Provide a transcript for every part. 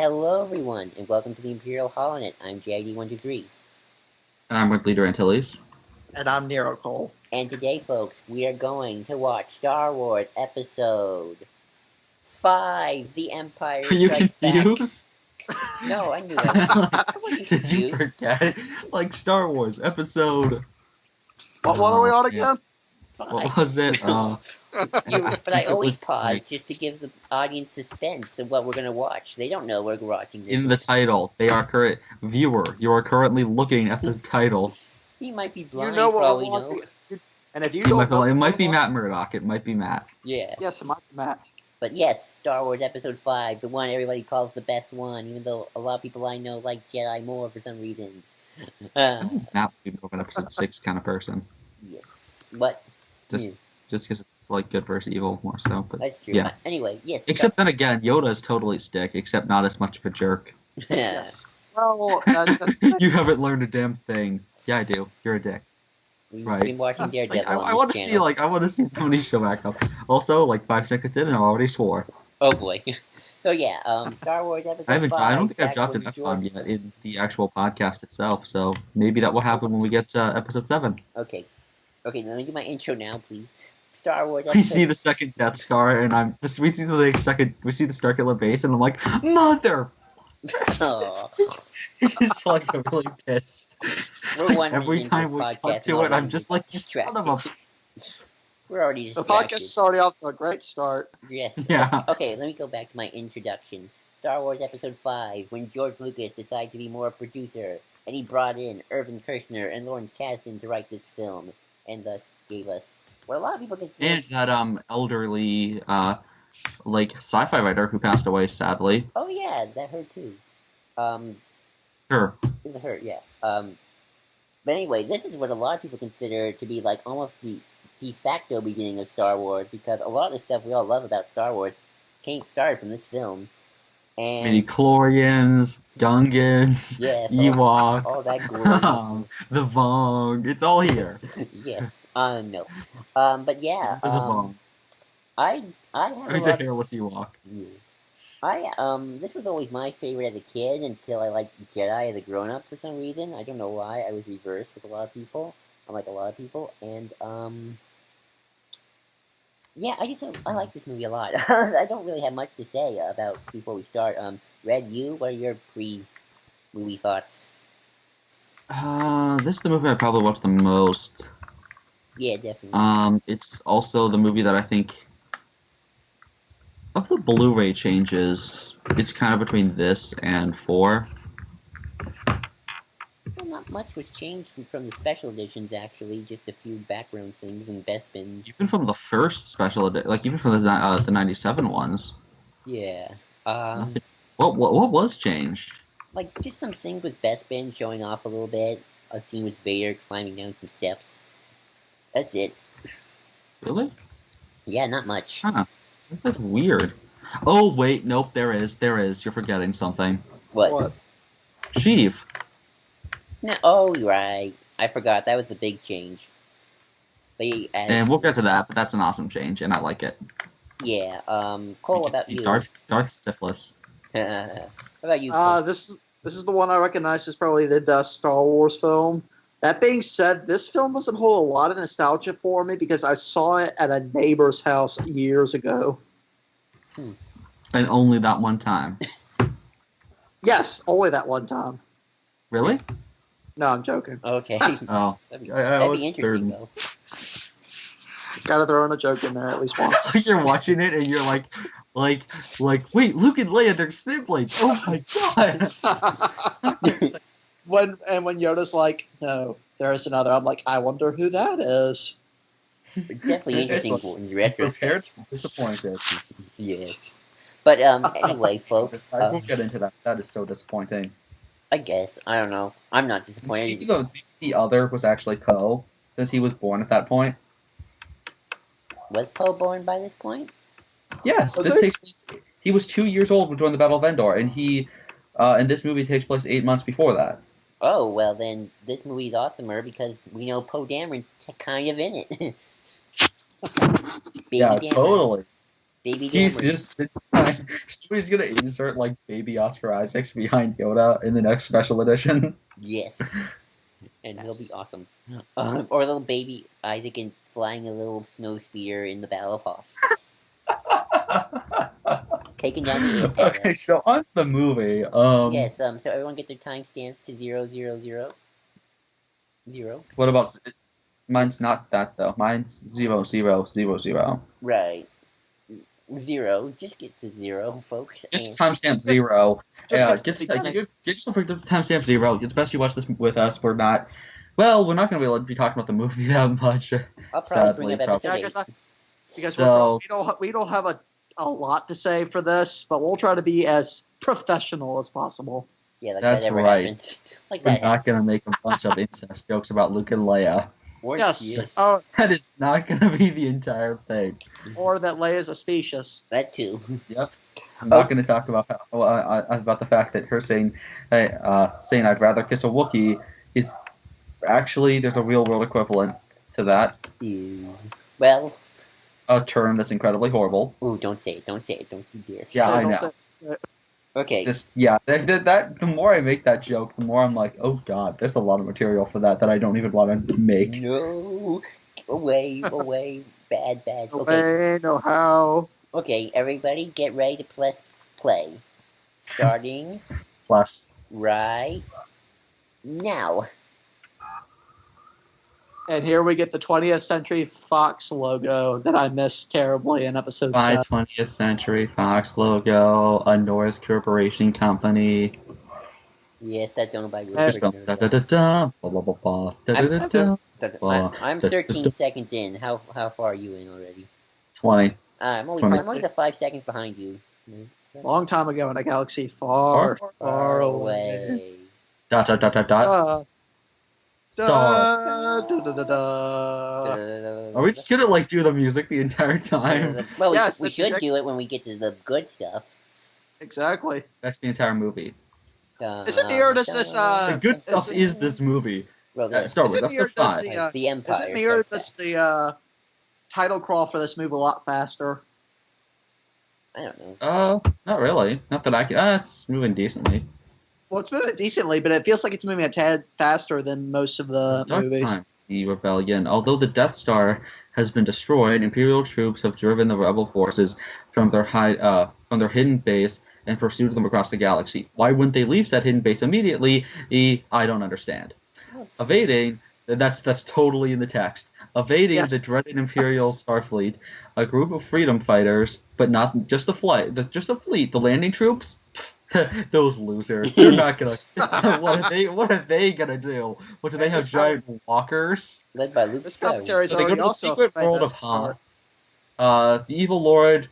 Hello, everyone, and welcome to the Imperial Holonet. I'm JID123. And I'm with Leader Antilles. And I'm Nero Cole. And today, folks, we are going to watch Star Wars Episode 5, The Empire Are you Strikes confused? Back. No, I knew it. I wasn't Did you confused. forget? Like Star Wars Episode... What are we on again? 5. What was it? But I always pause like, just to give the audience suspense of what we're going to watch. They don't know we're watching this. in the title, they are correct. Viewer, you are currently looking at the title. He might be blind You know for what all we're we know. watching. And if you don't know, It might be Matt Murdock. It might be Matt. Yeah. Yes, it might be Matt. But yes, Star Wars Episode 5, the one everybody calls the best one, even though a lot of people I know like Jedi more for some reason. I think Matt would be more of an Episode 6 kind of person. Yes. But, Just because it's like good versus evil more so. But that's true. yeah. Anyway, yes. Except then again, Yoda is totally stick, except not as much of a jerk. Yes. Well, that's You haven't learned a damn thing. Yeah, I do. You're a dick. We've Right. been watching Daredevil I on want this to see channel. I want to see somebody show back up. Also, like 5 seconds in, and I already swore. Oh boy. So yeah, Star Wars Episode 5. I don't think I've back dropped with an F-bomb George- yet in the actual podcast itself. So maybe that will happen when we get to Episode 7. Okay, let me do my intro now, please. Star Wars We Episode... see the second Death Star, and we see we see the Starkiller base, and I'm like, mother. Aw. It's like I'm really pissed. We're 1 Every minute time into we this cut podcast to and it, I'm just like, you son of a. We're already the distracted. podcast is already off to a great start. Yes. Yeah. Okay, let me go back to my introduction. Star Wars Episode 5, when George Lucas decided to be more a producer, and he brought in Irvin Kershner and Lawrence Kasdan to write this film, and thus gave us what a lot of people consider... And that elderly like sci-fi writer who passed away sadly. Oh yeah, that hurt too. Sure. It hurt, yeah. But anyway, this is what a lot of people consider to be like almost the de facto beginning of Star Wars, because a lot of the stuff we all love about Star Wars started from this film. And Midi-chlorians, Gungans, yes, Ewoks, all that glorious. the Vong. It's all here. Yes, no. But yeah, There's a Vong. I have There's a hairless Ewok. This was always my favorite as a kid until I liked Jedi as a grown-up for some reason. I don't know why. I was reversed with a lot of people, unlike a lot of people, and, yeah, I like this movie a lot. I don't really have much to say about before we start. Red, what are your pre-movie thoughts? This is the movie I probably watched the most. Yeah, definitely. It's also the movie that I think of the Blu-ray changes. It's kind of between this and 4. Well, not much was changed from the special editions, actually. Just a few background things and Bespin. Even from the first special edition, like even from the 97 ones. Yeah. Nothing. What was changed? Like, just some things with Bespin showing off a little bit. A scene with Vader climbing down some steps. That's it. Really? Yeah, not much. Huh. That's weird. Oh, wait, nope, there is. You're forgetting something. What? Sheev. No, oh, right. I forgot. That was the big change. They added... And we'll get to that, but that's an awesome change, and I like it. Yeah, Cole, what about you? Darth Syphilis. What about you, Cole? This is the one I recognize as probably the best Star Wars film. That being said, this film doesn't hold a lot of nostalgia for me because I saw it at a neighbor's house years ago. And only that one time. Yes, only that one time. Really? No, I'm joking. Okay. Oh. That'd I was be interesting, certain. though. Gotta throw in a joke in there at least once. You're watching it and you're like, wait, Luke and Leia, they're siblings. Oh my god. when Yoda's like, no, there's another. I'm like, I wonder who that is. Definitely interesting in retrospect. Disappointed. Yes. But, anyway, folks. I won't get into that. That is so disappointing. I guess. I don't know. I'm not disappointed. Even though the other was actually Poe, since he was born at that point. Was Poe born by this point? Yes, Was this he? takes place. He was 2 years old during the Battle of Endor, and and this movie takes place 8 months before that. Oh, well then, this movie's awesomer because we know Poe Dameron's kind of in it. Baby Yeah, Dameron. totally. Baby He's Dameron. just somebody's gonna insert like baby Oscar Isaacs behind Yoda in the next special edition. Yes. And he'll be Yes. awesome. Or little baby Isaac and flying a little snow speeder in the Battle of Hoth. Taking down the Okay, so on the movie, Yes, so everyone get their timestamps to 000. what about mine's not that though. Mine's 0000. Right. 0. Just get to 0, folks. Just timestamp 0. Just Get get to the yourself for timestamp 0. It's best you watch this with us. We're not gonna be able to be talking about the movie that much. I'll probably bring Sadly, up episode Yeah, 8. because So- we don't have a lot to say for this, but we'll try to be as professional as possible. Yeah, like That's that ever right. happens. Like We're that not gonna make a bunch of incest jokes about Luke and Leia. Or Yes. yes. That is not gonna be the entire thing. Or that Leia's a species. That too. Yep. I'm not going to talk about about the fact that her saying I'd rather kiss a Wookiee is actually there's a real world equivalent to that, Ew. Well, a term that's incredibly horrible. ooh, don't say it. Don't say it. Don't you dare. Yeah, So I don't know. say- Okay. Just that the more I make that joke, the more I'm like, oh god, there's a lot of material for that I don't even want to make. No. Away. Bad. No Okay. way, no how. Okay, everybody get ready to press play. Starting Plus, right now. And here we get the 20th Century Fox logo that I missed terribly in episode by 7. 20th Century Fox logo, a Norris Corporation company. Yes, that's owned by Yes. Rupert Da da da Murdoch. da, blah blah blah blah, da da da da. I'm 13 seconds in. How far are you in already? 20. I'm always 20. the 5 seconds behind you. Long time ago in a galaxy far, far away. Dot dot dot dot dot. Da, da, da, da, da. Are we just gonna like do the music the entire time? Well, Yes, we that's should exactly- do it when we get to the good stuff. Exactly. That's the entire movie. Isn't the or does this, The good is stuff it- is this movie. Well, Star Wars Is it me or Episode does 5. the, the Empire. Is it me or starts does the title crawl for this move a lot faster? that. I don't know. Not really. Not that I can. It's moving decently. Well, it's moving decently, but it feels like it's moving a tad faster than most of the Dark movies. Time, the rebellion. Although the Death Star has been destroyed, Imperial troops have driven the rebel forces from their hidden base and pursued them across the galaxy. Why wouldn't they leave that hidden base immediately? I don't understand. Evading, that's totally in the text. Evading Yes. the dreaded Imperial Starfleet, a group of freedom fighters, but not just the fleet, the landing troops. Those losers. They're not gonna. What are they gonna do? What do they have? This Giant walkers? Led by Luke This Skywalker. commentary is So they go already to the also secret world of fantastic. Han. The evil lord.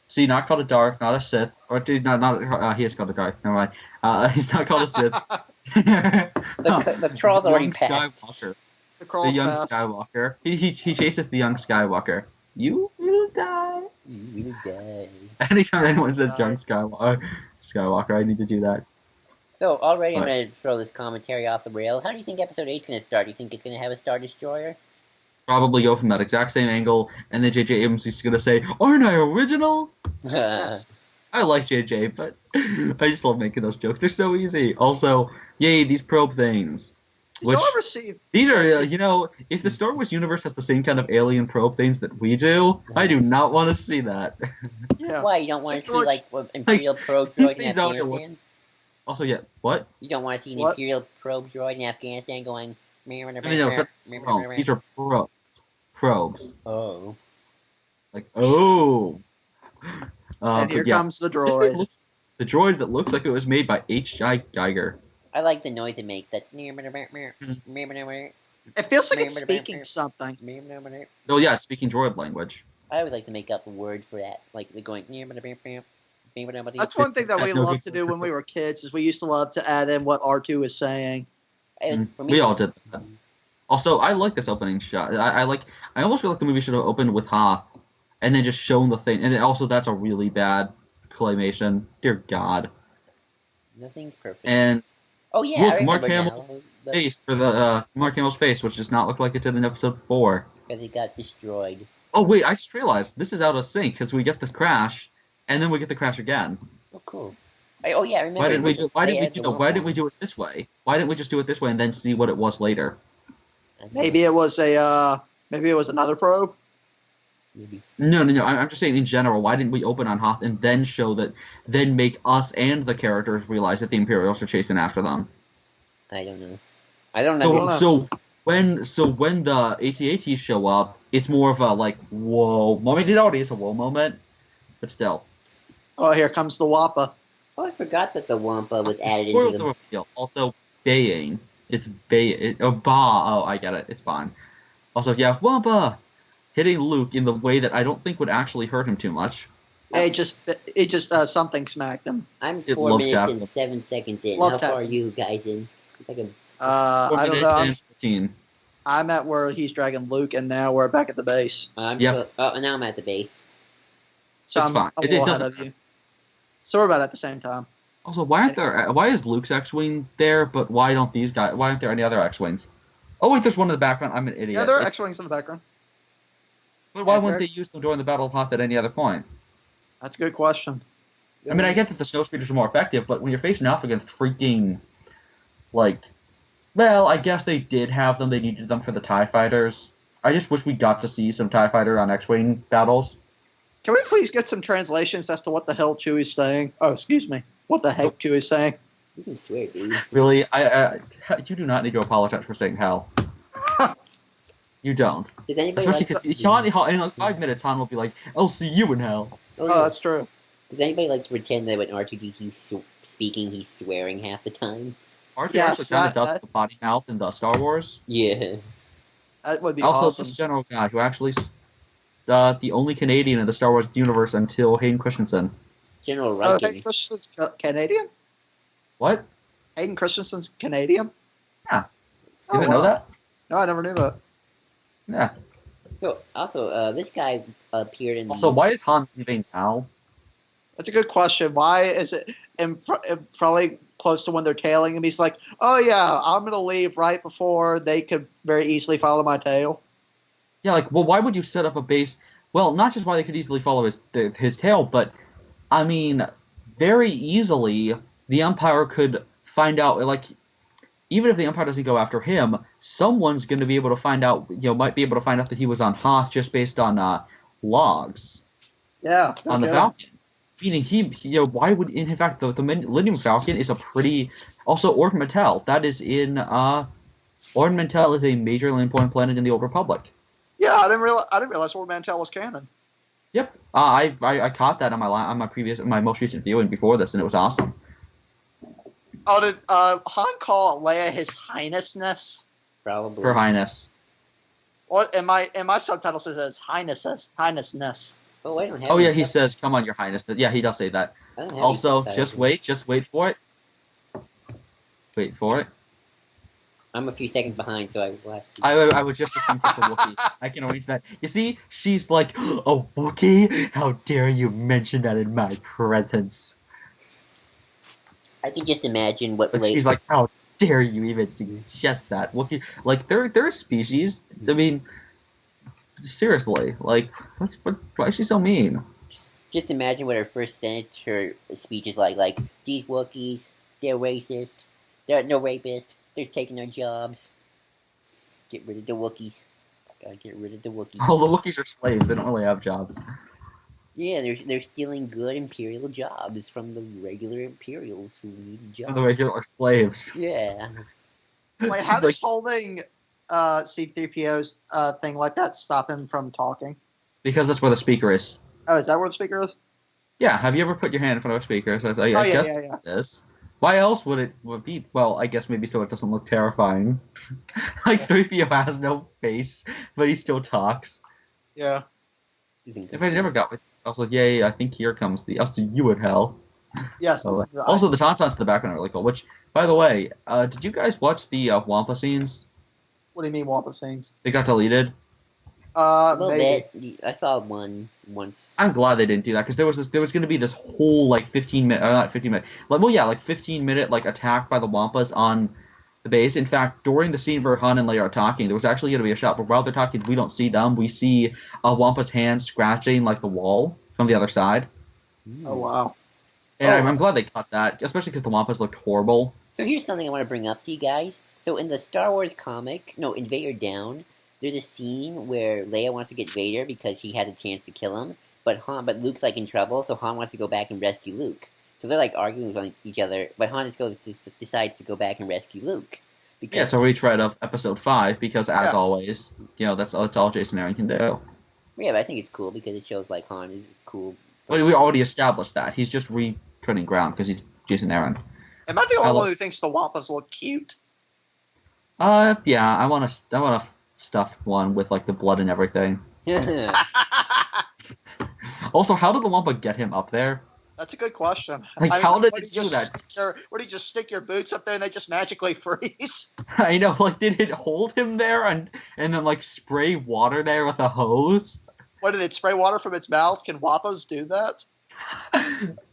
See, not called a Darth, not a Sith, or not. He is called a Darth. Never mind. He's not called a Sith. The troll's The already young passed. Skywalker. The The crawls young fast. Skywalker. He chases the young Skywalker. You will die. You will die. Anytime anyone says young Skywalker, I need to do that. So already I'm Right. going to throw this commentary off the rail. How do you think episode 8's going to start? Do you think it's going to have a Star Destroyer? Probably go from that exact same angle, and then J.J. Abrams is going to say, "Aren't I original?" Yes. I like J.J., but I just love making those jokes. They're so easy. Also, yay, these probe things. Did Which, y'all ever see? these are, if the Star Wars universe has the same kind of alien probe things that we do, I do not want to see that. Yeah. Why, you don't want to see, George- like, what Imperial probe droid in things don't know Afghanistan? Also, yeah, what? You don't want to see an What? Imperial probe droid in Afghanistan going... No, that's wrong. These are probes. Probes. Oh. Like, oh. And here but yeah. comes the This thing droid. looks- the droid that looks like it was made by H.J. Geiger. I like the noise it makes. That... It feels like it's speaking something. Oh yeah, it's speaking droid language. I always like to make up words for that. Like, they're going... That's one thing that we That's no loved big to deal. do when we were kids. Is we used to love to add in what R2 is saying. For me, We all did that. Also, I like this opening shot. I almost feel like the movie should have opened with Hoth, and then just shown the thing. And then also, that's a really bad claymation. Dear God. Nothing's perfect. And Oh yeah, I look, Mark remember Hamill now. The- face for the Mark Hamill's face, which does not look like it did in episode 4. Because it got destroyed. Oh wait, I just realized this is out of sync because we get the crash, and then we get the crash again. Oh, cool. Oh yeah, I remember. Why didn't we they do? Why didn't we added do? the Why womp didn't we do it this way? Why didn't we just do it this way and then see what it was later? womp. Maybe it was another probe. Maybe. No. I'm just saying in general. Why didn't we open on Hoth and then show that? Then make us and the characters realize that the Imperials are chasing after them. I don't know. I don't know. So when the AT-ATs show up, it's more of a like whoa. I mean, it already is a whoa moment, but still. Oh, here comes the Wappa. Oh, I forgot that the Wampa was added Spoiled into the the. reveal. Also, baying. It's bay. Oh, bah. Oh, I get it. It's fine. Also, yeah, Wampa hitting Luke in the way that I don't think would actually hurt him too much. It just something smacked him. I'm It 4 love minutes tap. and 7 seconds in. Love How tap. far are you guys in? Like a, I don't know. 15. I'm at where he's dragging Luke, and now we're back at the base. I'm Yep. still. Oh, now I'm at the base. So It's I'm fine. a It little ahead doesn't of hurt. you. So we're about at the same time. Also, why is Luke's X-wing there, but why aren't there any other X-wings? Oh wait, there's one in the background. I'm an idiot. Yeah, there are X-wings in the background. But why Yeah, wouldn't there- they use them during the Battle of Hoth at any other point? That's a good question. I mean, I get that the snow speeders are more effective, but when you're facing off against freaking, like, well, I guess they did have them. They needed them for the TIE fighters. I just wish we got to see some TIE fighter on X-wing battles. Can we please get some translations as to what the hell Chewie's saying? Oh, excuse me. What the heck Chewie's saying? You can swear, dude. Really, you do not need to apologize for saying hell. You don't. Did anybody Especially like? because in like 5 minutes, Han will be like, "I'll see you in hell." Oh, Oh, yeah. that's true. Does anybody like to pretend that when R2D2's speaking, he's swearing half the time? R2 Yes, actually kind of does that- the potty mouth in the Star Wars. Yeah. That would be Also, awesome. this general guy who actually the only Canadian in the Star Wars universe until Hayden Christensen. General Oh, Riken. Hayden Christensen's Canadian? What? Hayden Christensen's Canadian? Yeah. Oh, You didn't know wow. that? No, I never knew that. Yeah. So, also, this guy appeared in the... Also, why is Han leaving now? That's a good question. Why is it probably close to when they're tailing him? He's like, oh, yeah, I'm going to leave right before they could very easily follow my tail. Yeah, like, well, why would you set up a base? Well, not just why they could easily follow his tail, but, I mean, very easily the Empire could find out, like, even if the Empire doesn't go after him, someone's going to be able to find out, might be able to find out that he was on Hoth just based on logs Yeah. on the okay. Falcon. Meaning, why would, in fact, the Millennium Falcon is a pretty, also Ord Mantell, that is in, Ord Mantell is a major important planet in the Old Republic. Yeah, I didn't realize Ord Mantell was canon. Yep, I caught that on my most recent viewing before this, and it was awesome. Oh, did Han call Leia His Highnessness? Probably. Her Highness. Or in my subtitle says it's Highnessness. Oh, I don't have Oh any yeah, he sub- says, "Come on, Your Highness." Yeah, he does say that. I don't have any Also, subtitles. just wait for it. Wait for it. I'm a few seconds behind, so I will have to... I would just assume it's a Wookiee. I can arrange that. You see, she's like, "A Wookiee? How dare you mention that in my presence?" I can just imagine what... But she's like, "How dare you even suggest that?" Wookiee, like, they're a species. I mean, seriously, like, why is she so mean? Just imagine what her first senator speech is like. Like, these Wookiees, they're racist. They're no rapists. They're taking our jobs. Get rid of the Wookiees. Gotta get rid of the Wookiees. All the Wookiees are slaves. They don't really have jobs. Yeah, they're stealing good Imperial jobs from the regular Imperials who need jobs. The regular slaves. Yeah. Wait, how Like- does holding C-3PO's thing like that stop him from talking? Because that's where the speaker is. Oh, is that where the speaker is? Yeah, have you ever put your hand in front of a speaker? So I Oh, yeah, guess yeah. it is. Why else would it be? Well, I guess maybe so it doesn't look terrifying. Like 3PO has no face, but he still talks. Yeah. Isn't If I never got with also, yay, I think here comes I'll see you in hell. Yes. So, this is the- also, the Tauntauns in the background are really cool. Which, by the way, did you guys watch the Wampa scenes? What do you mean, Wampa scenes? They got deleted. A little Maybe. bit. I saw one once. I'm glad they didn't do that because there was going to be this whole like 15 minute, not 15 minute, like 15 minute like attack by the Wampas on the base. In fact, during the scene where Han and Leia are talking, there was actually going to be a shot, but while they're talking, we don't see them. We see Wampa's hand scratching like the wall from the other side. Oh wow! And I'm glad they cut that, especially because the Wampas looked horrible. So here's something I want to bring up to you guys. So in the Star Wars comic, Invader Down, there's a scene where Leia wants to get Vader because she had a chance to kill him, but Luke's like in trouble, so Han wants to go back and rescue Luke. So they're like arguing with each other, but Han decides to go back and rescue Luke. Yeah, it's a retread of Episode 5 because, as always, that's all Jason Aaron can do. Yeah, but I think it's cool because it shows like Han is cool. Well, we already established that he's just retreading ground because he's Jason Aaron. Am I the only one who thinks the Wampas look cute? Yeah, I want a stuffed one with like the blood and everything. Also, how did the Wampa get him up there? That's a good question. Like, how did it do that? What do you just stick your boots up there and they just magically freeze? I know, like, did it hold him there and then like spray water there with a hose? What, did it spray water from its mouth? Can Wampas do that?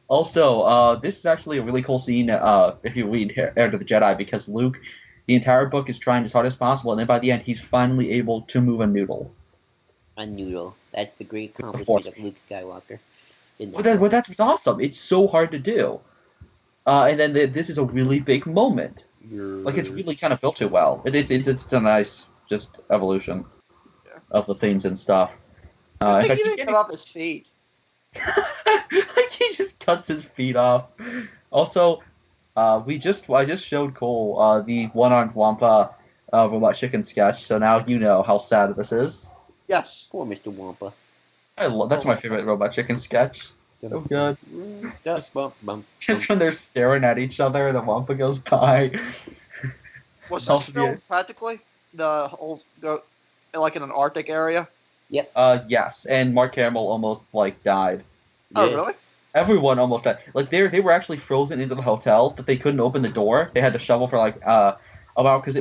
Also, this is actually a really cool scene if you read Heir to the Jedi, because Luke, the entire book, is trying as hard as possible, and then by the end, he's finally able to move a noodle. A noodle. That's the great accomplishment of Luke Skywalker. Well, that's what's awesome. It's so hard to do. And then this is a really big moment. Like, it's really kind of built too well. It's a nice just evolution of the things and stuff. I think he didn't cut off his feet. Like, he just cuts his feet off. Also, I just showed Cole the one-armed Wampa Robot Chicken sketch, so now you know how sad this is. Yes. Poor Mr. Wampa. That's my favorite Robot Chicken sketch. So good. Just when they're staring at each other, the Wampa goes by. Was this filmed practically? The whole like in an Arctic area? Yep. Yes, and Mark Hamill almost died. Oh, really? Everyone almost died. Like they were actually frozen into the hotel that they couldn't open the door. They had to shovel for about because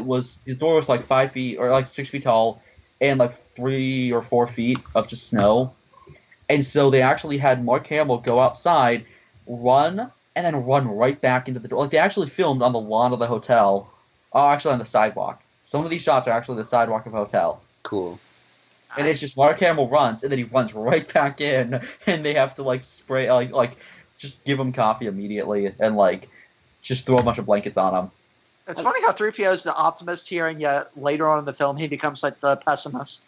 the door was like 5 feet or like 6 feet tall, and like 3 or 4 feet of just snow. And so they actually had Mark Hamill go outside, run, and then run right back into the door. Like, they actually filmed on the lawn of the hotel. Oh, actually on the sidewalk. Some of these shots are actually the sidewalk of the hotel. Cool. And it's just Mark Hamill runs, and then he runs right back in, and they have to, spray, just give him coffee immediately, and, just throw a bunch of blankets on him. It's funny how 3PO is the optimist here, and yet later on in the film he becomes, the pessimist.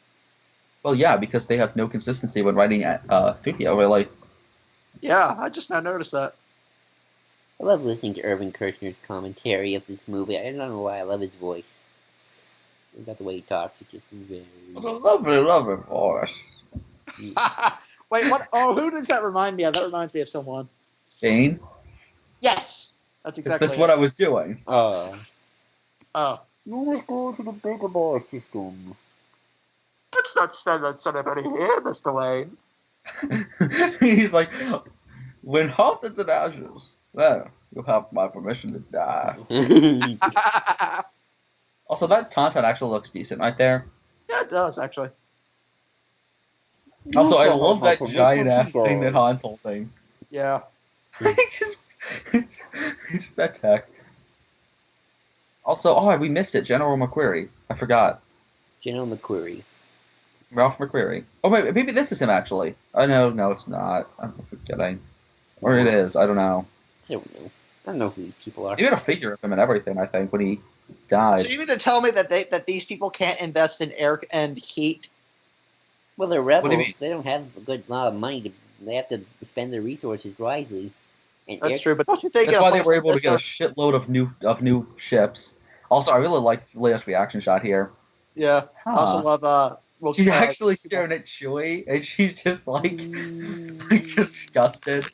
Well, yeah, because they have no consistency when writing 3PO, really. Yeah, I just now noticed that. I love listening to Irvin Kershner's commentary of this movie. I don't know why. I love his voice. About the way he talks, it's just very... It's a lovely, lovely voice. Wait, what? Oh, who does that remind me of? That reminds me of someone. Bane? Yes! That's exactly That's what I was doing. Oh. You always go to the bigger bar system. Let's not send anybody here, Mr. Wayne. He's like, when Hoth is in ashes, then you'll have my permission to die. Also, that Tauntaun actually looks decent right there. Yeah, it does, actually. Also, I love that giant-ass thing that Han's holding. Yeah. Just that tech. Also, we missed it. General McQuarrie. I forgot. General McQuarrie. Ralph McQuarrie. Oh, wait, maybe this is him, actually. Oh, no, it's not. I'm forgetting. Or it is. I don't know. I don't know who these people are. He had a figure of him and everything, I think, when he died. So you mean to tell me that these people can't invest in air and heat? Well, they're rebels. They don't have a good lot of money. They have to spend their resources wisely. And that's true, but don't you think that's why they were able to get a shitload of new ships. Also, I really liked Leia's reaction shot here. Yeah, I also love she's actually staring at Chewie, and she's just disgusted.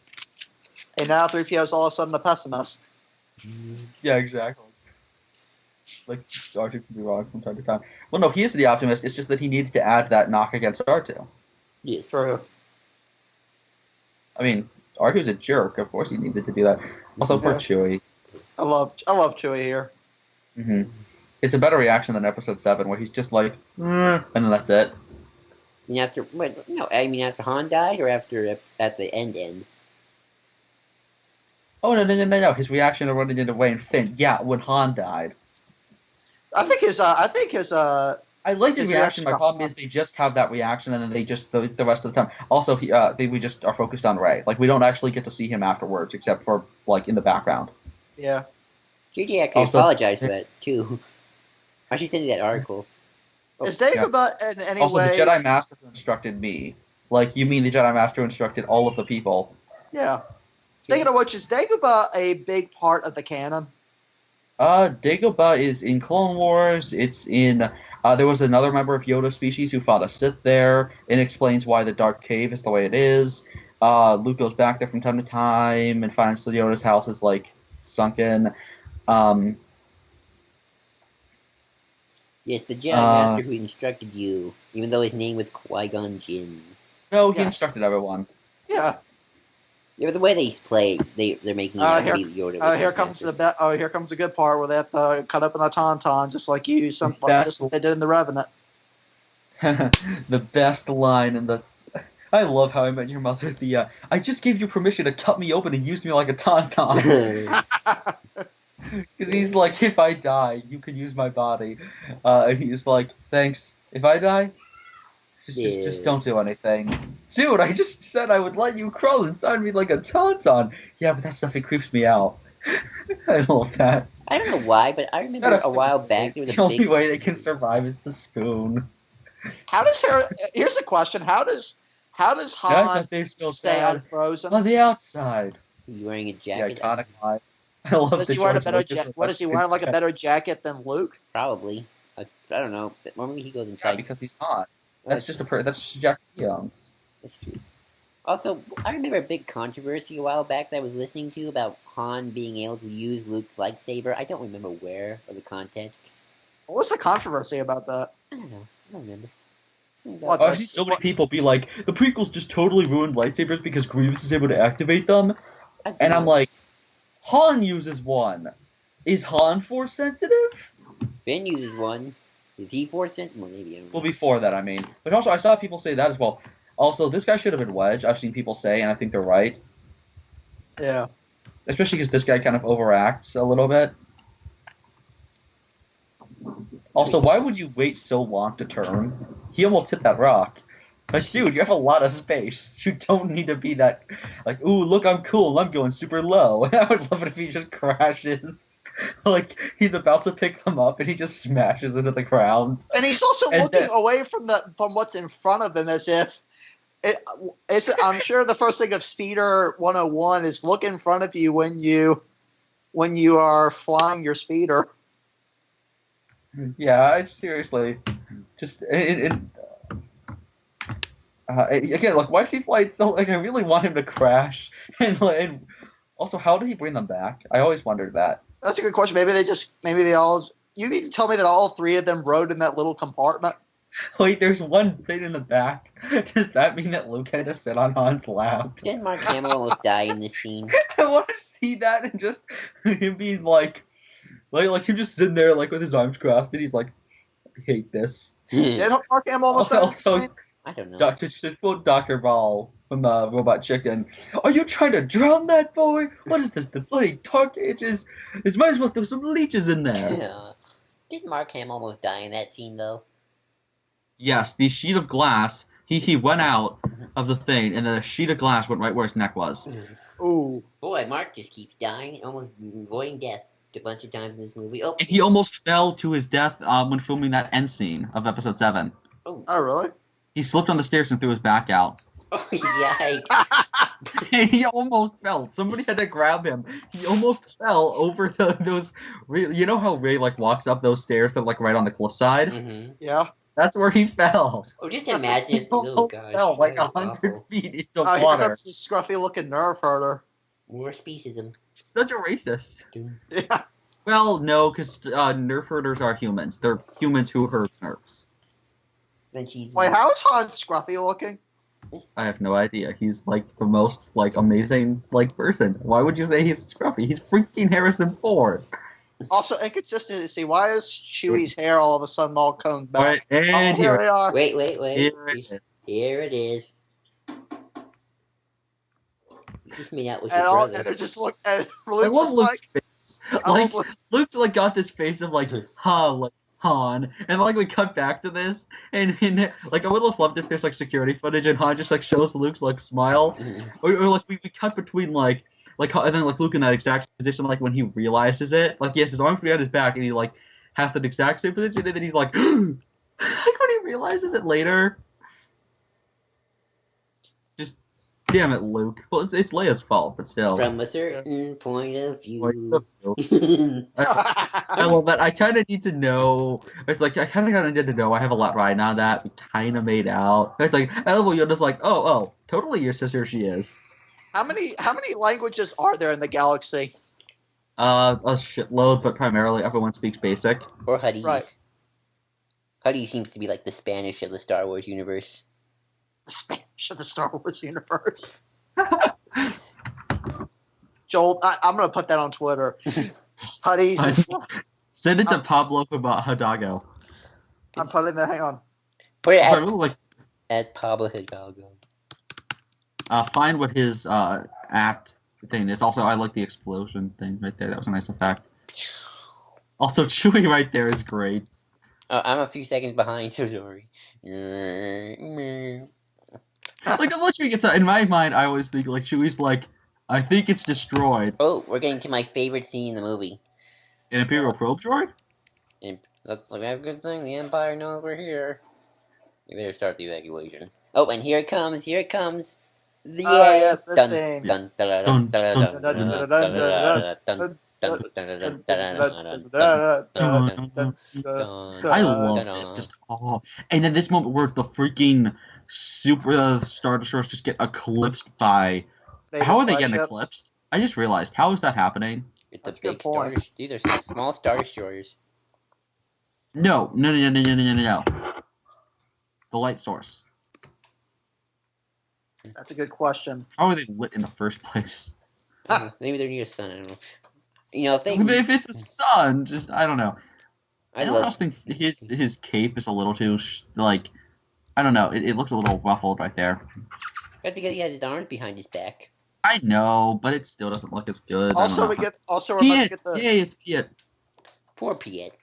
And now 3PO is all of a sudden the pessimist. Yeah, exactly. R2 can be wrong from time to time. Well, no, he is the optimist. It's just that he needed to add that knock against R2. Yes. True. I mean, R2's a jerk. Of course he needed to do that. Also, poor Chewie. I love Chewie here. Mm-hmm. It's a better reaction than Episode 7, where he's just like, and then that's it. After Han died, or at the end? Oh, no. His reaction to running into Wayne Finn. Yeah, when Han died. I think his I like his His reaction. My reaction- problem is they just have that reaction, and then they just the rest of the time. Also, we just are focused on Ray. Like we don't actually get to see him afterwards, except for like in the background. yeah. JJ actually Also- apologized for that too. I should send you that article. Oh, Is Dagobah in any Also, way? the Jedi Master who instructed me. Like you mean the Jedi Master who instructed all of the people? Yeah. Speaking of which, is Dagobah a big part of the canon? Dagobah is in Clone Wars. It's in. There was another member of Yoda species who fought a Sith there, and explains why the Dark Cave is the way it is. Luke goes back there from time to time and finds that Yoda's house is like sunken. Yes, the Jedi Master who instructed you, even though his name was Qui-Gon Jinn. No, he Yes. instructed everyone. Yeah. Yeah, but the way they play, they're making it out to be Yoda. was Here the comes master. here comes a good part where they have to cut up in a tauntaun, just like just like they did in the Revenant. The best line in the. I love How I Met Your Mother. I just gave you permission to cut me open and use me like a tauntaun. Because he's like, if I die, you can use my body. And he's like, thanks. If I die, just don't do anything. Dude, I just said I would let you crawl inside me like a tauntaun. Yeah, but that stuff, it creeps me out. I love that. I don't know why, but I remember a while back there was The a only big. way they can survive is the spoon. How does Here's a question: How does I Han thought they spelled stay bad. unfrozen? On the outside. You wearing a The jacket? iconic line. I love Does the he wear a George better Lucas jacket? What is he wearing? Like a better jacket than Luke? Probably. I don't know. Or maybe he goes Yeah, inside. because he's hot. Well, That's just Jack Jones. That's true. Also, I remember a big controversy a while back that I was listening to about Han being able to use Luke's lightsaber. I don't remember where or the context. What's the controversy about that? I don't know. I don't remember. Something What, about I've seen so many people be like, the prequels just totally ruined lightsabers because Grievous is able to activate them. And I'm like, Han uses one. Is Han Force sensitive? Finn uses one. Is he Force sensitive? Well, maybe. I don't know. Well, before that, I mean. But also, I saw people say that as well. Also, this guy should have been Wedge. I've seen people say, and I think they're right. Yeah. Especially because this guy kind of overacts a little bit. Also, why would you wait so long to turn? He almost hit that rock. Like, dude, you have a lot of space. You don't need to be that, like, ooh, look, I'm cool, I'm going super low. I would love it if he just crashes. Like, he's about to pick them up, and he just smashes into the ground. And he's also And looking then- away from what's in front of him as if I'm sure the first thing of Speeder 101 is look in front of you when you are flying your speeder. Yeah, it's seriously just again, like, why is he flying so? Like, I really want him to crash, and also, how did he bring them back? I always wondered that. That's a good question. Maybe they all. You need to tell me that all three of them rode in that little compartment. Wait, there's one thing in the back. Does that mean that Luke had to sit on Han's lap? Didn't Mark Hamill almost die in this scene? I want to see that and just him being like him just sitting there like with his arms crossed, and he's like, I hate this. Did Mark Hamill almost die? Also, I don't know. Dr. Ball from Robot Chicken. Are you trying to drown that boy? What is this? The bloody Dark Ages? It might as well throw some leeches in there. Yeah. Didn't Mark Hamill almost die in that scene though? Yes, the sheet of glass. He went out of the thing, and the sheet of glass went right where his neck was. Ooh. Boy, Mark just keeps dying, almost avoiding death a bunch of times in this movie. Oh, And he almost fell to his death when filming that end scene of episode 7. Oh, really? He slipped on the stairs and threw his back out. oh yikes! And he almost fell. Somebody had to grab him. He almost fell over those. You know how Ray like walks up those stairs that are like right on the cliffside? Mm-hmm. Yeah. That's where he fell. Oh, just imagine He it's oh almost gosh, fell like that is 100 awful. feet into Oh, here water. comes the scruffy-looking nerve herder. More speciesism. Such a racist. Yeah. Well, no, because nerf herders are humans. They're humans who herd nerfs. Then she's Wait, how is Han scruffy-looking? I have no idea. He's like the most like amazing like person. Why would you say he's scruffy? He's freaking Harrison Ford. Also, inconsistency. Why is Chewie's hair all of a sudden all combed back? Right, and Here here, they are. Wait. here it is. Here it is. You just made out with And your all, brother. and they're just and I Luke's love just Luke's face. I Like love Luke's like got this face of like, huh, like Han, and like we cut back to this, and like I would have loved if there's like security footage, and Han just like shows Luke's like smile, or like we cut between like and then like Luke in that exact position, like when he realizes it, like he has his arms behind his back, and he like has that exact same position, and then he's like, like when he realizes it later. Just damn it, Luke. Well, it's Leia's fault, but still. From a certain point of view. I love that. I kind of need to know. It's like I kind of need to know. I have a lot right now that we kind of made out. It's like I love Yoda's like, oh, totally your sister. She is. How many languages are there in the galaxy? A shitload, but primarily everyone speaks Basic. Or Huttese. Right. Huttese seems to be like the Spanish of the Star Wars universe. The Spanish of the Star Wars universe. Joel, I'm going to put that on Twitter. Huttese. Send it to Pablo Hidalgo. I'm putting that. Hang on. Put it I really like. at Pablo Hidalgo. Find what his apt thing is. Also, I like the explosion thing right there. That was a nice effect. Also, Chewie right there is great. I'm a few seconds behind, so sorry. Like, I'm watching it. In my mind, I always think like Chewie's like, I think it's destroyed. Oh, we're getting to my favorite scene in the movie. An Imperial probe droid? Look, we have a good thing. The Empire knows we're here. We better start the evacuation. Oh, and here it comes. Here it comes. The Yes, this dun, scene. dun, dun, Dun, dun, dun, dun, dun, dun, dun, dun, dun, dun, dun, dun, dun. I love this. Just and then this moment where the freaking super Star Destroyers just get eclipsed by. How are they getting eclipsed? I just realized. How is that happening? It's That's a a good big star. point. These are some small Star Destroyers. No. The light source. That's a good question. How are they lit in the first place? Maybe they're near the sun. I don't know. You know, if they. If it's a sun, just I don't know. I I also think his cape is a little too like. I don't know. It looks a little ruffled right there. That's because he has his arms behind his back. I know, but it still doesn't look as good. Also, we're about to get the Yay, it's Piet. Poor Piet.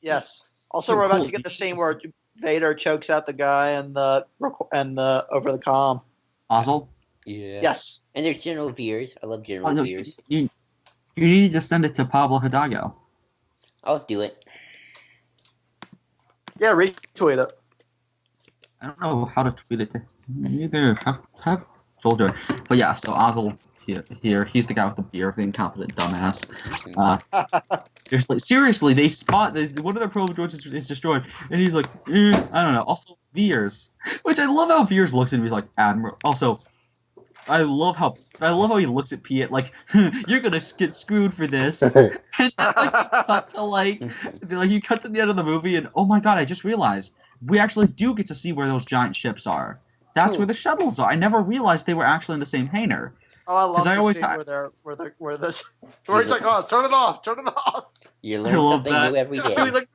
yes. Also, we're about to get the scene where Vader chokes out the guy and the over the comm. Ozzel? Yeah. Yes. And there's General Veers. I love General no, Veers. you need to send it to Pablo Hidalgo. I'll just do it. Yeah, retweet it. I don't know how to tweet it to either. Have Joel do it. But yeah, so Ozzel here, he's the guy with the beard, the incompetent dumbass. Seriously, they spot one of their probe droids is destroyed, and he's like, I don't know. Also, Veers, which I love how Veers looks at him. He's like, Admiral. Also, I love how he looks at Piet like, you're gonna get screwed for this. And then, you cut to the end of the movie, and oh my god, I just realized we actually do get to see where those giant ships are. That's where the shuttles are. I never realized they were actually in the same hangar. Oh, I love the scene where he's like, oh, turn it off. You learn something new every day. Like,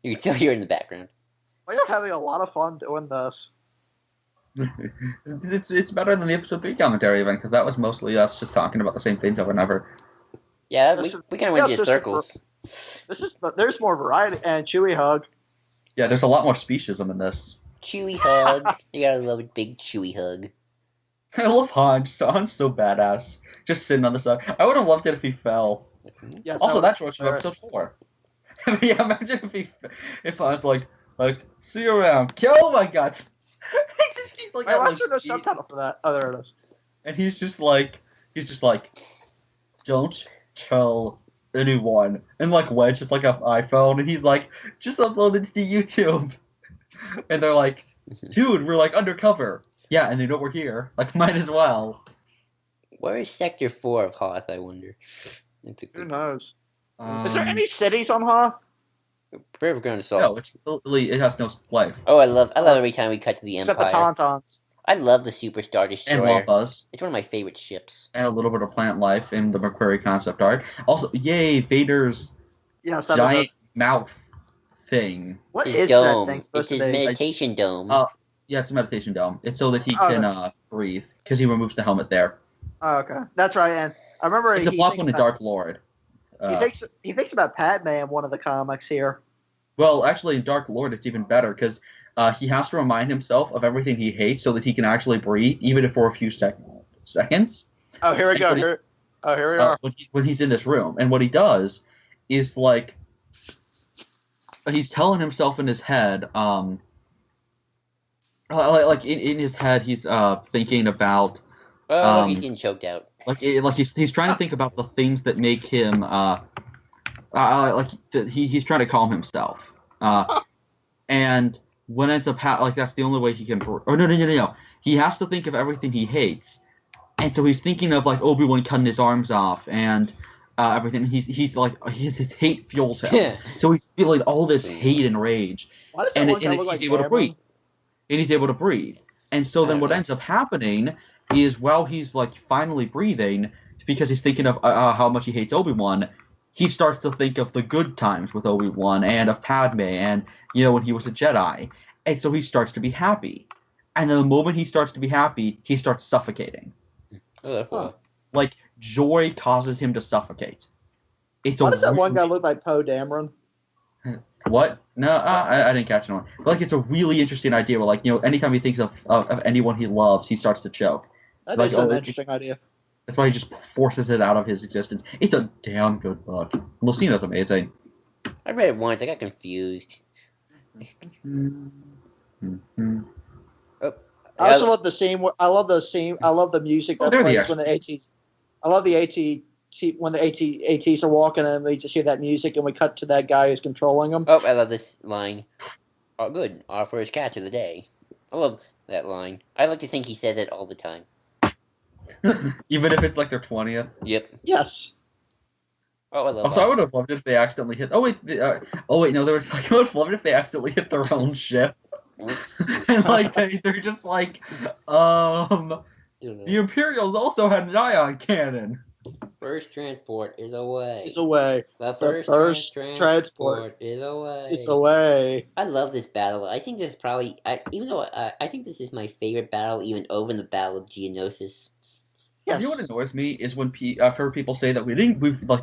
You can still hear it in the background. We are having a lot of fun doing this. it's better than the episode 3 commentary event because that was mostly us just talking about the same things over and over. Yeah, we kind of went in circles. There's more variety and Chewie hug. Yeah, there's a lot more speciesism in this. Chewie hug. You gotta love a big Chewie hug. I love Han. Han's so badass. Just sitting on the side. I would have loved it if he fell. Yes, Also, that's what's from episode 4. Yeah, imagine if Han's like, see you around. Oh my god. he's like, why is there no subtitle for that? Oh, there it is. And he's just like, don't tell anyone. And like Wedge is like an iPhone, and he's like, just upload it to YouTube. And they're like, dude, we're like undercover. Yeah, and they know we're here. Like, might as well. Where is Sector 4 of Hoth, I wonder? Who knows? Is there any cities on Hoth? We're going to solve. No, it's literally, it has no life. Oh, I love every time we cut to the Except Empire. the Tauntauns. I love the Super Star Destroyer. And Wampas. It's one of my favorite ships. And a little bit of plant life in the McQuarrie concept art. Also, yay, Vader's giant mouth thing. What His is dome. that thing supposed It's to his be? meditation dome. Yeah, it's a meditation dome. It's so that he can breathe, because he removes the helmet there. Oh, okay. That's right. And I remember It's a plot point in Dark Lord. He thinks about Padme in one of the comics here. Well, actually, in Dark Lord, it's even better because he has to remind himself of everything he hates so that he can actually breathe, even if for a few seconds. Oh, here we go. Here we are. When he's in this room, and what he does is like he's telling himself in his head, like in his head, he's thinking about. Oh, he's getting choked out. Like he's trying to think about the things that make him he's trying to calm himself. And what ends up that's the only way he can. No. He has to think of everything he hates, and so he's thinking of like Obi-Wan cutting his arms off and everything. He's like his hate fuels him, so he's feeling all this hate and rage. Why does that one guy look like able to breathe? And he's able to breathe. And so then what ends up happening is while he's like finally breathing, because he's thinking of how much he hates Obi-Wan, he starts to think of the good times with Obi-Wan and of Padme and, when he was a Jedi. And so he starts to be happy. And then the moment he starts to be happy, he starts suffocating. Like, joy causes him to suffocate. Why does that one guy look like Poe Dameron? What? No, I didn't catch one. But, like, it's a really interesting idea where, like, anytime he thinks of anyone he loves, he starts to choke. That is an interesting idea. That's why he just forces it out of his existence. It's a damn good book. Lucina's amazing. I read it once. I got confused. I also love the scene. I love the music that plays when the ATs. I love the when the ATs are walking and we just hear that music and we cut to that guy who's controlling them. Oh, I love this line. Oh, good. Our first catch of the day. I love that line. I like to think he says it all the time. Even if it's like their 20th? Yep. Yes. Oh, I love Also, I would have loved it if they accidentally hit... no, there was like, I would have loved it if they accidentally hit their own ship. And like, they're just like, the Imperials also had an ion cannon. First transport is away. It's away. The first transport is away. It's away. I love this battle. I think this is probably, even though I think this is my favorite battle, even over the Battle of Geonosis. Yes. You know what annoys me is when I've heard people say that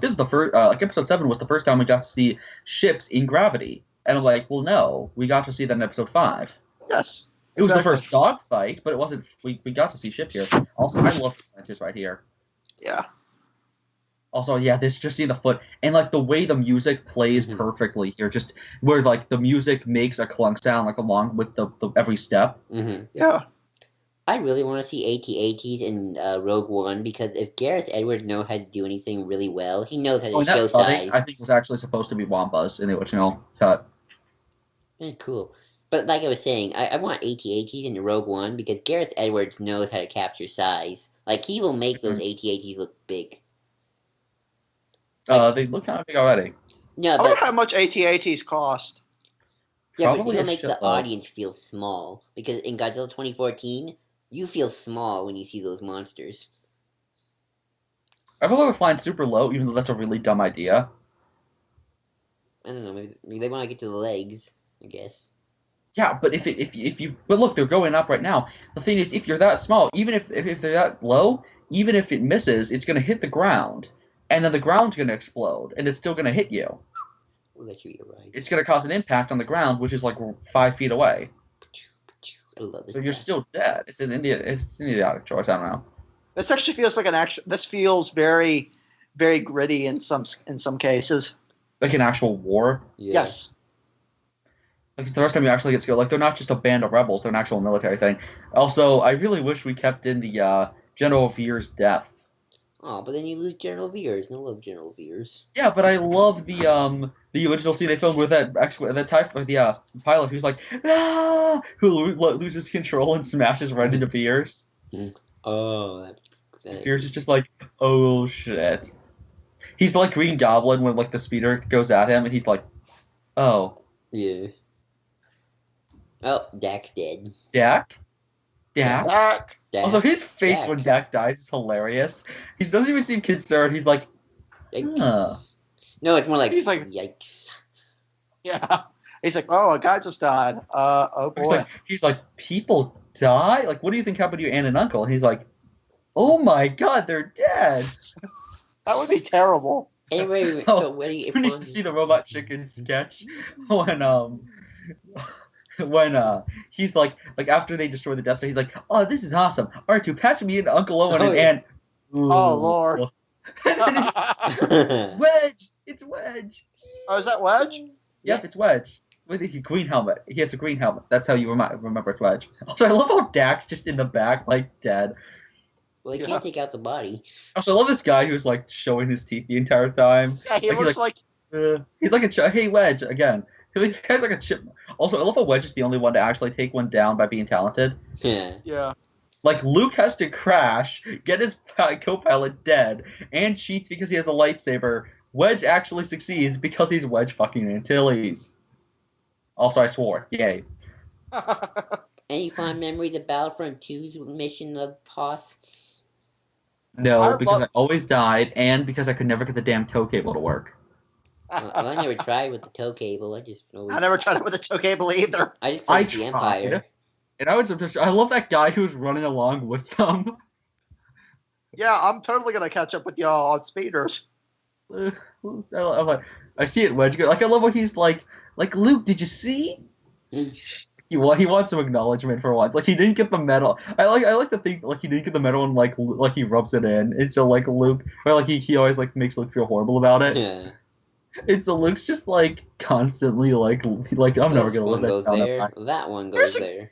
this is the first, like episode 7 was the first time we got to see ships in gravity. And I'm like, well, no, we got to see that in episode 5. Yes. It was the first dogfight, but it wasn't, we got to see ships here. Also, I love the scientists right here. Yeah. Also, yeah, this just seeing the foot and like the way the music plays perfectly here, just where like the music makes a clunk sound like along with the every step. Mm-hmm. Yeah. I really want to see AT-ATs in Rogue One because if Gareth Edwards knows how to do anything really well, he knows how to show size. I think it was actually supposed to be Wampas in the original cut. Cool. But like I was saying, I want AT-ATs in Rogue One because Gareth Edwards knows how to capture size. Like, he will make those AT-ATs look big. They look kind of big already. No, I wonder how much AT-ATs cost. Yeah, but he'll make the audience feel small. Because in Godzilla 2014, you feel small when you see those monsters. I believe they're flying super low, even though that's a really dumb idea. I don't know, maybe they want to get to the legs, I guess. Yeah, but but look, they're going up right now. The thing is, if you're that small, even if they're that low, even if it misses, it's going to hit the ground. And then the ground's going to explode, and it's still going to hit you. Well, that you're right. It's going to cause an impact on the ground, which is like 5 feet away. I love this. So you're still dead. It's an idiotic choice. I don't know. This actually feels like an action. This feels very, very gritty in some cases. Like an actual war. Yeah. Yes. Like it's the first time you actually get skilled. Like they're not just a band of rebels; they're an actual military thing. Also, I really wish we kept in the General Veer's death. Oh, but then you lose General Veers. No love General Veers. Yeah, but I love the original scene they filmed with that pilot who's like who loses control and smashes right into Veers. Oh, Veers is just like, oh shit. He's like Green Goblin when like the speeder goes at him and he's like, oh. Yeah. Oh, Dak's dead. Dak. Also, his face when Dak dies is hilarious. He doesn't even seem concerned. He's like, yikes. No, it's more like, he's like, yikes. Yeah. He's like, oh, a guy just died. Oh boy. He's like, people die? Like, what do you think happened to your aunt and uncle? And he's like, oh my god, they're dead. That would be terrible. Anyway, Oh, so when he You need to see the Robot Chicken sketch when he's like after they destroy the Death Star, he's like, "Oh, this is awesome. R2, patch me into Uncle Owen Oh, and yeah. Aunt." Oh, Lord. And then he's, Wedge, it's Wedge. Oh, is that Wedge? Yep, it's Wedge with a green helmet. He has a green helmet. That's how you remember it's Wedge. Also, I love how Dax just in the back, like dead. Well, he can't take out the body. Also, I love this guy who's like showing his teeth the entire time. Yeah, he looks like He's like a hey Wedge again. This guy's like a chip. Also, I love how Wedge is the only one to actually take one down by being talented. yeah. Like Luke has to crash, get his co-pilot dead, and cheats because he has a lightsaber. Wedge actually succeeds because he's Wedge fucking Antilles. Also, I swore. Yay. Any fond memories of Battlefront 2's mission of Hoth? No, because I always died, and because I could never get the damn tow cable to work. Well, I never tried with the tow cable. I just always... I never tried it with a tow cable either. I just played the Empire. And I love that guy who was running along with them. Yeah, I'm totally gonna catch up with y'all on speeders. I see it, Wedge. Like I love what he's like Luke. Did you see? He wants some acknowledgement for once. Like he didn't get the medal. I like to think like he didn't get the medal and like he rubs it in, and so like Luke, or like he always like makes Luke feel horrible about it. Yeah. And so Luke's just like constantly like I'm never gonna let that down. There. That one goes there.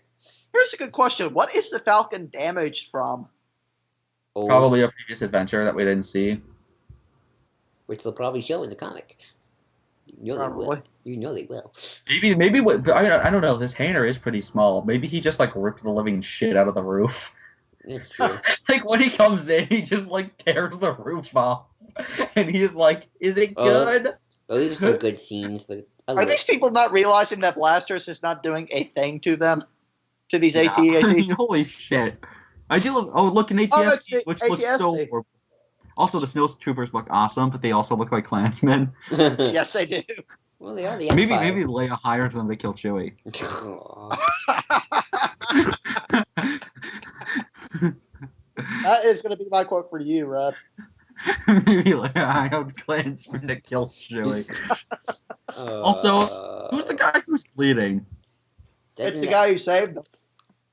Here's a good question. What is the Falcon damaged from? Oh, Probably a previous adventure that we didn't see. which they'll probably show in the comic. You know they will. Probably. You know they will. Maybe what I don't know. This hangar is pretty small. Maybe he just like ripped the living shit out of the roof. That's true. Like when he comes in, he just like tears the roof off, and he's like, "Is it Oh, good?" Oh, these are some good scenes. Are these people not realizing that Blasters is not doing a thing to them? To these AT-ATs? Holy shit! I do love. Oh, look, an ATST, that's the which looks so AT-ST. horrible. Also, the snowtroopers look awesome, but they also look like Klansmen. Yes, they do. Well, they are the Empire. Maybe Leia hired them to kill Chewie. That is going to be my quote for you, Red. Maybe Leia hired Klansmen to kill Chewie. Also, who's the guy who's bleeding? It's the guy who saved them.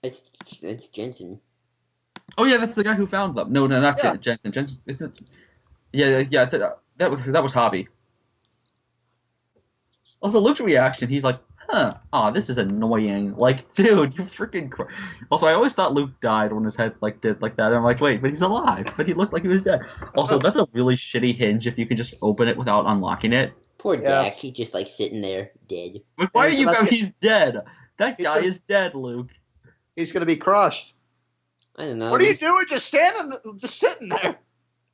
It's Jensen. Oh yeah, that's the guy who found them. No, not Yeah. Jensen. Jensen isn't. Yeah. That was Hobby. Also, Luke's reaction, he's like, "Huh? Aw, this is annoying." Like, dude, you freaking. Also, I always thought Luke died when his head like did like that. And I'm like, wait, but he's alive. But he looked like he was dead. Also, that's a really shitty hinge if you can just open it without unlocking it. Poor Yes. Dak. He's just like sitting there, dead. But why are He's you? about to get- He's dead. That He's guy gonna- is dead, Luke. He's going to be crushed. I don't know. What are you doing just sitting there?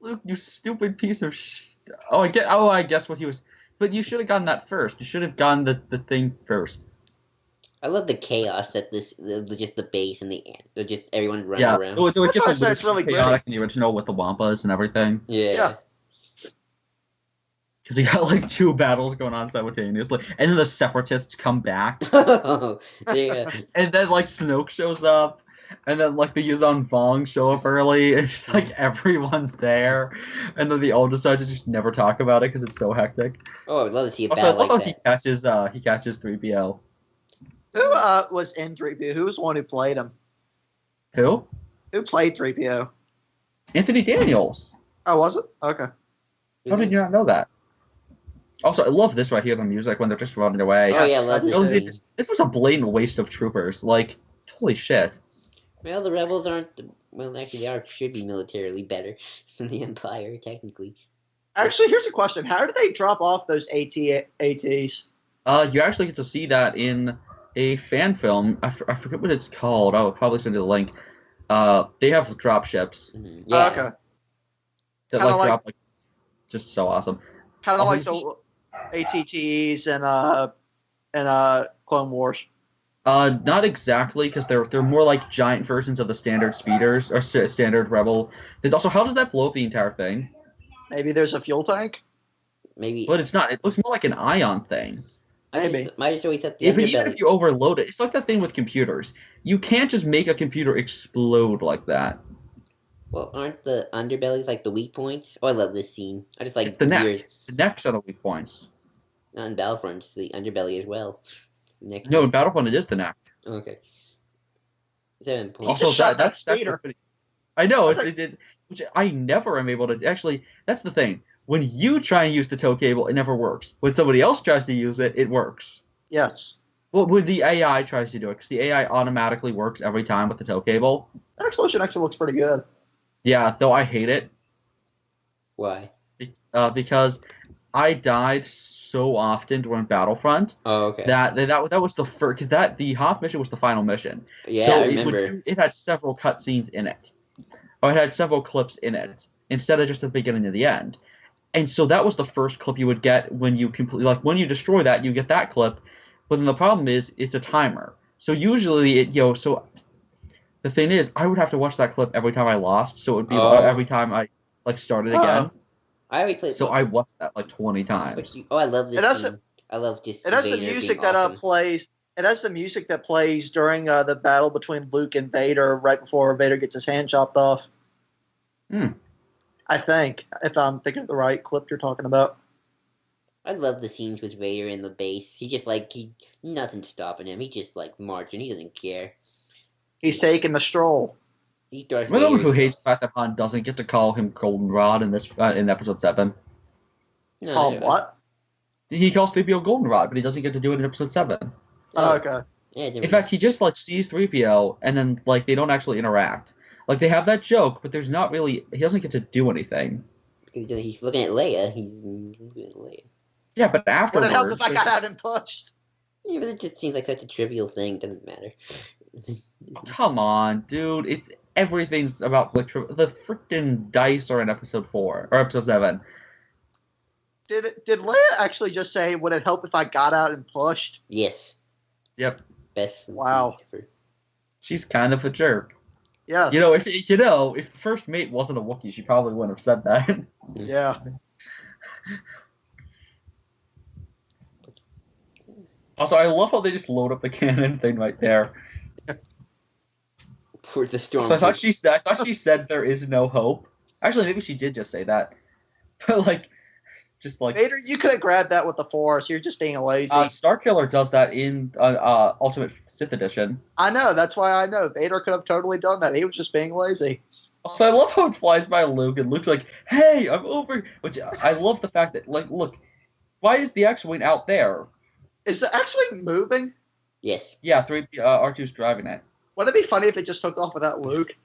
Luke, you stupid piece of I guess what he was. But you should have gotten that first. You should have gotten the thing first. I love the chaos that just the base and just everyone running Yeah. around. It was That's just why I a said little it's really chaotic in the original with the Wampas and everything. Yeah. Because you got like two battles going on simultaneously, and then the Separatists come back, Yeah. and then like Snoke shows up, and then like the Yuzon Vong show up early, and just like everyone's there, and then they all decide to just never talk about it because it's so hectic. Oh, I'd love to see a Also, I battle love like how that. he catches 3PO. Who was in 3PO? Who was the one who played him? Who? Who played 3PO? Anthony Daniels. Oh, was it? Okay. How did you not know that? Also, I love this right here, the music when they're just running away. Oh yeah, I Yes, love I this do. scene. This was a blatant waste of troopers. Like, holy shit. Well, the rebels aren't. Well, actually, they should be militarily better than the Empire, technically. Actually, here's a question. How did they drop off those ATs? You actually get to see that in a fan film. I forget what it's called. I'll probably send you the link. They have drop ships Mhm. Oh, Yeah. okay. that Kinda like like- drop like just so awesome. Kind of Oh, like you the ATTs and Clone Wars. Not exactly, because they're more like giant versions of the standard speeders or standard rebel. There's also, how does that blow up the entire thing? Maybe there's a fuel tank. Maybe. But it's not. It looks more like an ion thing. maybe. Might just always set the Yeah, but even underbelly. if you overload it, it's like that thing with computers. You can't just make a computer explode like that. Well, aren't the underbellies like the weak points? Oh, I love this scene. I just like It's the Veer's. neck. The necks are the weak points. Not in Battlefront, it's the underbelly as well. It's the neck. No, in Battlefront it is the neck. Okay. 7 He points. just Also, shot that that's speeder. pretty. I know I it's, think- which I never am able to. Actually, that's the thing. When you try and use the tow cable, it never works. When somebody else tries to use it, it works. Yes. Well, when the AI tries to do it, because the AI automatically works every time with the tow cable. That explosion actually looks pretty good. Yeah, though I hate it Why? because I died so often during Battlefront Oh, okay. that was the first, because the Hoth mission was the final mission. Yeah, So I it would remember. it had several cutscenes in it, or it had several clips in it instead of just the beginning and the end. And so that was the first clip you would get when you completely, like, when you destroy that, you get that clip. But then the problem is it's a timer. So usually so the thing is, I would have to watch that clip every time I lost. So it would be Oh. every time I started again. I already played. So I watched that like 20 But times. I love this It has scene. I love just. It has the Vader music being that awesome. plays. It has the music that plays during the battle between Luke and Vader, right before Vader gets his hand chopped off. Hmm. I think, if I'm thinking of the right clip you're talking about. I love the scenes with Vader in the base. He just nothing's stopping him. He just marching. He doesn't care. He's taking the stroll. He's Darth Remember Vader. who hates the fact that Han doesn't get to call him Goldenrod in this in episode 7? No, Oh, no. what? He calls 3PO Goldenrod, but he doesn't get to do it in episode 7. Oh, okay. Yeah, In fact, he just sees 3PO and then they don't actually interact. Like, they have that joke, but there's not really, he doesn't get to do anything. because he's looking at Leia. He's looking at Leia. Yeah, but Would afterwards, it help if I got out and pushed? Yeah, but it just seems like such a trivial thing. Doesn't matter. come on, dude, everything's about the freaking dice are in episode 4 or episode 7. Did Leia actually just say, would it help if I got out and pushed? Yes. Yep, Best. Wow. Ever. she's kind of a jerk. Yes. If the first mate wasn't a Wookiee, she probably wouldn't have said that. Yeah. Also, I love how they just load up the cannon thing right there. Where's the storm? So I thought she said there is no hope. Actually, maybe she did just say that. But Vader, you could have grabbed that with the Force. You're just being lazy. Starkiller does that in Ultimate Sith Edition. I know. That's why I know. Vader could have totally done that. He was just being lazy. Also, I love how it flies by Luke and Luke's like, "Hey, I'm over." Which I love the fact that look, why is the X-wing out there? Is the X-Wing moving? Yes. Yeah, R2's driving it. Wouldn't it be funny if it just took off without Luke?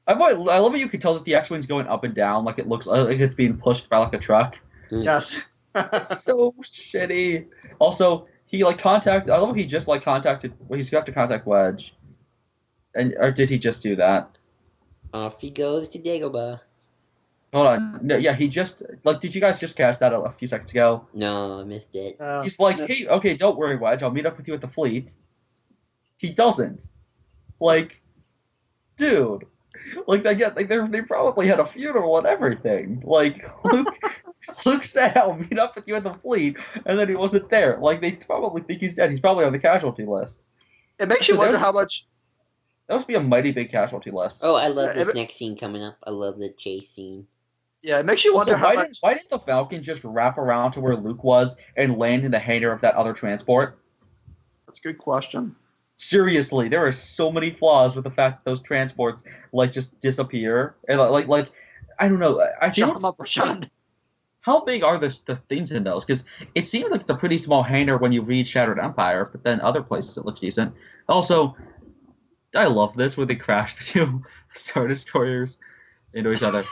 I love how you can tell that the X-wing's going up and down, like it looks like it's being pushed by a truck. Yes. It's so shitty. Also, he I love how he just contacted. Well, he's got to contact Wedge, or did he just do that? Off he goes to Dagobah. Hold on. No, yeah, he just did you guys just catch that a few seconds ago? No, I missed it. He's like, hey, okay, don't worry, Wedge. I'll meet up with you at the fleet. He doesn't. Dude. They probably had a funeral and everything. Luke said, I'll meet up with you at the fleet, and then he wasn't there. They probably think he's dead. He's probably on the casualty list. It makes you So wonder there's- how much. That must be a mighty big casualty list. Oh, I love Yeah, this next scene coming up. I love the chase scene. Yeah, it makes you Also, wonder how much. why didn't the Falcon just wrap around to where Luke was and land in the hangar of that other transport? That's a good question. Seriously, there are so many flaws with the fact that those transports just disappear and I don't know. I feel Shut him up, Rashawn. how big are the things in those? Because it seems like it's a pretty small hangar when you read Shattered Empire, but then other places it looks decent. Also, I love this where they crash the two Star Destroyers into each other.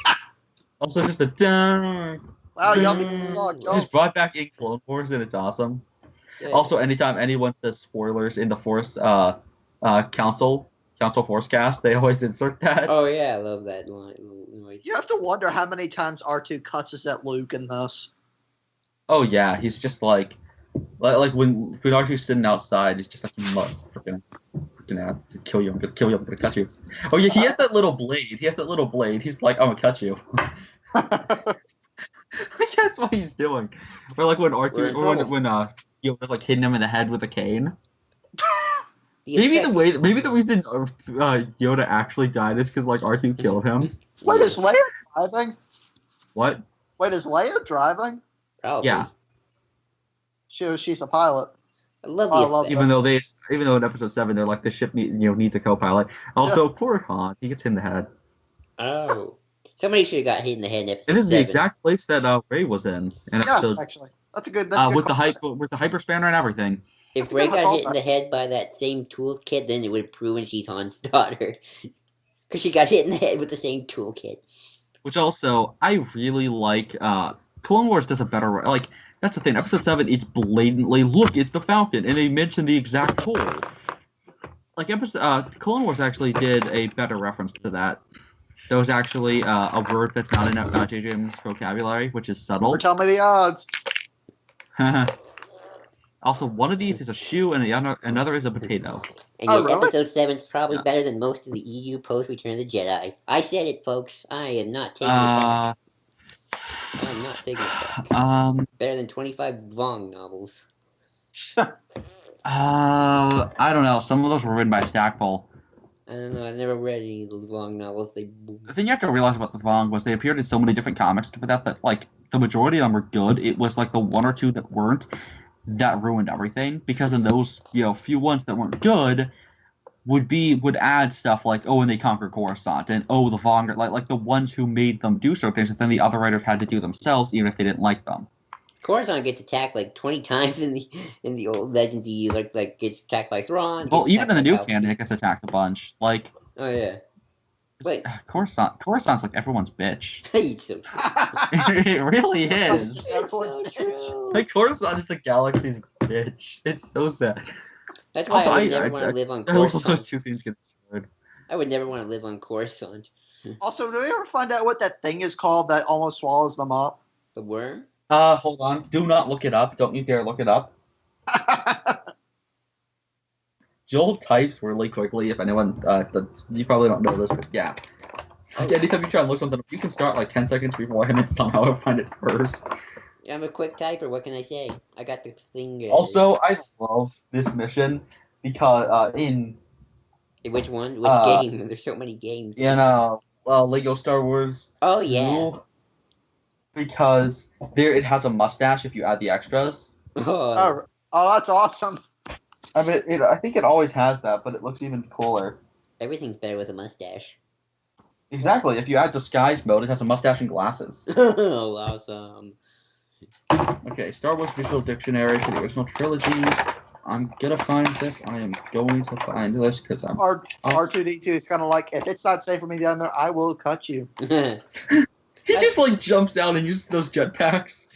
Also, just a dun. Wow, y'all suck. Y'all. Just brought back in Clone Wars and it's awesome. Yeah. Also, anytime anyone says spoilers in the Force Council Force cast, they always insert that. Oh yeah, I love that line. Noise. You have to wonder how many times R2 cuts at Luke in this. Oh yeah, he's just like when R2's sitting outside, he's just like freaking out to kill you. I'm gonna kill you. I'm gonna cut you. Oh yeah, he has that little blade. He's like, I'm gonna cut you. That's what he's doing. Or when We're in R2 or trouble. when Yoda's hitting him in the head with a cane. The Maybe effect- the reason Yoda actually died is because R2 killed him. Wait, Yeah. is Leia driving? What? Wait, is Leia driving? Probably. Yeah. She's a pilot. I love Oh, I the love effect. Even though in episode 7 they're like the ship needs a co-pilot. Also, poor Han, he gets hit in the head. Oh. Somebody should have got hit in the head in It episode is the 7. exact place that Ray was in Yes, episode actually. That's a good call. with the hyper spanner and everything. If That's a Ray good got hit in callback. the head by that same toolkit, then it would have proven she's Han's daughter. Because she got hit in the head with the same toolkit. Which also, I really like. Clone Wars does a better. Like that's the thing. Episode 7, it's blatantly look, it's the Falcon, and they mention the exact tool. Like Clone Wars actually did a better reference to that. There was actually a word that's not in J.J. Abrams' vocabulary, which is subtle. Tell me the odds. Also, one of these is a shoe, and another is a potato. And Oh, yet really? episode 7's probably Yeah. better than most of the EU post-Return of the Jedi. I said it, folks. I am not taking it back. I'm not taking it back. Better than 25 Vong novels. I don't know. Some of those were written by Stackpole. I don't know. I never read any of those Vong novels. The thing you have to realize about the Vong was they appeared in so many different comics for that like the majority of them were good. It was like the one or two that weren't that ruined everything, because in those few ones that weren't good would add stuff like, oh, and they conquer Coruscant, and oh, the Vong, like the ones who made them do certain things that then the other writers had to do themselves even if they didn't like them. Coruscant gets attacked like 20 times in the old Legends EU. Like gets attacked by Thrawn. Well, gets even in the attacked new by canon, it gets attacked a bunch. Like, Oh yeah. Wait. Coruscant's like everyone's bitch. It's so true. It really is. It's so true. Like, Coruscant is the galaxy's bitch. It's so sad. That's why Also, I would never want to live on I love those Coruscant. two things get destroyed. I would never want to live on Coruscant. Also, do we ever find out what that thing is called that almost swallows them up? The worm? Hold on. Do not look it up. Don't you dare look it up. Joel types really quickly. If anyone, you probably don't know this, but yeah. Anytime you try and look something up, you can start like 10 seconds before him and somehow find it first. I'm a quick typer. What can I say? I got the thing. Also, I love this mission because Which one? Which game? There's so many games. Lego Star Wars. Oh yeah. Because it has a mustache if you add the extras. Oh. Oh, that's awesome. I mean, I think it always has that, but it looks even cooler. Everything's better with a mustache. Exactly. If you add disguise mode, it has a mustache and glasses. Oh, awesome. Okay, Star Wars Visual Dictionary for the original trilogy. I'm gonna find this. I am going to find this because I'm. R2D2 is kind of like, if it's not safe for me down there, I will cut you. He just like jumps out and uses those jetpacks.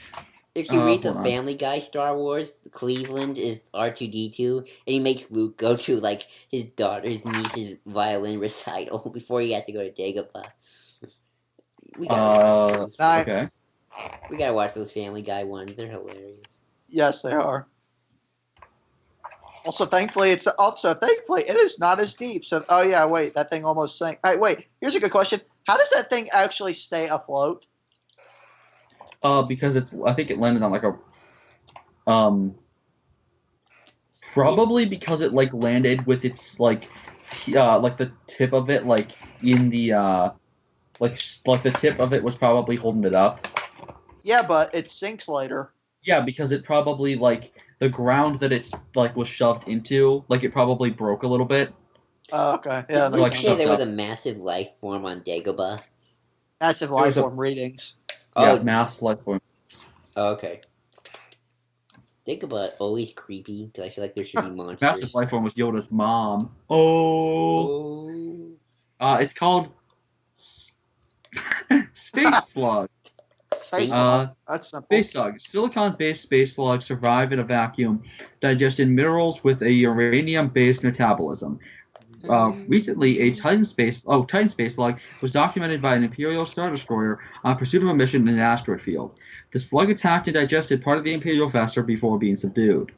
If you read the hold on. Family Guy Star Wars, Cleveland is R2D2, and he makes Luke go to like his niece's violin recital before he has to go to Dagobah. We gotta Okay. we gotta watch those Family Guy ones. They're hilarious. Yes, they are. Also, thankfully, it is not as deep. So, oh yeah, wait, that thing almost sank. Wait, here's a good question. How does that thing actually stay afloat? Because I think it landed on like probably because it like landed with its like the tip of it like in the like the tip of it was probably holding it up. Yeah, but it sinks later. Yeah, because it probably like the ground that it's like was shoved into, like it probably broke a little bit. Oh, okay. Yeah, Did Luke like say there stuff was a massive life form on Dagobah? massive There was life form readings. Yeah, Oh, mass life form. oh, okay. Dagobah always creepy because I feel like there should be monsters. Massive life form was Yoda's mom. Oh. It's called Space Slug. Space That's simple. Space slug. Silicon-based space slugs survive in a vacuum, digesting minerals with a uranium-based metabolism. Recently, a Titan space slug was documented by an Imperial Star Destroyer on pursuit of a mission in an asteroid field. The slug attacked and digested part of the Imperial vessel before being subdued.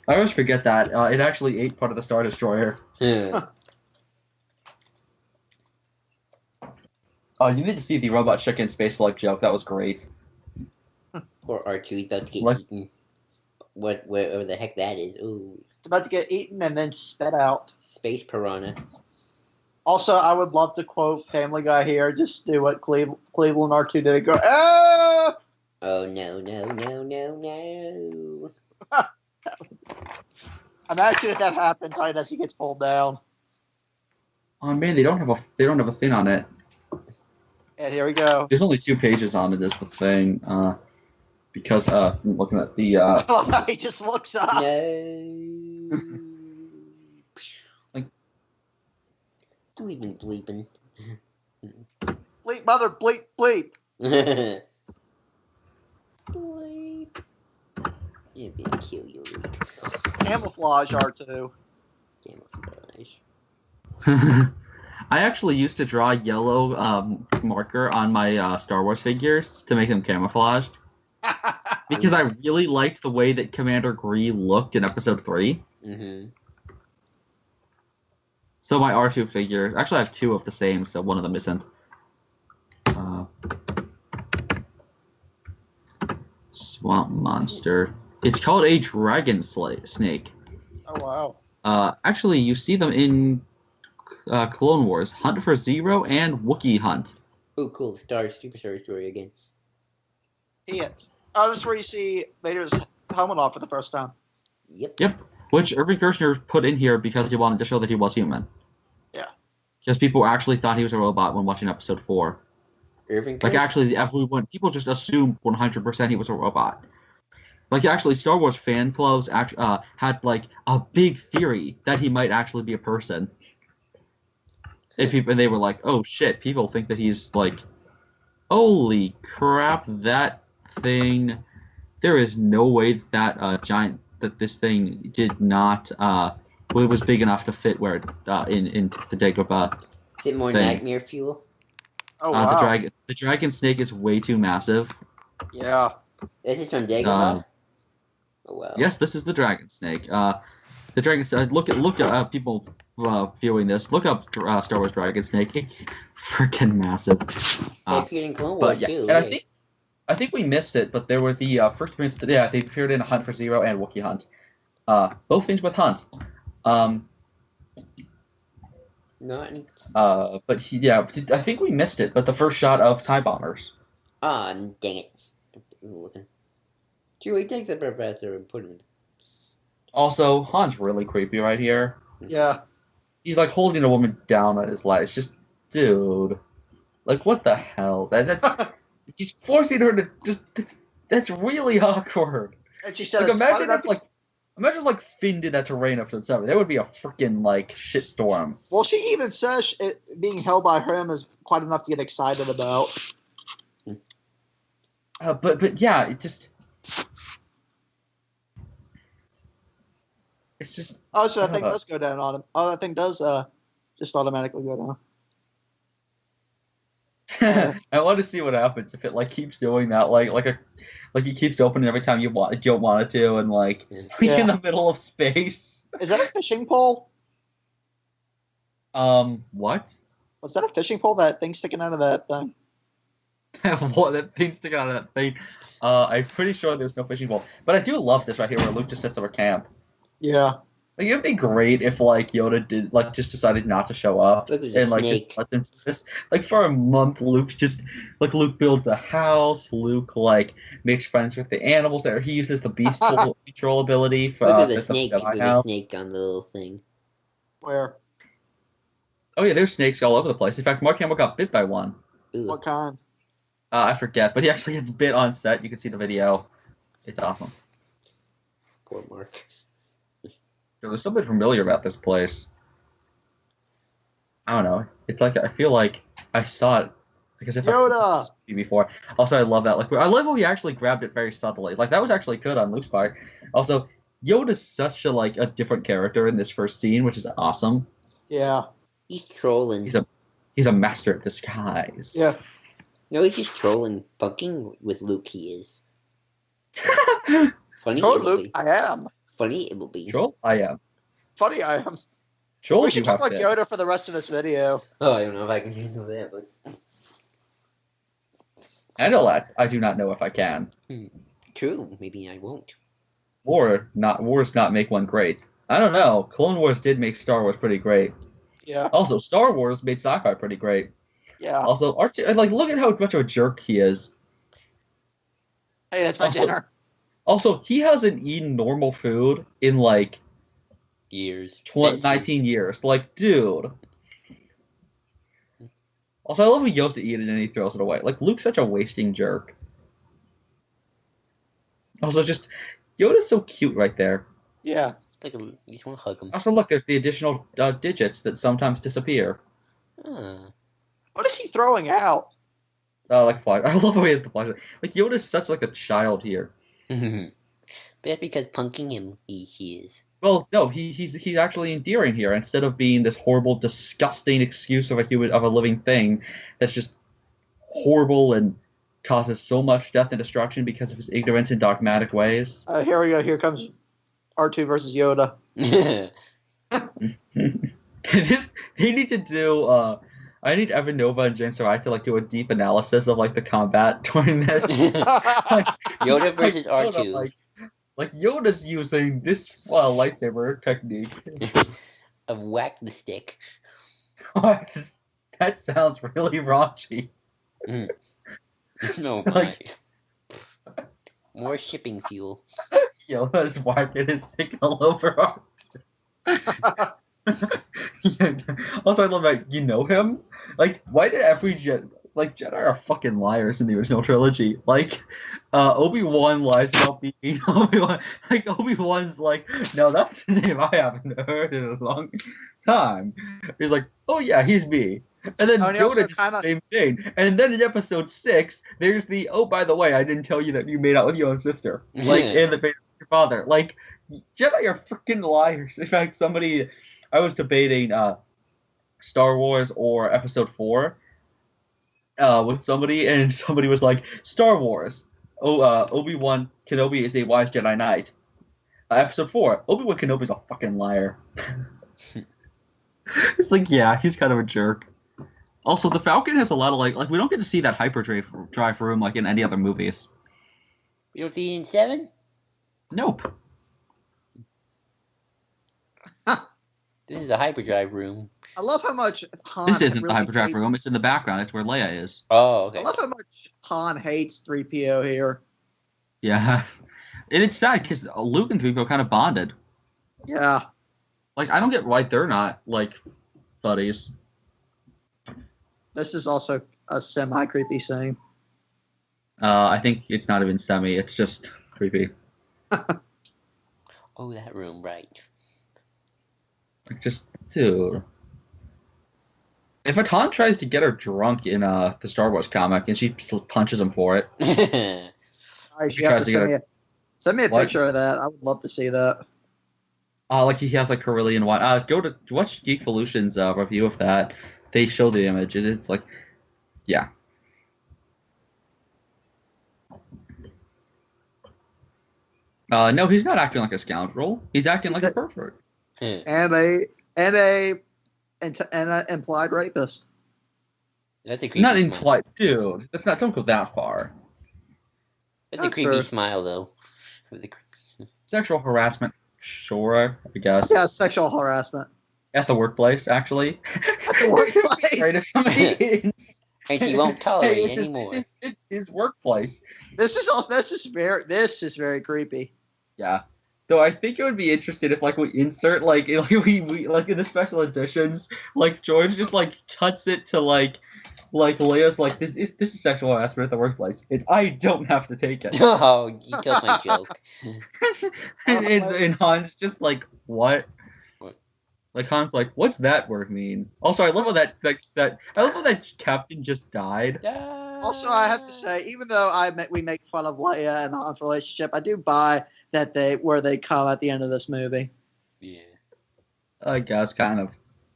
I always forget that. It actually ate part of the Star Destroyer. You need to see the Robot Chicken space slug joke. That was great. Or R2's about to get What? eaten. Whatever the heck that is. Ooh. It's about to get eaten and then spit out. Space piranha. Also, I would love to quote Family Guy here. Just do what Cleveland R2 did. Go, ah! Oh no, no, no, no, no. Imagine if that happened right as he gets pulled down. Oh man, they don't have a thing on it. And here we go. There's only 2 pages on it. Is the thing. Because I'm looking at the He just looks up. No. Like- bleeping. Bleep, mother, bleep, bleep. Bleep. You're gonna kill you, Luke. Camouflage R2. Camouflage. I actually used to draw yellow marker on my Star Wars figures to make them camouflaged because I really liked the way that Commander Gree looked in Episode 3. Mm-hmm. So my R2 figure, actually I have 2 of the same, so one of them isn't. Swamp monster. It's called a dragon snake. Oh, wow. Actually, you see them in Clone Wars, Hunt for Zero and Wookiee Hunt. Oh, cool. Superstar story again. Hit. Oh, this is where you see Vader's helmet off for the first time. Yep. Which Irving Kershner put in here because he wanted to show that he was human. Yeah. Because people actually thought he was a robot when watching Episode 4. Irving Like, Kershner? actually, everyone, people just assumed 100% he was a robot. Like, actually, Star Wars fan clubs had, like, a big theory that he might actually be a person. And they were like, oh, shit, people think that he's, like, holy crap, that thing, there is no way that this thing did not, it was big enough to fit where in the Dagobah. Is it more thing. nightmare fuel? Oh, wow. The dragon snake is way too massive. Yeah. This is from Dagobah? Oh, wow. Yes, this is the dragon snake. The dragon snake. Look at people viewing this. Look up Star Wars Dragon Snake. It's freaking massive. They appeared in Clone Wars, too. And I think we missed it, but there were the first appearance. Yeah, they appeared in Hunt for Zero and Wookiee Hunt. Both things with Hunt. But I think we missed it. But the first shot of TIE bombers. Ah, dang it. I'm looking. Chewie, take the professor and put him. Also, Han's really creepy right here. Yeah. He's like holding a woman down on his leg. It's just, dude, like what the hell? That's he's forcing her to just. That's really awkward. And she said, like, imagine like Finn did that to Rey in Episode 7. That would be a freaking like shitstorm. Well, she even says being held by him is quite enough to get excited about. But yeah, it just. It's just. Oh, so that thing does go down on him. Oh, that thing does just automatically go down. I want to see what happens if it like keeps doing that, like it keeps opening every time you don't want it to, and like in the middle of space. Is that a fishing pole? What? Was that a fishing pole? That thing sticking out of that thing? What? That thing sticking out of that thing? I'm pretty sure there's no fishing pole, but I do love this right here where Luke just sets up a camp. Yeah. Like it'd be great if like Yoda did like just decided not to show up and like just let them just like for a month. Luke builds a house. Luke like makes friends with the animals there. He uses the beast control ability for look at the snake. Look at the snake on the little thing. Where? Oh yeah, there's snakes all over the place. In fact, Mark Hamill got bit by one. Ooh. What kind? I forget, but he actually gets bit on set. You can see the video. It's awesome. Poor Mark. There's something familiar about this place. I don't know. It's like I feel like I saw it because if Yoda before. Also, I love that. Like I love how he actually grabbed it very subtly. Like that was actually good on Luke's part. Also, Yoda's such a different character in this first scene, which is awesome. Yeah. He's trolling. He's a master of disguise. Yeah. No, he's just trolling. Fucking with Luke, he is. Funny. Troll Luke, I am. Funny it will be. Troll? I am. Funny I am. Troll, we should talk like Yoda for the rest of this video. Oh, I don't know if I can handle that, but... I do not know if I can. True, maybe I won't. Wars not make one great. I don't know. Clone Wars did make Star Wars pretty great. Yeah. Also, Star Wars made sci-fi pretty great. Yeah. Also, R2, like, look at how much of a jerk he is. Hey, that's my dinner. Also, he hasn't eaten normal food in, like, Years. 19 years. Like, dude. Also, I love when he goes to eat it and he throws it away. Like, Luke's such a wasting jerk. Also, just, Yoda's so cute right there. Yeah. Like you just want to hug him. Also, look, there's the additional digits that sometimes disappear. What is he throwing out? Like flash. I love how he has the flashlight. Like Yoda's such like a child here. But that's because punking him, he is. Well, no, he's actually endearing here instead of being this horrible, disgusting excuse of a living thing that's just horrible and causes so much death and destruction because of his ignorance and dogmatic ways. Here we go. Here comes R2 versus Yoda. They need to do. I need Evan Nova and Jen Sarai to like do a deep analysis of like the combat during this. Yoda versus R2. Yoda, like Yoda's using this lightsaber technique of whack the stick. That sounds really raunchy. No, like, more shipping fuel. Yoda's whacking his stick all over R2. Yeah. Also, I love that you know him. Like, why did every Jedi are fucking liars in the original trilogy? Like, Obi-Wan lies about being Obi-Wan. Like, Obi-Wan's like, no, that's a name I haven't heard in a long time. He's like, oh yeah, he's me. And then Yoda did the same thing. And then in episode 6, there's the, oh, by the way, I didn't tell you that you made out with your own sister. Like, and the your father. Like, Jedi are freaking liars. In fact, I was debating Star Wars or Episode 4 with somebody, and somebody was like, Star Wars. Obi-Wan Kenobi is a wise Jedi Knight. Episode 4, Obi-Wan Kenobi's a fucking liar. It's like, yeah, he's kind of a jerk. Also, the Falcon has a lot of, like we don't get to see that hyperdrive room like in any other movies. You don't see it in 7? Nope. This is a hyperdrive room. I love how much Han. This isn't the hyperdrive room. It's in the background. It's where Leia is. Oh, okay. I love how much Han hates 3PO here. Yeah, and it's sad because Luke and 3PO kind of bonded. Yeah. Like, I don't get why they're not like buddies. This is also a semi-creepy scene. I think it's not even semi. It's just creepy. Oh, that room, right. Like, just, dude. If a Han tries to get her drunk in the Star Wars comic and she punches him for it. Nice, you have to send me a picture of that. I would love to see that. Like he has like Carillion wine. Go to watch Geekvolution's review of that. They show the image and it's like, yeah. No, he's not acting like a scoundrel. He's acting like a pervert. And an implied rapist. That's a creepy Not smile. implied, dude. That's not. Don't go that far. That's a creepy smile, though. Sexual harassment, sure, I guess. Yeah, sexual harassment. At the workplace, actually. At the workplace. Right, if somebody and he won't tolerate it anymore. It's his workplace. This is very creepy. Yeah. Though I think it would be interesting if like we insert like we like in the special editions, like George just like cuts it to like Leia's like this is sexual harassment at the workplace, and I don't have to take it. Oh, you killed my joke. and Han's just like what? Like Han's like, what's that word mean? Also, I love how that I love how that captain just died. Also, I have to say, even though we make fun of Leia and Han's relationship, I do buy that they come at the end of this movie. Yeah. I guess kind of.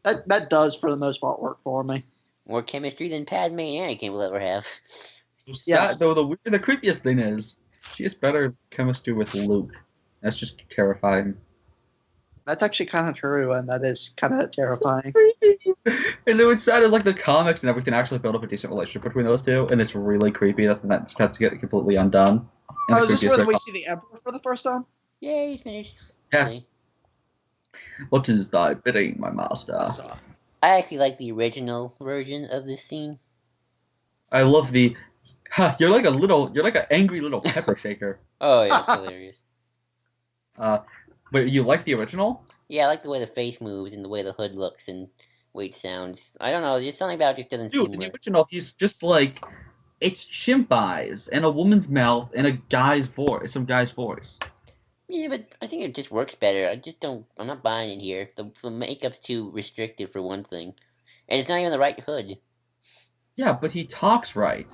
That does for the most part work for me. More chemistry than Padme and Anakin will ever have. Yes. Though the creepiest thing is she has better chemistry with Luke. That's just terrifying. That's actually kind of true, and that is kind of terrifying. And what's sad is like the comics and everything actually build up a decent relationship between those two, and it's really creepy that just has to get completely undone. Oh, is this where we see the Emperor for the first time? Yeah, he's finished. Yes. What is thy bidding, my master? I actually like the original version of this scene. I love the. You're like an angry little pepper shaker. Oh yeah, it's hilarious. Uh, but you like the original? Yeah, I like the way the face moves and the way the hood looks and way it sounds. I don't know, there's something about it just doesn't Dude, seem in the right. original, he's just like it's chimp eyes and a woman's mouth and a guy's voice, some guy's voice. Yeah, but I think it just works better. I just don't. I'm not buying it here. The makeup's too restrictive for one thing, and it's not even the right hood. Yeah, but he talks right.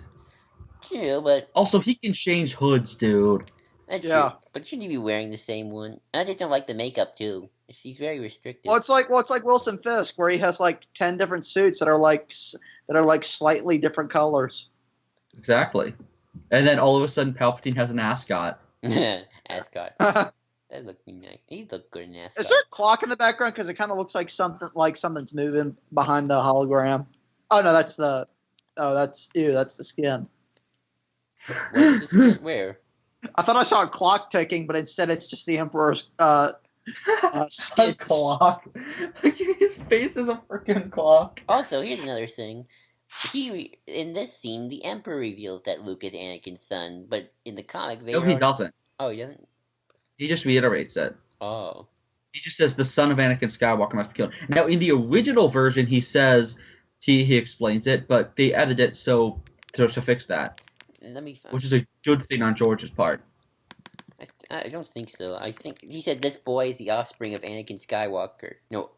True, but Also, he can change hoods, dude. that's Yeah. true. But shouldn't he be wearing the same one? And I just don't like the makeup too. He's very restrictive. Well, it's like Wilson Fisk, where he has like 10 different suits that are like slightly different colors. Exactly. And then all of a sudden, Palpatine has an ascot. Ascot. That looked nice. He looked good in Ascot. Is there a clock in the background? Because it kind of looks like something's moving behind the hologram. Oh no, that's the skin. What's the skin? Where? I thought I saw a clock ticking, but instead it's just the Emperor's A skin. clock. His face is a freaking clock. Also, here's another thing. In this scene, the Emperor reveals that Luke is Anakin's son, but in the comic, No, he doesn't. Oh, he doesn't. He just reiterates it. Oh. He just says the son of Anakin Skywalker must be killed. Now, in the original version, he says he explains it, but they edited it so to fix that, Let me find. which is a good thing on George's part. I don't think so. I think he said this boy is the offspring of Anakin Skywalker. No,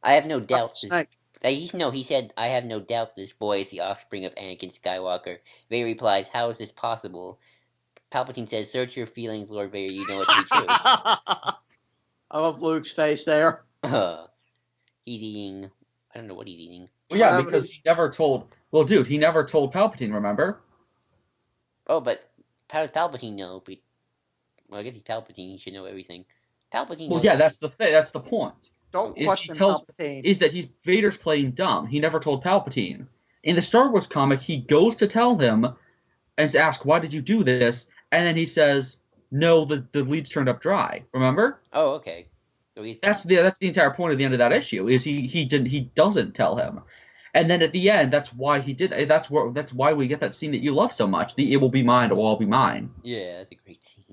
I have no doubt. Snake. He said, I have no doubt this boy is the offspring of Anakin Skywalker. Vader replies, how is this possible? Palpatine says, search your feelings, Lord Vader, you know it to be true. I love Luke's face there. He's eating, I don't know what he's eating. Well, yeah, Whatever because it is. he never told. Well, dude, he never told Palpatine. Remember? Oh, but how does Palpatine know? But, well, I guess he's Palpatine, he should know everything. Palpatine Well, knows yeah, that's the thing. That's the point. Don't He question tells- Palpatine. Is that Vader's playing dumb? He never told Palpatine. In the Star Wars comic, he goes to tell him and ask, "Why did you do this?" And then he says, "No, the leads turned up dry." Remember? Oh, okay. So he's, That's the entire point of the end of that issue. Is he doesn't tell him, and then at the end, that's why he did. That's why we get that scene that you love so much. The "It will be mine, it will all be mine." yeah, that's a great scene.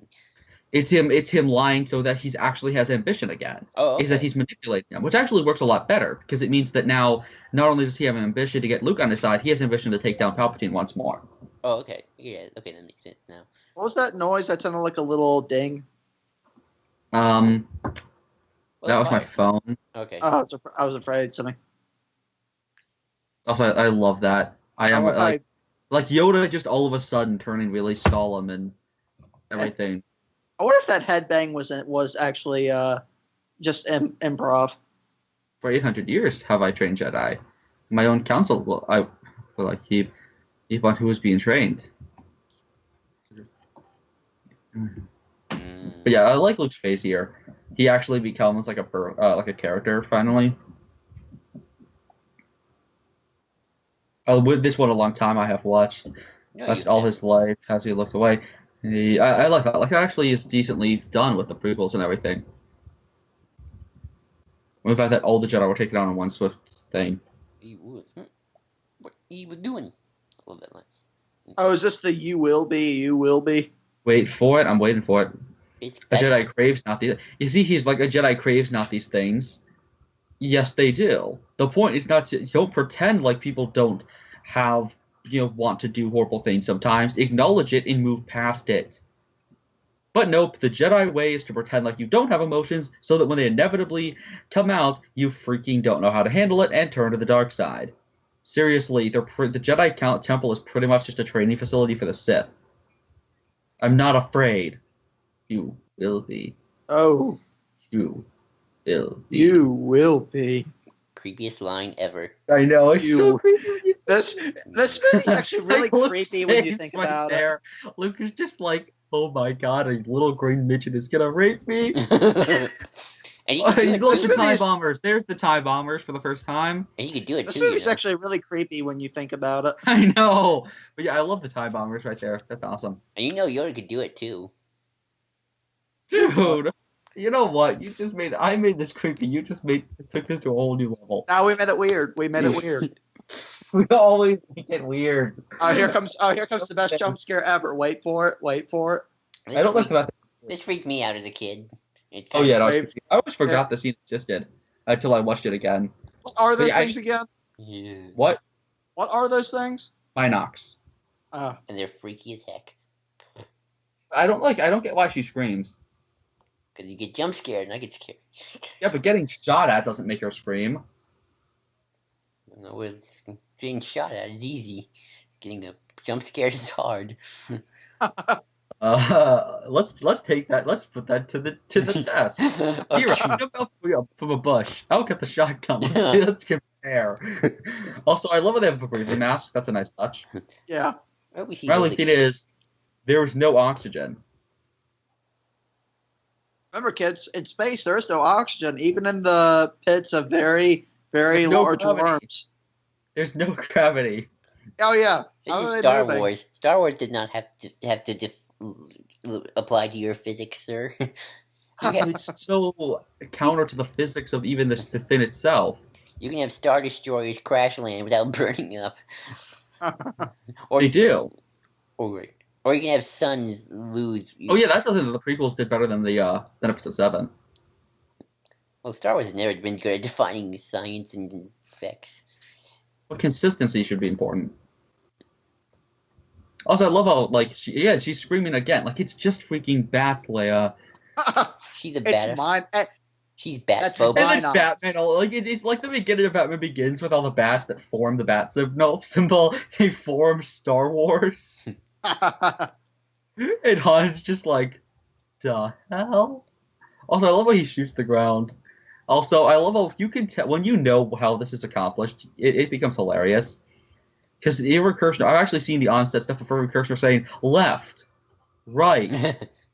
It's him lying so that he actually has ambition again. Oh, okay. Is that he's manipulating him, which actually works a lot better because it means that now not only does he have an ambition to get Luke on his side, he has ambition to take down Palpatine once more. Oh, okay. Yeah, okay, that makes sense now. What was that noise? That sounded like a little ding. Well, That was my fire. phone. Okay. Oh, I was afraid something. Also, I love that. I am I- like Yoda just all of a sudden turning really solemn and everything. I wonder if that headbang was actually just improv. For 800 years have I trained Jedi. My own counsel will I keep on who is being trained. Mm. But yeah, I like Luke's face here. He actually becomes like a character finally. With this one a long time I have watched. No, Watched all his life as he looked away. I like that. Like, it actually is decently done with the prequels and everything. The fact that all the Jedi were taken on in one swift thing. He was. What he was doing. I love that line. Oh, is this the you will be? Wait for it. I'm waiting for it. It's A Jedi craves not these. You see, he's like a Jedi craves not these things. Yes, they do. The point is not to don't pretend like people don't have want to do horrible things sometimes. Acknowledge it and move past it. But nope, the Jedi way is to pretend like you don't have emotions, so that when they inevitably come out, you freaking don't know how to handle it and turn to the dark side. Seriously, the Jedi Temple is pretty much just a training facility for the Sith. I'm not afraid. You will be. Oh, You will be. you will be. creepiest line ever. I know, it's You- so creepy when you This movie's actually really Like, Luke's creepy when you face think right about it. there. Luke is just like, oh my god, a little green midget is gonna rape me. And you could do it Look, This the too. movie TIE is- bombers. There's the TIE bombers for the first time. And you could do it This too. movie's actually really creepy when you think about it. I know. But yeah, I love the TIE bombers right there. That's awesome. And you know Yoda could do it too. Dude. You know what? I made this creepy. You just took this to a whole new level. Now we made it weird. We made it weird. We always make it weird. Here comes the best jump scare ever. Wait for it. Wait for it. I don't like about This freaked me out as a kid. Oh yeah, no, Wait. I always forgot the scene existed until I watched it again. What are those Yeah, things again? Yeah. What? What are those things? Minox. Oh. And they're freaky as heck. I don't get why she screams. Because you get jump scared and I get scared. Yeah, but getting shot at doesn't make her scream. No, it's getting shot at is easy. Getting a jump scared is hard. Let's take that. Let's put that to the test. Here, I'll jump out from a bush. I'll get the shotgun. Let's compare. Also, I love how they have a breathing mask. That's a nice touch. Yeah. We see My only thing is, there was no oxygen. Remember, kids, in space there is no oxygen, even in the pits of very, very There's no large gravity. worms. There's no gravity. Oh yeah. This How is are they Star moving? Wars. Star Wars did not have to apply to your physics, sir. It's so counter to the physics of even the thing itself. You can have Star Destroyers crash land without burning up. Or They do. Or you can have suns lose. Oh yeah, that's something that the prequels did better than than Episode 7. Well, Star Wars has never been good at defining science and effects. But consistency should be important. Also, I love how she's screaming again. Like it's just freaking bats, Leia. She's a It's bat. mine. She's That's bat-phobic. Why And not? then Batman, it's like the beginning of Batman Begins with all the bats that form the bat symbol. They form Star Wars. And Han's just like, the hell? Also, I love how he shoots the ground. Also, I love how you can tell when you know how this is accomplished, it becomes hilarious. Because Aaron Kirshner, I've actually seen the on-set stuff of Aaron Kirshner saying left, right,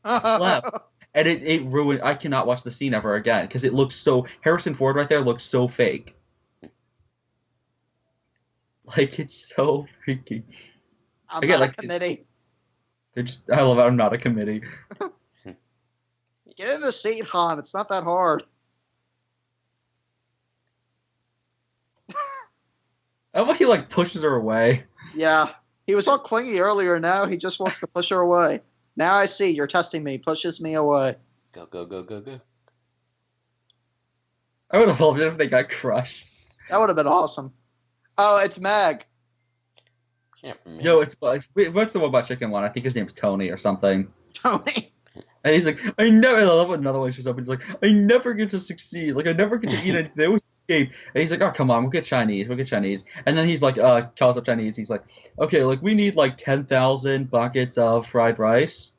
left, and it ruined. I cannot watch the scene ever again because it looks so. Harrison Ford right there looks so fake. Like it's so freaky. I'm Again, not like, a committee. They're just. I love it. I'm not a committee. Get in the seat, Han. It's not that hard. I love how he like pushes her away. Yeah. He was all clingy earlier. Now he just wants to push her away. Now I see. You're testing me. Pushes me away. Go, go, go, go, go. I would have loved it if they got crushed. That would have been awesome. Oh, it's Meg. Can't remember. No, it's what's the one about Chicken One? I think his name's Tony or something. Tony. And he's like, I never. I love when another one shows up and he's like, I never get to succeed. Like I never get to eat anything. They always escape. And he's like, oh come on, we'll get Chinese. We'll get Chinese. And then he's like, calls up Chinese. He's like, okay, like we need like 10,000 buckets of fried rice.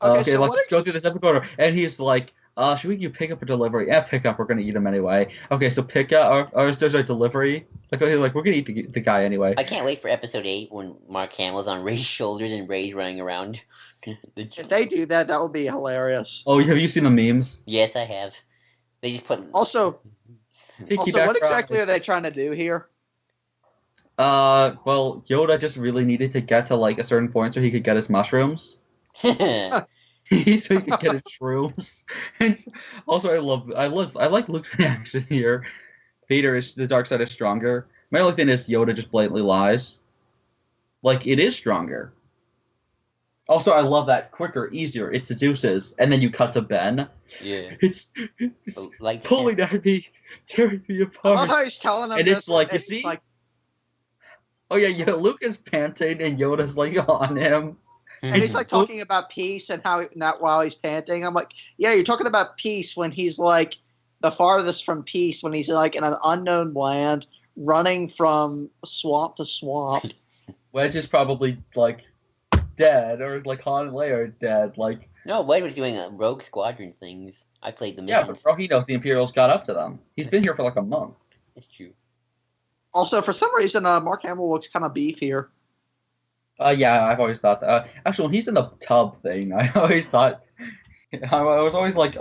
Okay, Okay, so like, what let's go through this episode order. And he's like, should we do pick up or delivery? Yeah, pick up. We're gonna eat them anyway. Okay, so pick up or there's a delivery. Like, okay, like we're gonna eat the guy anyway. I can't wait for episode 8 when Mark Hamill's on Ray's shoulders and Ray's running around. If they do that, that would be hilarious. Oh, have you seen the memes? Yes, I have. They just put. Also, Piggyback what exactly fries. are they trying to do here? Well, Yoda just really needed to get to like a certain point so he could get his mushrooms. So he could get his shrooms. And also, I like Luke's reaction here. Vader is the dark side is stronger. My only thing is Yoda just blatantly lies. Like it is stronger. Also, I love that quicker, easier. It seduces, and then you cut to Ben. Yeah. It's Like pulling at me, tearing me I love apart. how he's telling them And this, it's like, you and see? he's like, Oh yeah, Luke is panting and Yoda's like on him. and he's like talking about peace and how not while he's panting. I'm like, yeah, you're talking about peace when he's like the farthest from peace, when he's like in an unknown land, running from swamp to swamp. Wedge is probably like dead, or like Han and Leia are dead. Like No, Wade was doing Rogue Squadron things. I played the yeah, missions. but bro, he knows the Imperials got up to them. He's been here for like a month. It's true. Also, for some reason, Mark Hamill looks kind of beef here. Yeah, I've always thought that. Actually, when he's in the tub thing, I always thought I was always like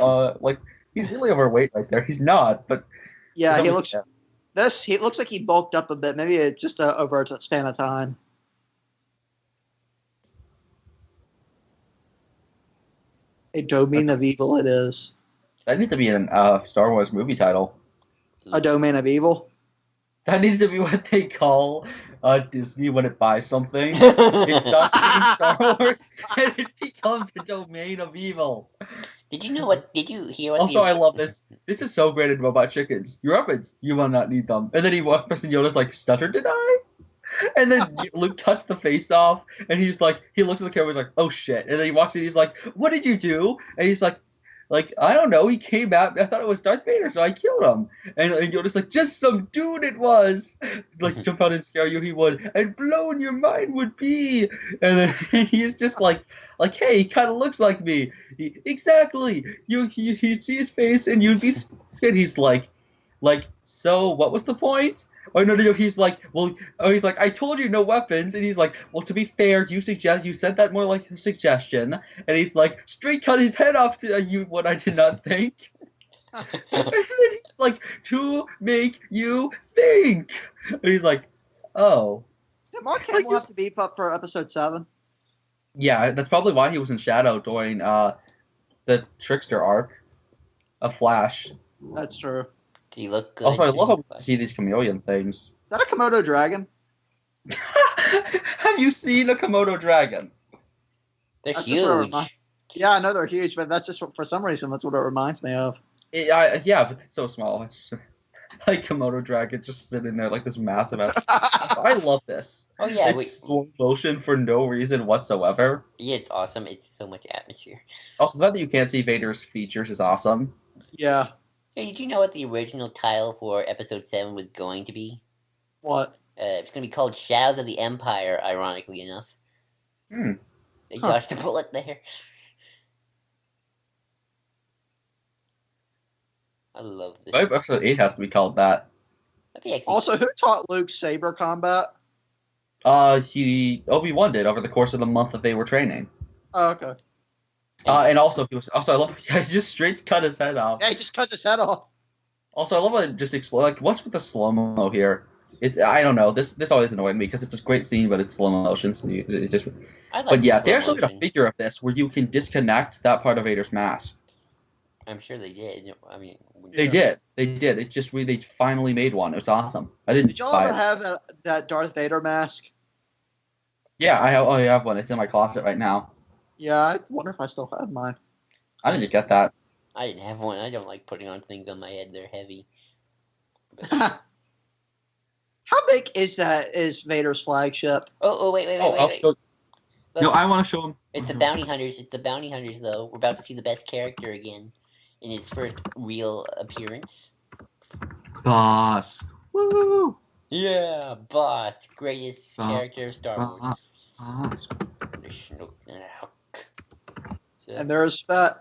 he's really overweight right there. He's not, but Yeah, he Yeah. looks. He looks like he bulked up a bit. Maybe just over a span of time. A domain of evil it is. That needs to be an Star Wars movie title. A Domain of Evil. That needs to be what they call Disney when it buys something. It stops being Star Wars and it becomes a domain of evil. Did you know what? Did you hear what? Also, I love this. This is so great in Robot Chickens. Your weapons, you will not need them. And then one person Yoda's like, stutter did I? And then Luke cuts the face off, and he looks at the camera, he's like, oh shit. And then he walks in, he's like, what did you do? And he's like, I don't know, he came at me, I thought it was Darth Vader, so I killed him. And Yoda's like, just some dude it was. Like, jump out and scare you, he would. And blown your mind would be. And then he's just like, hey, he kind of looks like me. Exactly. You'd see his face, and you'd be scared. He's like, so what was the point? Oh no, he's like, I told you no weapons, and he's like, well, to be fair, you said that more like a suggestion, and he's like, straight cut his head off to you, what I did not think. And then he's like, to make you think, and he's like, oh. Did Mark Hamill have to beef up for episode 7? Yeah, that's probably why he was in shadow during the Trickster arc of Flash. That's true. Do you look good? Also, I love how we see these chameleon things. Is that a Komodo dragon? Have you seen a Komodo dragon? They're That's just what it huge. reminds- Yeah, I know they're huge, but that's just for some reason that's what it reminds me of. Yeah, but it's so small. It's just like Komodo dragon just sitting there like this massive ass. I love this. Oh yeah, It's slow motion for no reason whatsoever. yeah, it's awesome. It's so much atmosphere. Also, the fact that you can't see Vader's features is awesome. Yeah. Hey, did you know what the original title for Episode 7 was going to be? What? It's going to be called Shadows of the Empire, ironically enough. They dodged a bullet there. I love this. Episode 8 has to be called that. That'd be actually... Also, who taught Luke saber combat? Obi-Wan did over the course of the month that they were training. Oh, okay. And also I love he just straight cut his head off. Yeah, he just cuts his head off. Also, I love how it just explode. Like, what's with the slow mo here? I don't know. This always annoyed me because it's a great scene, but it's slow motion. So it just. But yeah, they actually made a figure of this where you can disconnect that part of Vader's mask. I'm sure they did. I mean, They did. It just they finally made one. It was awesome. I didn't. Did y'all buy ever it. have that Darth Vader mask? Yeah, I have one. It's in my closet right now. Yeah, I wonder if I still have mine. I didn't get that. I didn't have one. I don't like putting on things on my head. They're heavy. How big is Vader's flagship? Oh, wait. I'll show. Look, No, I want to show him. It's the bounty hunters. It's the bounty hunters, though. We're about to see the best character again in his first real appearance. Boss. Woo! Yeah, boss, greatest character of Star Wars. Boss. And there's Fett.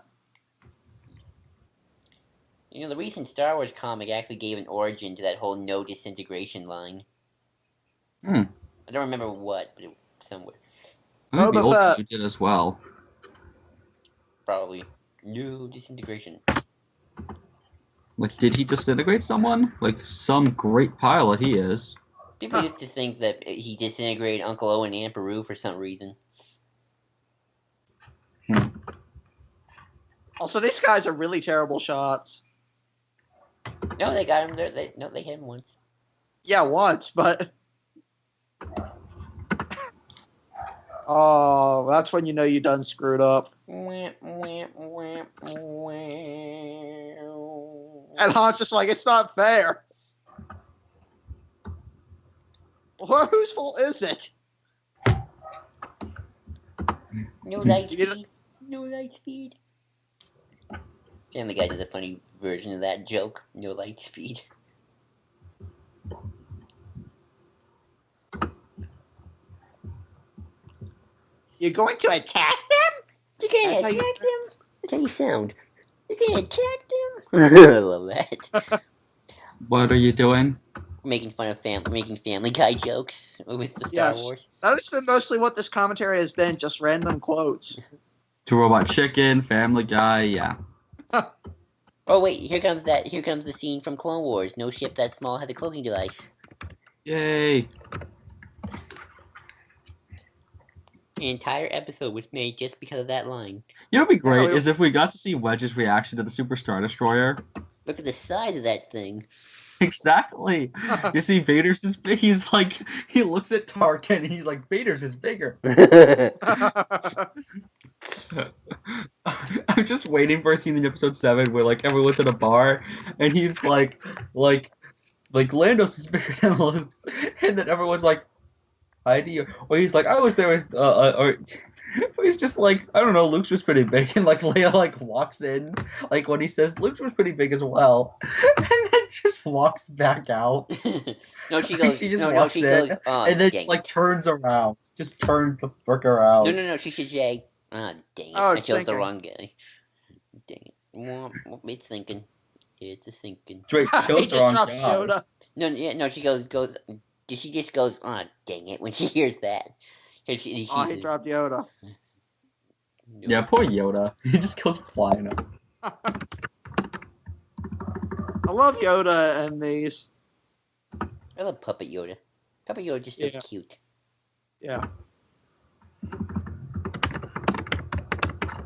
You know, the recent Star Wars comic actually gave an origin to that whole no disintegration line. I don't remember what, but it was somewhere. I think the Boba old Fett. you did as well. Probably. No disintegration. Like, did he disintegrate someone? Like, some great pilot he is. People used to think that he disintegrated Uncle Owen and Aunt Beru for some reason. Also, these guys are really terrible shots. No, they got him. They hit him once. Yeah, once, but... Oh, that's when you know you done screwed up. And Han's just like, it's not fair. Well, whose fault is it? No light speed. No light speed. Family Guy did a funny version of that joke. No light speed. You're going to attack them? You're gonna That's how attack you- them? That's how you sound. You're gonna attack them? I love that. What are you doing? Making fun of making Family Guy jokes with the Star Yes. Wars. That has been mostly what this commentary has been, just random quotes. To Robot Chicken, Family Guy, yeah. Oh wait, here comes the scene from Clone Wars. No ship that small had the cloaking device. Yay. An entire episode was made just because of that line. You know what'd be great Yeah, is if we got to see Wedge's reaction to the Super Star Destroyer. Look at the size of that thing. Exactly. You see, Vader's is big. He's like, he looks at Tarkin and he's like, Vader's is bigger. I'm just waiting for a scene in episode 7 where like everyone's at a bar and he's like Landos is bigger than Luke's, and then everyone's like, "Hi to you," or he's like, "I was there with," or he's just like, I don't know, Luke's was pretty big, and like Leia like walks in, like when he says Luke's was pretty big as well, and then just walks back out. No, she goes. She just no, walks she in, goes. and then just like turns around, just turns the frick around. No. She should say, "Ah, dang it! Oh, I it's chose the sinking. wrong guy. Dang it! It's sinking. It's a sinking." Wait, he chose the just wrong drops guy. Yoda. No. She goes. She just goes, "Ah, dang it!" when she hears that. She Oh, he dropped Yoda. Yeah, poor Yoda. He just goes flying up. I love Yoda and these. I love Puppet Yoda. Puppet Yoda just so Yeah. cute. Yeah.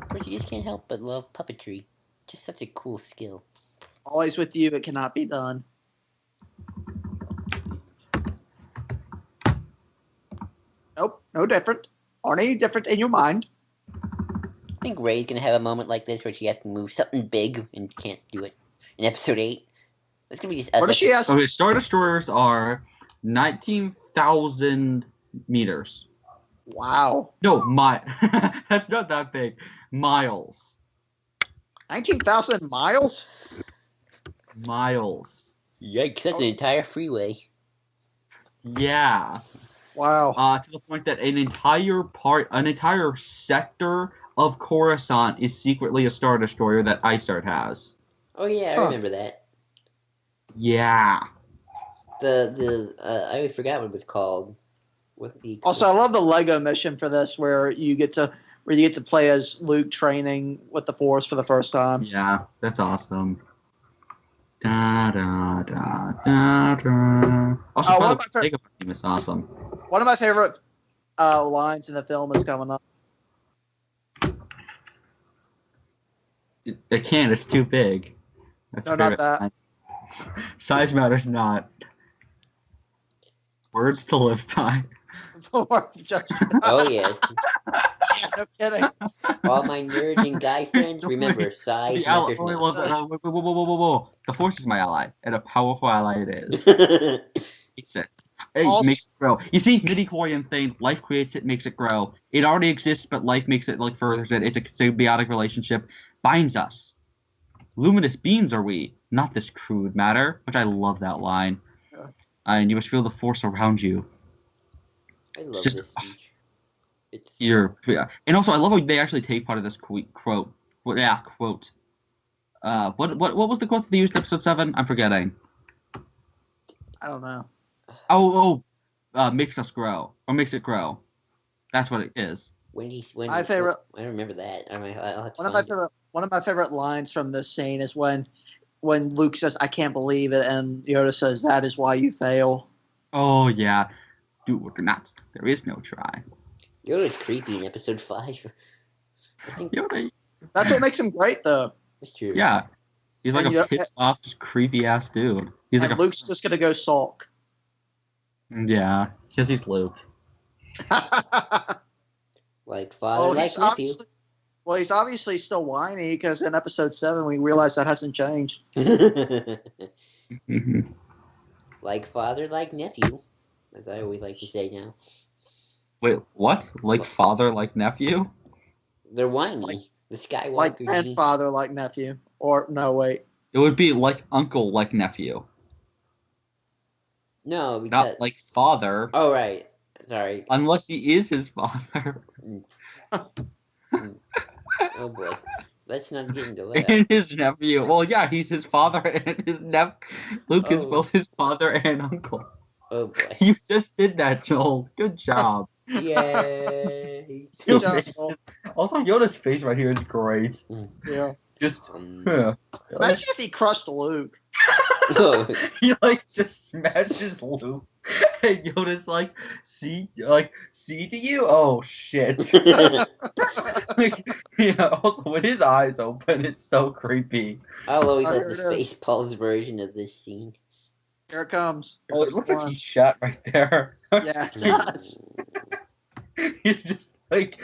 But you just can't help but love puppetry. Just such a cool skill. Always with you, it cannot be done. Nope, no different. Aren't any different in your mind. I think Rey's gonna have a moment like this where she has to move something big and can't do it. In episode 8. It's gonna be just What does she ask? Okay, Star Destroyers are 19,000 meters. Wow. No, that's not that big. Miles. 19,000 miles? Miles. Yikes, that's an entire freeway. Yeah. Wow. To the point that an entire sector of Coruscant is secretly a Star Destroyer that Isart has. Oh yeah, Huh. I remember that. Yeah. I already forgot what it was called. What the Also, I love the Lego mission for this where you get to play as Luke training with the Force for the first time. Yeah, that's awesome. Da da da da da. Also, one the of my Lego theme is awesome. One of my favorite lines in the film is coming up. It can't. It's too big. That's No, a not favorite that. line. Size matters not. Words to live by. Oh yeah. Yeah, no kidding. All my nerd and guy friends, remember, size The ally. matters Oh, I not. love that. Whoa. The Force is my ally, and a powerful ally it is. It's it. It Also- makes it grow. You see, midi-chlorian thing, life creates it, makes it grow. It already exists, but life makes it, like, furthers it. It's a symbiotic relationship. Binds us. Luminous beings are we, not this crude matter. Which I love that line. Yeah. And you must feel the Force around you. I love Just- this speech. It's Yeah. And also, I love how they actually take part of this quote. Yeah, quote. What was the quote that they used in episode 7? I'm forgetting. I don't know. Makes us grow, or makes it grow. That's what it is. My favorite- I remember that. I'll have to One of my find it. favorite lines from this scene is when Luke says, "I can't believe it," and Yoda says, "That is why you fail." Oh yeah, do it or not. There is no try. Yoda's creepy in episode 5. I think Yoda, That's what makes him great, though. that's true. yeah, he's like And a pissed off, just creepy ass dude. He's And like Luke's just gonna go sulk. yeah, because he's Luke. Like father, like he's nephew. obviously, he's obviously still whiny because in episode 7 we realized that hasn't changed. Like father, like nephew. As I always like to say now. Wait, what? Like father, like nephew? They're whiny. Like- The Skywalker Like gene. grandfather, like nephew. Or, no, wait. It would be like uncle, like nephew, No, because not like father, oh right. Sorry. unless he is his father. Oh boy. Let's not get into that. And his nephew. Well, yeah, he's his father and his Luke is Oh. both his father and uncle. Oh boy. You just did that, Joel. Good job. Yay. Good job, Joel. Also, Yoda's face right here is great. Yeah. Just, Um, yeah. Imagine if he crushed Luke. oh, He like just smashes Luke. And Yoda's like, see to you? Oh, shit. Like, yeah, also, with his eyes open, it's so creepy. I'll always Oh, love here the it is. Spaceballs version of this scene. Here it comes. Here Oh, it goes looks the like one. he's shot right there. Yeah, it does. He's just like,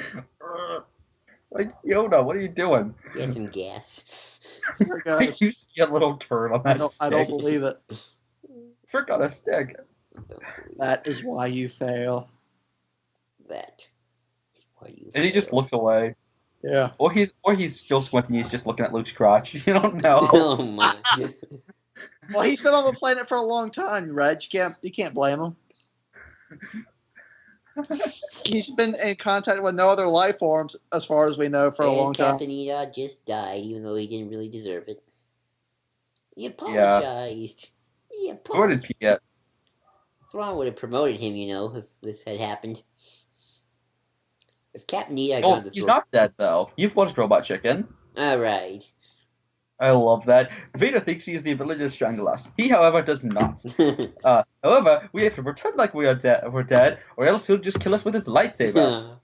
Yoda, what are you doing? He has some gas. Here it goes. You see a little turd on I that don't. stick. I don't believe it. Frick on a stick. Don't believe That is why you fail. that. Is why you And he just fail. looks away. Yeah. Or he's still squinting, he's just looking at Luke's crotch. You don't know. Oh my. Well, he's been on the planet for a long time, Reg. You can't blame him. He's been in contact with no other life forms, as far as we know, for a And long time. Captain Edod just died, even though he didn't really deserve it. He apologized. He Where apologized. did he get? Thrawn would have promoted him, if this had happened. If Captain Edod had Oh, gone to he's Thrawn. not dead though. You've watched Robot Chicken. Alright. I love that. Vader thinks he is the ability to strangle us. He, however, does not. However, we have to pretend like we're dead, or else he'll just kill us with his lightsaber.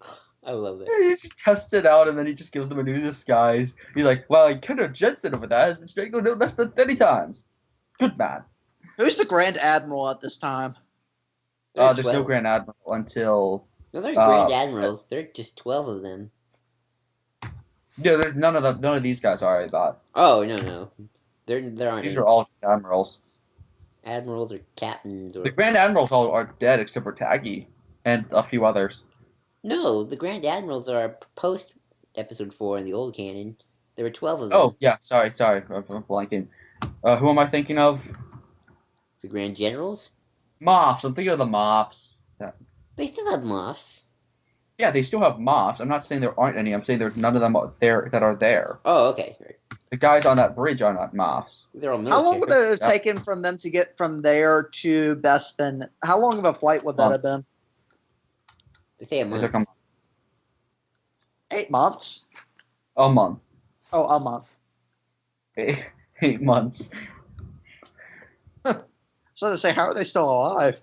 I love that. He just tests it out, and then he just gives them a new disguise. He's like, well, Kendra Jensen over there has been strangled no less than 30 times. Good man. Who's the Grand Admiral at this time? There There's are no 12. Grand Admiral until... No, they're Grand Admirals. There are just 12 of them. Yeah, there's none of these guys are, I thought. Oh, no. There aren't These any are all admirals. admirals or captains or... The Grand Admirals all are dead except for Taggy and a few others. No, the Grand Admirals are post Episode 4 in the old canon. There were 12 of them. Oh, yeah, sorry, I'm blanking. Who am I thinking of? The Grand Generals? Moffs. I'm thinking of the Moffs. They still have Moffs. Yeah, they still have Moffs. I'm not saying there aren't any. I'm saying there's none of them there that are there. Oh, okay. Right. The guys on that bridge are not Moffs. They're all How military. long would it have taken from them to get from there to Bespin? How long of a flight would that have been? They say a It month. took 'em 8 months. a month. Oh, a month. 8 months. So to say, how are they still alive?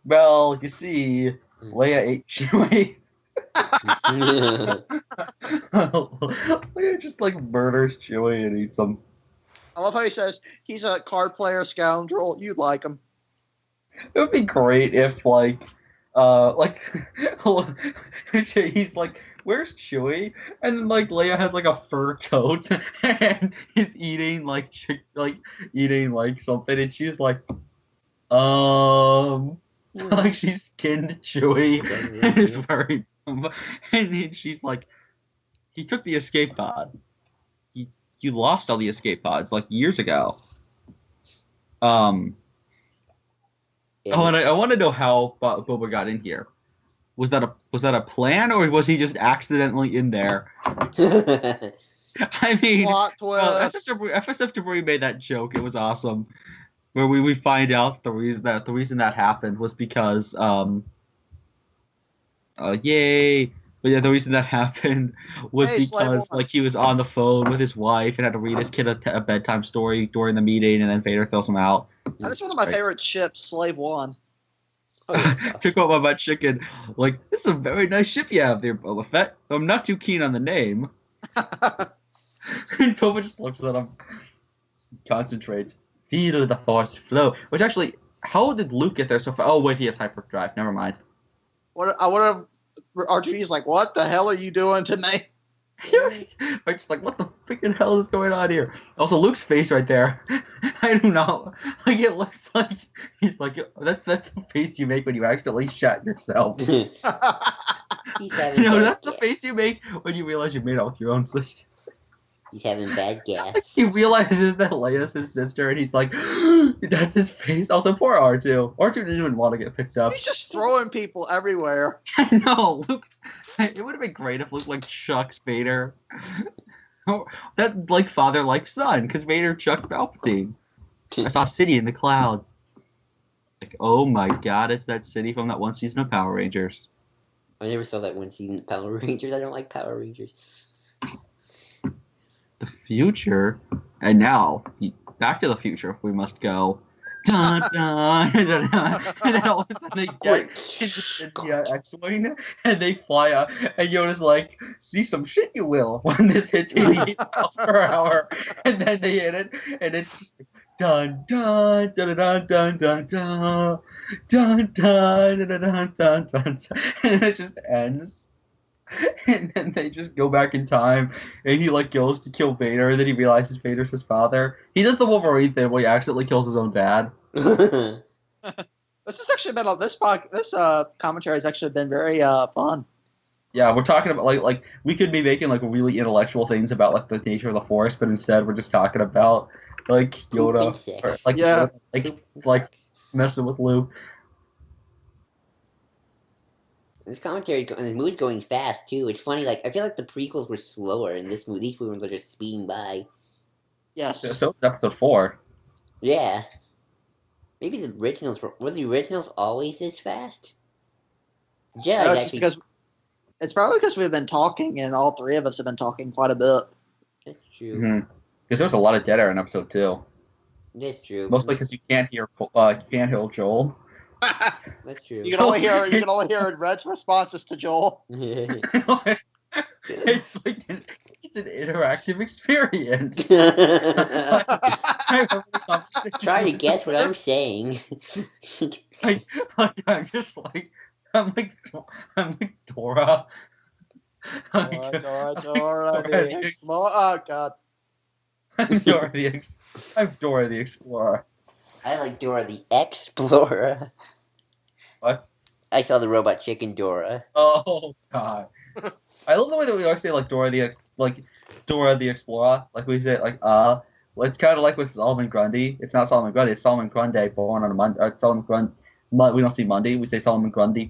Well, you see, Leia ate Chewie. Leia just like murders Chewie and eats him. I love how he says he's a card player scoundrel. You'd like him. It would be great if he's like, where's Chewie? And then like Leia has like a fur coat and he's eating eating like something and she's like, like she skinned Chewie and it's very, and then she's like, he took the escape pod. You lost all the escape pods like years ago. Yeah. Oh, and I want to know how Boba got in here. Was that a plan, or was he just accidentally in there? I mean, Plot twist. FSF Debris made that joke. It was awesome. Where we find out the reason that happened was because yay. But yeah, the reason that happened was Hey, Slave because One. like he was on the phone with his wife and had to read his kid a bedtime story during the meeting, and then Vader throws him out. That is one of my favorite ships, Slave One. Oh, yeah, that's awesome. Took out my chicken. Like, this is a very nice ship you have there, Boba Fett. I'm not too keen on the name. And Boba just looks at him. Concentrates. Feel the force flow. Which actually, how did Luke get there so far? Oh, wait, he has hyperdrive. Never mind. I would have. R2D's like, what the hell are you doing to me? I'm just like, what the freaking hell is going on here? Also, Luke's face right there. I do not. Like, it looks like he's like, that's the face you make when you accidentally shat yourself. He's having bad That's the gas. face you make when you realize you made out with your own sister. He's having bad gas. He realizes that Leia's his sister, and he's like, that's his face. Also, poor R2. R2 didn't even want to get picked up. He's just throwing people everywhere. I know, Luke. It would have been great if Luke, like, chucks Vader. That, like, father, like, son, because Vader chucked Palpatine. I saw City in the clouds. Like, oh my god, it's that city from that one season of Power Rangers. I never saw that one season of Power Rangers. I don't like Power Rangers. The future, and now back to the future we must go, dun, dun, dun, dun, and then all of a sudden they get in the X-Wing, and they fly out, and Yoda's like, see some shit you will when this hits 88 miles per hour, and then they hit it, and it's just like, dun, dun, dun, dun, dun, dun, dun, dun, dun, dun, dun, dun, dun, dun, and it just ends. And then they just go back in time, and he like goes to kill Vader, and then he realizes Vader's his father. He does the Wolverine thing where he accidentally kills his own dad. This has actually been this commentary has actually been very fun. Yeah, we're talking about like we could be making like really intellectual things about like the nature of the Force, but instead we're just talking about like Yoda, or, like Yeah. Yoda, like messing with Luke. This commentary, and the movie's going fast too. It's funny, like I feel like the prequels were slower, and this movie, these movies are just speeding by. Yes. So it's episode 4. Yeah, maybe the originals were the originals always this fast? Yeah, No, it's probably because we've been talking, and all three of us have been talking quite a bit. That's true. Because there was a lot of dead air in episode 2. That's true. Mostly because you can't hear Joel. That's true. You can only hear Red's responses to Joel. It's like it's an interactive experience. Try to guess what I'm saying. I'm like Dora. Dora the Explorer. Oh God. I'm Dora the Explorer. I like Dora the Explorer. What? I saw the robot chicken Dora. Oh God. I love the way that we always say like Dora the Explorer. Like we say like well, it's kind of like with Solomon Grundy. It's not Solomon Grundy. It's Solomon Grundy born on a Monday. Solomon Grundy. We don't say Monday. We say Solomon Grundy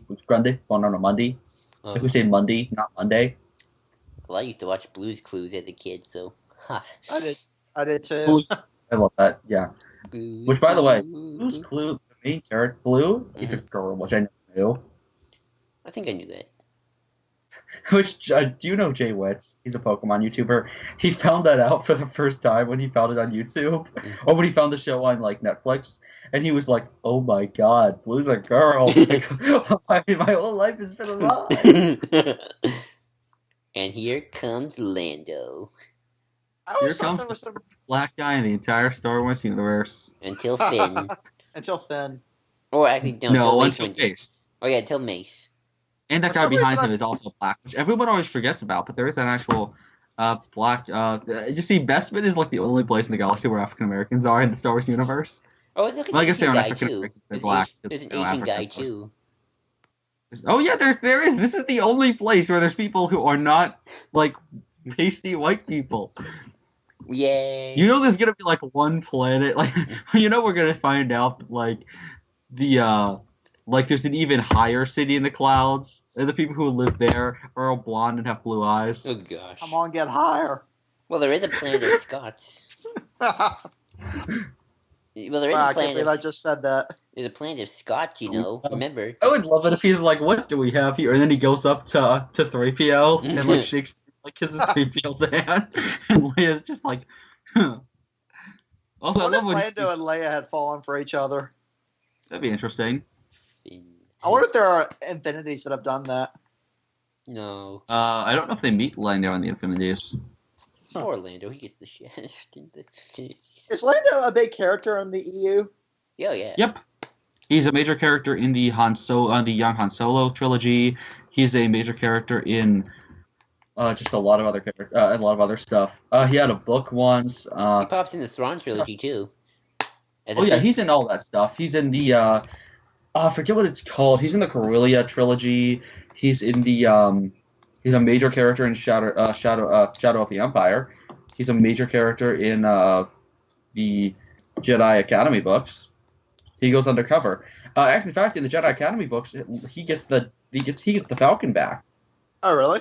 born on a Monday. Like we say Monday, not Monday. Well, I used to watch Blue's Clues as a kid, so. I did too. I love that. Yeah. Blue's Which, by the way, Clues. Blue's Clue, the main character, Blue, is a girl, which I never knew. I think I knew that. Which, do you know Jay Witz? He's a Pokemon YouTuber. He found that out for the first time when he found it on YouTube, or when he found the show on like Netflix, and he was like, "Oh my God, Blue's a girl! Like, my whole life has been a lie." And here comes Lando. I always Here thought comes there was some Black guy in the entire Star Wars universe. Until Finn. until Finn. Or actually, no, No, Mace until went- Mace. Oh yeah, until Mace. And that For guy some behind reason him is also black, which everyone always forgets about. But there is an actual black. You see, Bespin is like the only place in the galaxy where African Americans are in the Star Wars universe. Oh, look at Well, I the guess they Asian aren't guy African too. Americans, they're black. There's an No, Asian African guy Americans. too. Oh yeah, there is. This is the only place where there's people who are not like pasty white people. Yay! You know, there's gonna be like one planet, like you know, we're gonna find out like the like there's an even higher city in the clouds, and the people who live there are all blonde and have blue eyes. Oh gosh. Come on, get higher. Well, there is a planet of Scots. Well, there is Wow, a I can't planet believe I of just said that. there's a planet of Scots. You know, remember? I would love it if he's like, "What do we have here?" And then he goes up to 3PO and like shakes, like kisses 3PO's hand, and Leia's just like, huh. Also, I What if love when Lando and Leia had fallen for each other? that'd be interesting. I wonder if there are infinities that have done that. No. I don't know if they meet Lando in the Infinities. Poor Lando, he gets the shaft. Is Lando a big character in the EU? Oh yeah. Yep. He's a major character in the young Han Solo trilogy. He's a major character in just a lot of other stuff. He had a book once. He pops in the Thrawn trilogy too. As a Oh yeah, best- he's in all that stuff. He's in the I forget what it's called. He's in the Corellia trilogy. He's in the he's a major character in Shadow of the Empire. He's a major character in the Jedi Academy books. He goes undercover. In fact, in the Jedi Academy books, he gets the Falcon back. Oh, really?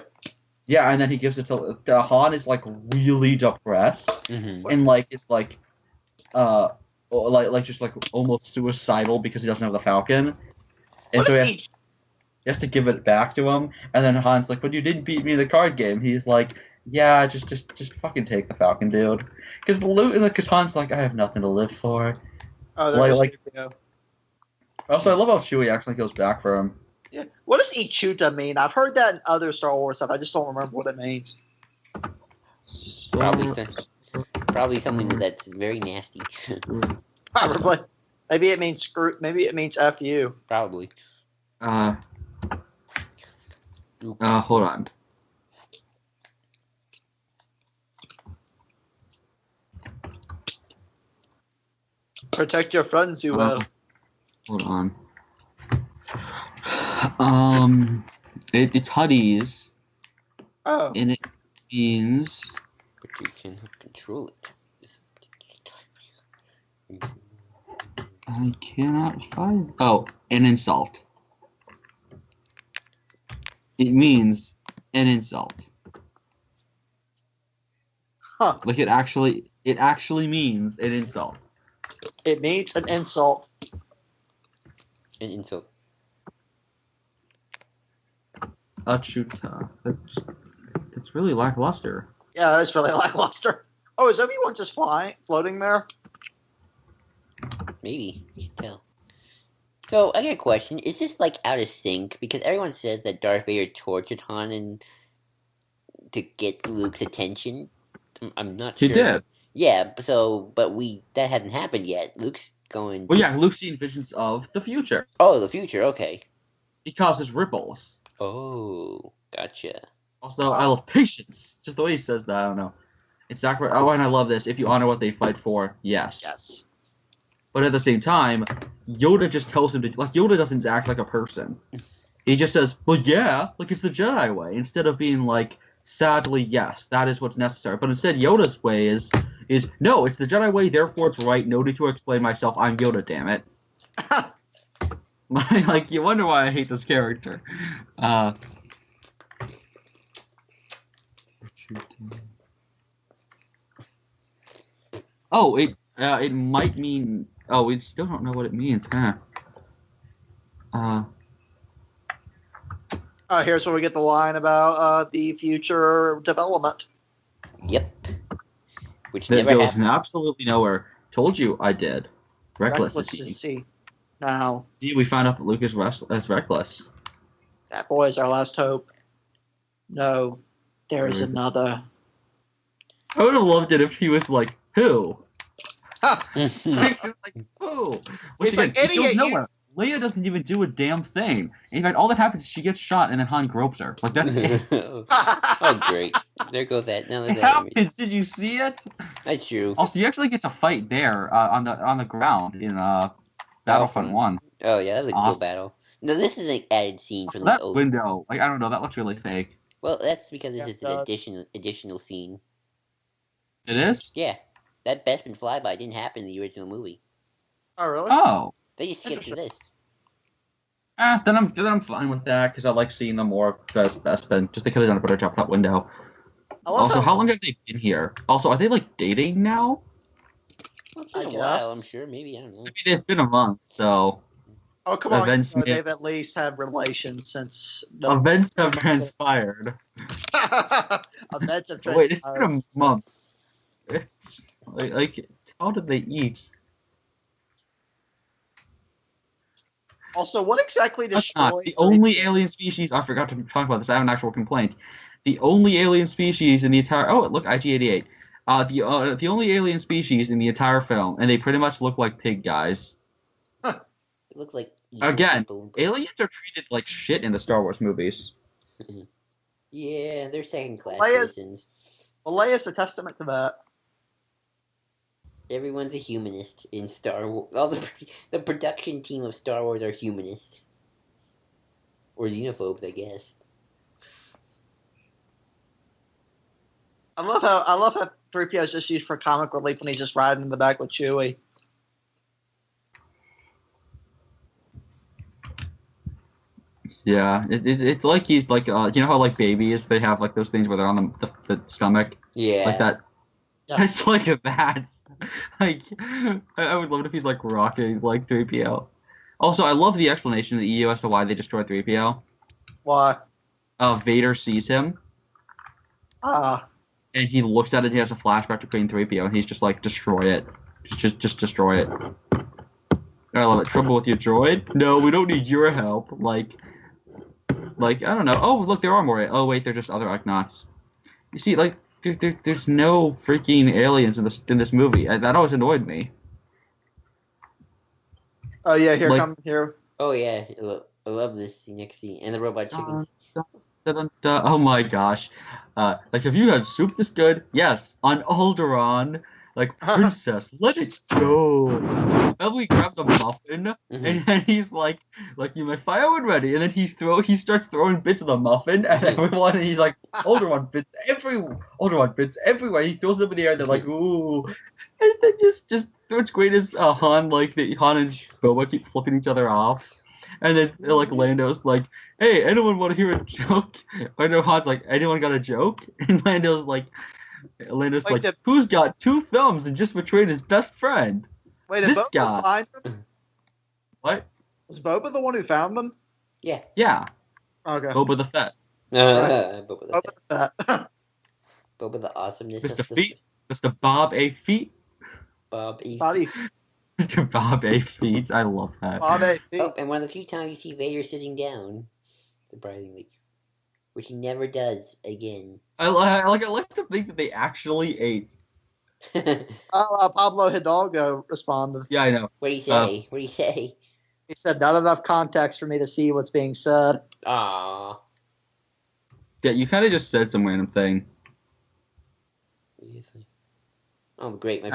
Yeah, and then he gives it to Han. Is like really depressed Mhm. and like it's like just like almost suicidal because he doesn't have the Falcon, and What so is he he? has to give it back to him. And then Han's like, "But you didn't beat me in the card game." He's like, "Yeah, just fucking take the Falcon, dude." Because Han's like, "I have nothing to live for." Oh, there Like- was like- C-3PO. Also, I love how Chewie actually goes back for him. Yeah. What does Ichuta mean? I've heard that in other Star Wars stuff. I just don't remember what it means. Probably something that's very nasty. Probably. Maybe it means screw. Maybe it means F you. Probably. Hold on. Protect your friends, you will. Hold on. It's Huddies, Oh. and it means But you cannot control it. I cannot find. Oh, an insult. It means an insult. Huh. Like it actually means an insult. It means an insult. An insult. Achuta. That's really lackluster. Yeah, that is really lackluster. Oh, is Obi-Wan just floating there? Maybe. You can tell. So, I got a question. Is this, like, out of sync? Because everyone says that Darth Vader tortured Han and to get Luke's attention. I'm not He sure. did. Yeah, so, but that hasn't happened yet. Luke's going... Well, yeah, Luke's seeing visions of the future. Oh, the future, okay. He causes ripples. Oh, gotcha. Also, I love patience. Just the way he says that, I don't know. It's sacri- Oh, and I love this. If you honor what they fight for, yes. Yes. But at the same time, Yoda just tells him to... Like, Yoda doesn't act like a person. He just says, well, yeah, like it's the Jedi way. Instead of being like, sadly, yes, that is what's necessary. But instead, Yoda's way is no, it's the Jedi way, therefore it's right. No need to explain myself. I'm Yoda, damn it. Like, you wonder why I hate this character. Oh, it might mean... Oh, we still don't know what it means, huh? Here's where we get the line about the future development. Yep. Which That never goes happened. absolutely nowhere. Told you I did. Reckless is he. See. Now, See, we found out that Luke is reckless. that boy is our last hope. No, there is another. I would have loved it if he was like, who? That's Like, who? Which He's like, again, it goes idiot, you- nowhere. Leia doesn't even do a damn thing. In fact, all that happens is she gets shot and then Han gropes her. Like, that's it. oh, great. There goes that. Now It there's that image. happens. Did you see it? That's true. Also, you actually get to fight there on the ground in Battlefront 1. Oh, yeah, that was a cool Awesome. battle. No, this is an added scene from the That old... window, like, I don't know, that looks really fake. Well, that's because this Yeah, is it an does. additional scene. It is? Yeah. That Bespin flyby didn't happen in the original movie. Oh, really? Oh. They just skipped to this. Then I'm fine with that because I like seeing them more Bespin. Just they could have done a better job with that window. I love Also, how long have they been here? Also, are they like dating now? It's I been a guess. while, I'm sure. Maybe, I don't know. I mean, it's been a month, so Oh, come on. Events You know, may- they've at least had relations since the events have transpired. events have Wait, it's been a transpired. month. Like, how did they eat? Also, what exactly That's destroyed not the only alien species. I forgot to talk about this. I have an actual complaint. The only alien species in the entire look, IG-88. The only alien species in the entire film, and they pretty much look like pig guys. It looks like evil Again, people. aliens are treated like shit in the Star Wars movies. Yeah, they're second-class Leia's- citizens. Well, Leia's a testament to that. Everyone's a humanist in Star Wars. All the production team of Star Wars are humanists. Or xenophobes, I guess. I love how 3PO is just used for comic relief when he's just riding in the back with Chewie. Yeah, it's like he's like you know how like babies they have like those things where they're on the stomach Yeah. like that. Yeah. It's like that. Like I would love it if he's like rocking like 3PO. Also, I love the explanation of the EU as to why they destroyed 3PO. Why? Vader sees him Ah, and he looks at it. He has a flashback to Queen 3PO, and he's just like, destroy it, just destroy it. I love it. Trouble with your droid? No, we don't need your help. Like I don't know. Oh, look, there are more. Oh, wait, they're just other Ugnaughts. You see, like, there's no freaking aliens in this movie. That always annoyed me. Oh yeah, here Like- come here. Oh yeah, I love this next scene and the robot chickens. Oh my gosh. Like, have you had soup this good? Yes, on Alderaan. Like, princess, let it go. Emily grabs a muffin, Mhm. and then he's like, you my firewood ready, and then he starts throwing bits of the muffin at everyone, and he's like, Alderaan bits everywhere. He throws them in the air, and they're like, ooh. And then just what's great is Han and Boba keep flipping each other off. And then like Lando's like, hey, anyone want to hear a joke? I know Han's like, anyone got a joke? And Lando's like, who's got 2 thumbs and just betrayed his best friend? Wait, did This Boba guy. find them? What? Was Boba the one who found them? Yeah. Yeah, Okay. Boba the Fett. Boba the Boba that. Boba the awesomeness Mr. of the Feet. Mr. Bob A. Feet. Bob E. Bobby. Mr. Bob A. Feet. I love that. Bobby. Oh, and one of the few times you see Vader sitting down, surprisingly, which he never does again. I like to think that they actually ate. Oh, Pablo Hidalgo responded. Yeah, I know. What do you say? What do you say? He said, "Not enough context for me to see what's being said." Aww. Yeah, you kind of just said some random thing. What do you think? Oh, great! My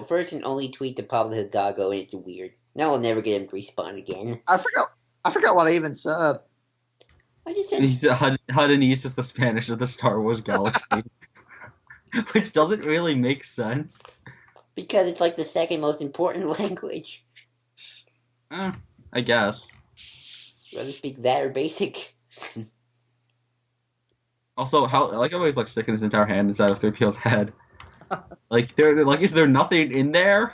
first and only tweet to Pablo Hidalgo, and it's weird. Now I'll never get him to respond again. I forgot what I even said. I just He said said Hadanese is the Spanish of the Star Wars galaxy. Which doesn't really make sense. because it's like the second most important language. I guess. Rather speak that or basic. Also, how he's like sticking his entire hand inside of 3PO's head. Like they're like, is there nothing in there?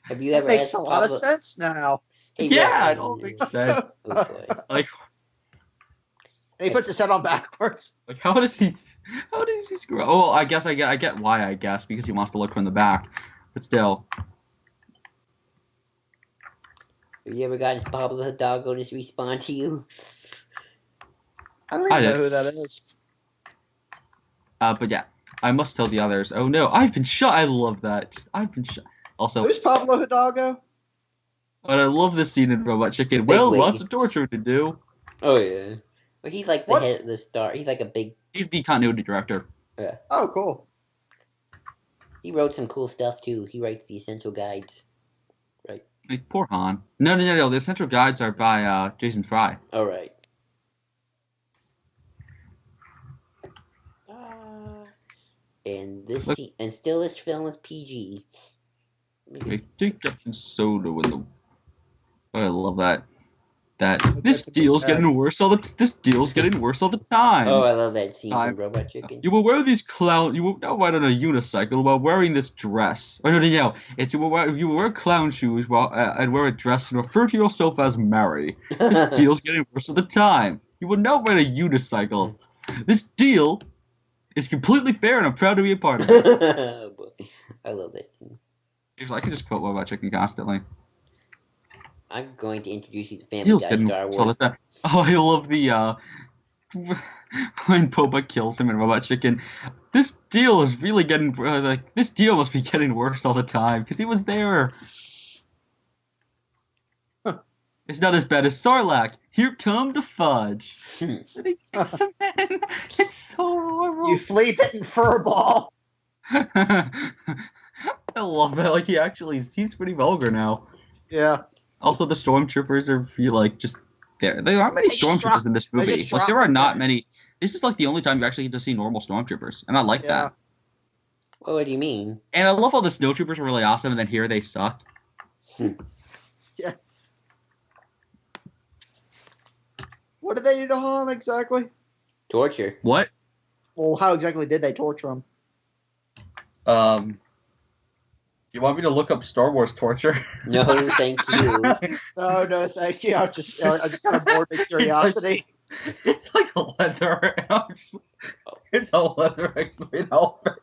Have you That ever makes asked a lot of Pablo- sense now. Hey, Yeah, Rob- it all makes sense. Oh, boy. Like And he puts his head on backwards. how does he screw up? Oh, I get why, I guess, because he wants to look from the back. But still. Have you ever gotten Pablo Hidalgo to respond to you? I don't I even know did. who that is. But yeah. I must tell the others. Oh no, I've been shot. I love that. I've been shot. Also, Who's Pablo Hidalgo? but I love this scene in Robot Chicken. Well, Big lots wig. of torture to do. Oh yeah. Well, he's like the What? head of the star. He's like a big. He's the continuity director. Oh, cool. He wrote some cool stuff too. He writes the essential guides. Like, poor Han. No. The essential guides are by Jason Fry. All right. And this Look. and still this film is PG. Maybe I it's- think that's some soda in the. I love that. This That's a big deal's bag. getting worse all the time. Oh, I love that scene I'm- from Robot Chicken. You will wear these clown. You will now ride on a unicycle while wearing this dress. Oh no! It's you will wear clown shoes while and wear a dress and refer to yourself as Mary. This deal's getting worse all the time. You will now ride a unicycle. This deal is completely fair, and I'm proud to be a part of it. Oh, boy. I love that scene. I can just quote Robot Chicken constantly. I'm going to introduce you to Family Deal's Guy getting Star worse all Wars. the time. Oh, I love the when Boba kills him in Robot Chicken. This deal is really getting this deal must be getting worse all the time because he was there. It's not as bad as Sarlacc. Here come the fudge. And he kicks him in. It's so horrible. You flea-bitten furball. I love that. Like he's pretty vulgar now. Yeah. Also, the stormtroopers are just there. There aren't many They just stormtroopers in this they movie. just Like there drop are them not there. many. This is like the only time you actually get to see normal stormtroopers, and I like Yeah. that. Well, what do you mean? And I love how the snowtroopers are really awesome, and then here they suck. What did they do to Han exactly? Torture. What? Well, how exactly did they torture him? You want me to look up Star Wars torture? No, thank you. No, thank you. I just kind of bored with curiosity. It's like a leather. It's a leather X-Men outfit,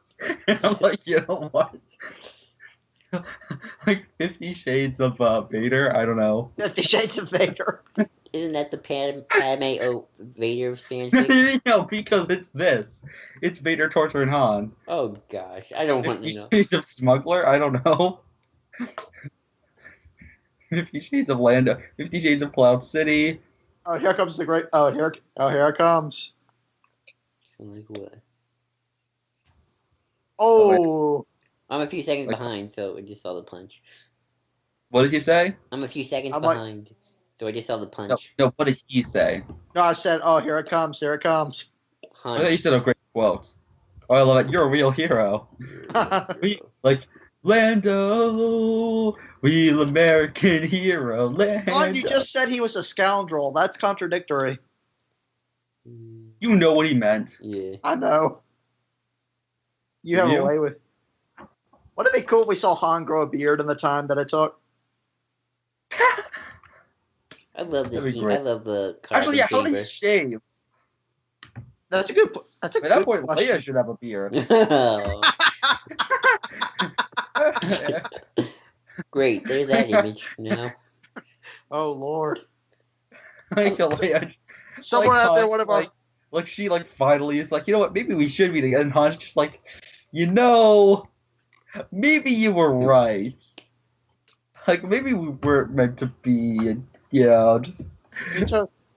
and I'm like, you know what? like 50 Shades of Vader. I don't know. 50 Shades of Vader. Isn't that the Padme Vader fanfic? No, because it's this. It's Vader torturing Han. Oh gosh, I don't want to 50 know. Shades of Smuggler. I don't know. 50 Shades of Lando. 50 Shades of Cloud City. Oh, here comes the great. Oh, here it comes. So like what? Oh, I'm a few seconds Like- behind, so I just saw the punch. What did you say? I'm a few seconds I'm like- behind, so I just saw the No, punch. no, what did he say? no! I said, oh, here it comes. Here it comes. I thought you Hunch. said a great quote. Oh, I love it. You're a real hero. We, like, Lando, real American hero, Lando. Oh, you just said he was a scoundrel. That's contradictory. Mm, You know what he meant. Yeah. I know. You have You? a way with. Wouldn't it be cool if we saw Han grow a beard in the time that it took? I love this That'd be scene. great. I love the carbon Actually, yeah, how did chamber. he shave? That's a good. That's a At that good point, question. Leia should have a beard. Great, there's that image now. Oh Lord! Like, Leia, Somewhere like, out there, Han, one of our. like she like finally is like, you know what, maybe we should be together. And Han's just like, you know, maybe you were right. Like maybe we weren't meant to be. And, yeah, just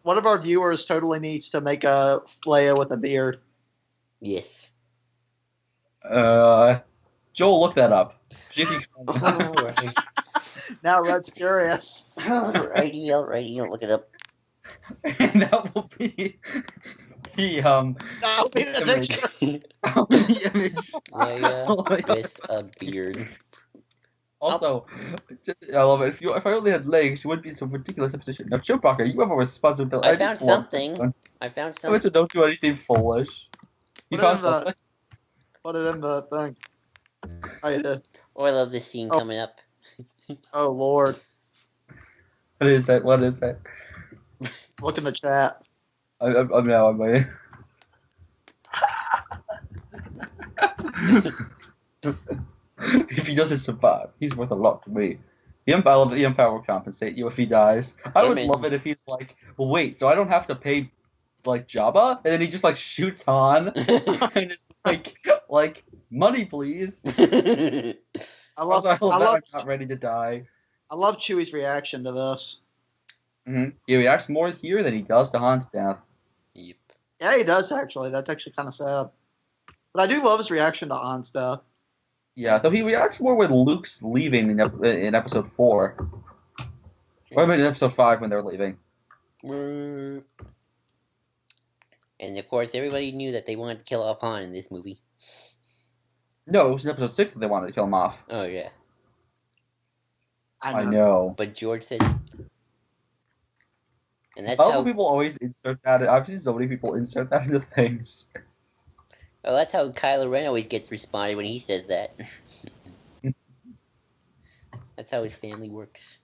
One of our viewers totally needs to make a Leia with a beard. Yes. Joel, look that up. See if you can- Alright. Now Red's curious. Alrighty, look it up. and that will be the That'll be the image. picture. The image. Leia with a beard. Also, I love it. If I only had legs, you wouldn't be in some ridiculous position. Now, Chewbacca, you have a responsibility. I just found love this something. one. I found I meant something. to don't do anything foolish. You Put it found in the- something? Put it in the thing. Oh, you did. Oh, I love this scene Oh. coming up. Oh Lord! What is that? What is that? Look in the chat. I'm now on my. If he doesn't survive, he's worth a lot to me. I love that the Empire will compensate you if he dies. I would mean- love it if he's like, well, wait, so I don't have to pay like Jabba, and then he just like shoots Han, and it's like money, please. I love. Also, I love that love. I'm not ready to die. I love Chewie's reaction to this. He reacts more here than he does to Han's death. Yep. Yeah, he does actually. That's actually kind of sad. But I do love his reaction to Han's death. Yeah, though he reacts more when Luke's leaving in episode 4. Or I mean in episode 5 when they're leaving. And of course, everybody knew that they wanted to kill off Han in this movie. No, it was in episode 6 that they wanted to kill him off. Oh yeah, I know. but George said, and that's How how. do people always insert that? I've seen so many people insert that into things. Oh, that's how Kylo Ren always gets responded when he says that. That's how his family works.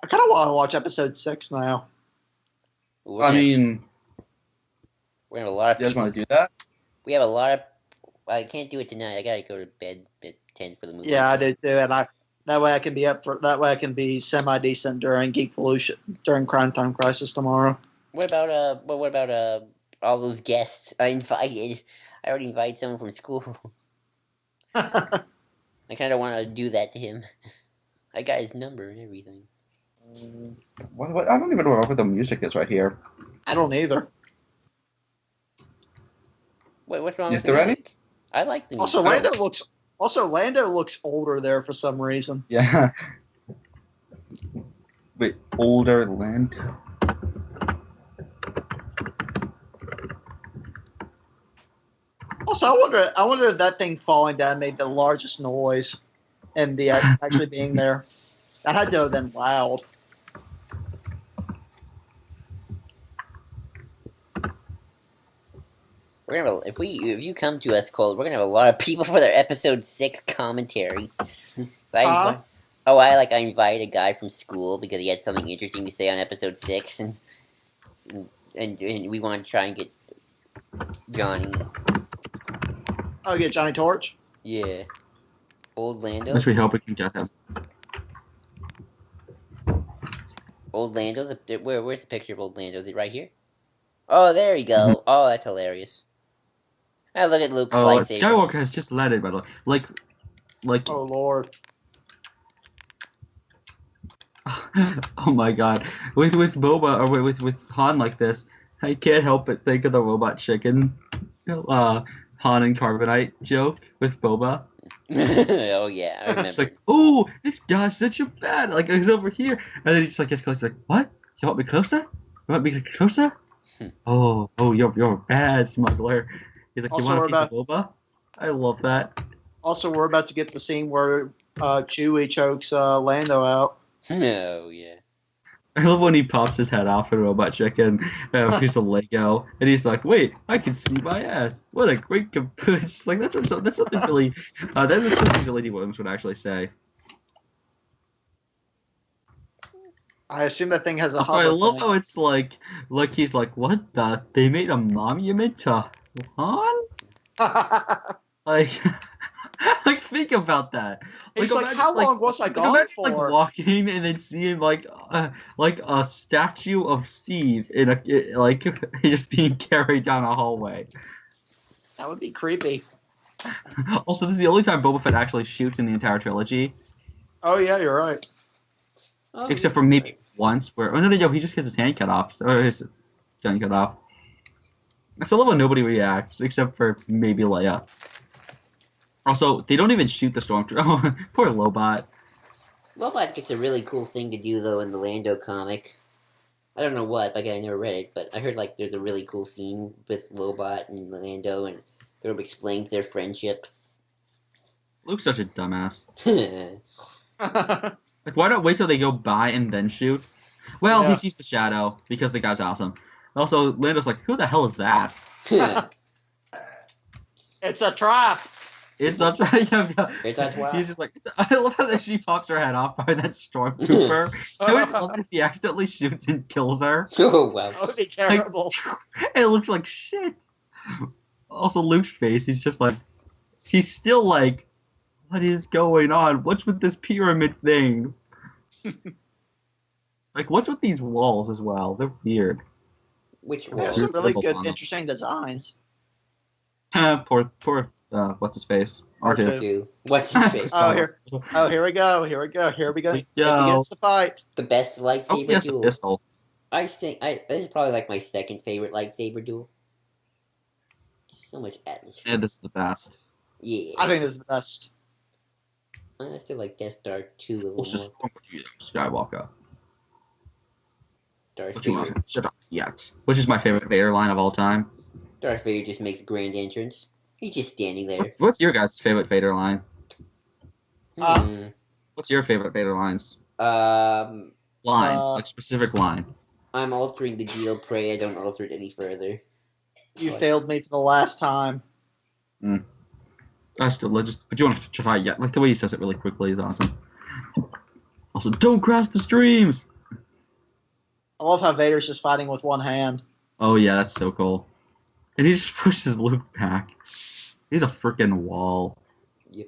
I kind of want to watch episode 6 now. We're I gonna, mean, we're gonna have a lot of you guys people. want to do that? We have a lot of. I can't do it tonight. I gotta go to bed at 10 for the movie. Yeah, I do too, and that way I can be up for that way I can be semi decent during Geek Pollution during Crime Time Crisis tomorrow. What about all those guests I invited? I already invited someone from school. I kind of want to do that to him. I got his number and everything. What? I don't even know what the music is right here. I don't either. Wait, what's wrong Is with the there any? music? I like the music. Also Lando looks older there for some reason. Yeah. Wait, older land. Also, I wonder if that thing falling down made the largest noise, and the actually being there. That had to have been loud. We're gonna have if you come to us, Cole, we're gonna have a lot of people for their episode 6 commentary. I invited a guy from school because he had something interesting to say on episode 6, and we want to try and get Johnny. Oh, get Johnny Torch. Yeah. Old Lando. Unless we hope we can get him. Old Lando's where's the picture of Old Lando? Is it right here? Oh, there you go. Oh, that's hilarious. Ah, look at Luke's Oh, lightsaber. Skywalker has just landed, by the way. Like. Oh Lord. Oh my God! With Boba or with Han like this, I can't help but think of the Robot Chicken, Han and Carbonite joke with Boba. Oh yeah, I remember. It's like, oh, this guy's such a bad. Like he's over here, and then he just like gets close. He's like, what? You want me closer? You want me closer? Oh, you're a bad smuggler. He's like, Also, you we're want to Boba? I love that. Also, we're about to get the scene where Chewie chokes Lando out. Oh yeah. I love when he pops his head off in Robot Chicken, a piece of Lego, and he's like, "Wait, I can see my ass! What a great it's like that's something really, that's something really D. Williams would actually say." I assume that thing has a Also, hover I love thing. how it's like he's like, "What the? They made a monument to Han?" Like, like think about that. He's like, imagine, how long was I gone imagine, for? like walking and then seeing like a statue of Steve in like just being carried down a hallway. That would be creepy. Also, this is the only time Boba Fett actually shoots in the entire trilogy, Oh yeah, you're right. Oh, except for maybe once where no, he just gets his hand cut off or his gun cut off. I still love when nobody reacts except for maybe Leia. Also, they don't even shoot the stormtrooper. Oh, poor Lobot. Lobot gets a really cool thing to do though in the Lando comic. I don't know what, like I never read it, but I heard like there's a really cool scene with Lobot and Lando, and they're explaining their friendship. Luke's such a dumbass. Oh Like, why not wait till they go by and then shoot? Well, Yeah. he sees the shadow because the guy's awesome. Also, Lando's like, who the hell is that? It's a trap. It's not trying It's a trap. He's just like, I love how that she pops her head off by that stormtrooper. I would love it if he accidentally shoots and kills her. Oh wow. That would be terrible. It looks like shit. Also, Luke's face, he's just like, he's still like, what is going on? What's with this pyramid thing? Like, what's with these walls as well? They're weird. Which There's wall? some really Scribble good, on them. interesting designs. Poor, what's his face? R2. Two. What's his face? Oh here we go. Here we go. It Go. begins the fight. The best Oh, lightsaber he has the duel. pistol. I think this is probably like my second favorite lightsaber duel. So much atmosphere. Yeah, this is the best. Yeah. I think this is the best. I still like Death Star 2 a little What's just more. wrong with you, Skywalker? Darth What you Vader. want? Shut up, yes. Which is my favorite Vader line of all time. Darth Vader just makes a grand entrance. He's just standing there. What's your guys' favorite Vader line? Hmm. What's your favorite Vader lines? Um, Line, like specific line. I'm altering the deal. Pray I don't alter it any further. You failed me for the last time. I still just, but you want to try yet? Like the way he says it really quickly is awesome. Also, don't cross the streams. I love how Vader's just fighting with one hand. Oh yeah, that's so cool. And he just pushes Luke back. He's a freaking wall. Yep.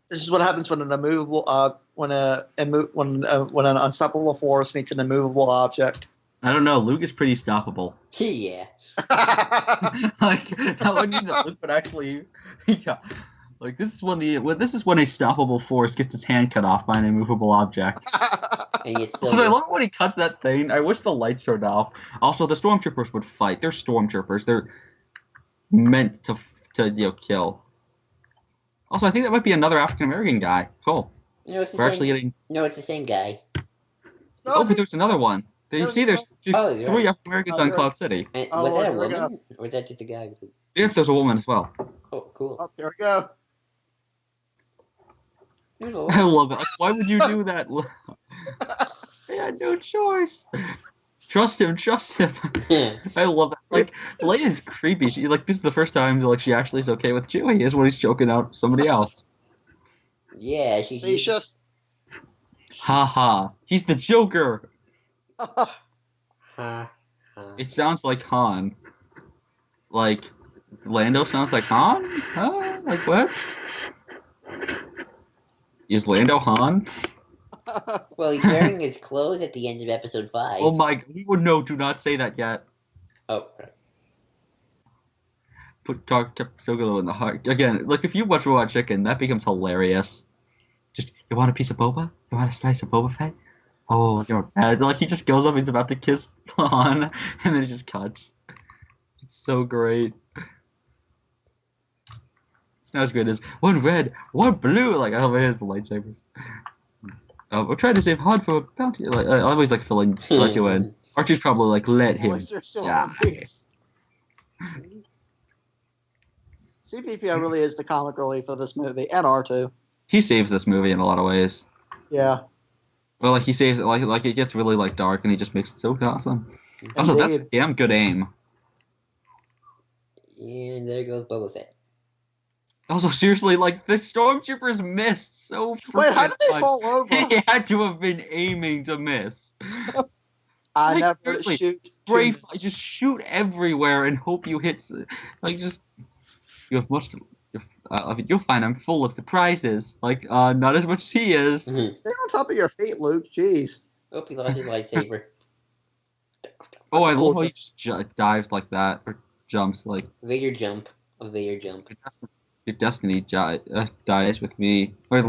This is what happens when an immovable when an unstoppable force meets an immovable object. I don't know. Luke is pretty stoppable. Yeah. Like that would mean that Luke would actually, yeah. Like this is when a stoppable force gets its hand cut off by an immovable object. And yet But I still. love when he cuts that thing. I wish the lights turned off. Also, the stormtroopers would fight. They're stormtroopers. They're meant to kill. Also, I think that might be another African American guy. Cool. No, it's the We're same. actually getting. No, it's the same guy. Oh, but there's another one. You No, see, there's Oh, you're three right. African Americans Oh, on you're Cloud City. And Oh, was that a here we go. woman, or was that just a guy? If there's a woman as well. Oh, cool. Oh, here we go. Hello. I love it. Like, why would you do that? They had no choice. Trust him. I love it. Like Leia's creepy. She this is the first time she actually is okay with Chewie is when he's choking out somebody else. Yeah, Specious. Ha ha. He's the Joker. Ha, ha. It sounds like Han. Like Lando sounds like Han? Huh? Like what? Is Lando Han? Well, he's wearing his clothes at the end of episode 5. Oh my! We would know. Do not say that yet. Oh. Put Dark Sogolo in the heart again. Like if you watch Raw Chicken, that becomes hilarious. Just you want a piece of boba? You want a slice of Boba Fett? Oh, you're bad. Like he just goes up, he's about to kiss Han, and then it just cuts. It's so great. It's not as great as one red, one blue. Like I love it as the lightsabers. We're trying to save Han from a bounty. Like I always like filling you in. Archie's probably like let him. Die. C-3PO really is the comic relief of this movie, and R2. He saves this movie in a lot of ways. Yeah. Well, like he saves it, like it gets really like dark, and he just makes it so awesome. Also, that's a damn good aim. And there goes Boba Fett. Also, seriously, like the stormtroopers missed so freaking Wait, how did they much. fall over? He had to have been aiming to miss. I Like, never seriously, shoot. Brave, just shoot everywhere and hope you hit. Like just you have much. I mean, you'll find I'm full of surprises. Like not as much as he is. Stay on top of your feet, Luke. Jeez. Oh, he lost his lightsaber. Oh, I That's love cool. how he just dives like that or jumps like. Vader jump. A Vader jump. Your destiny dies with me. Or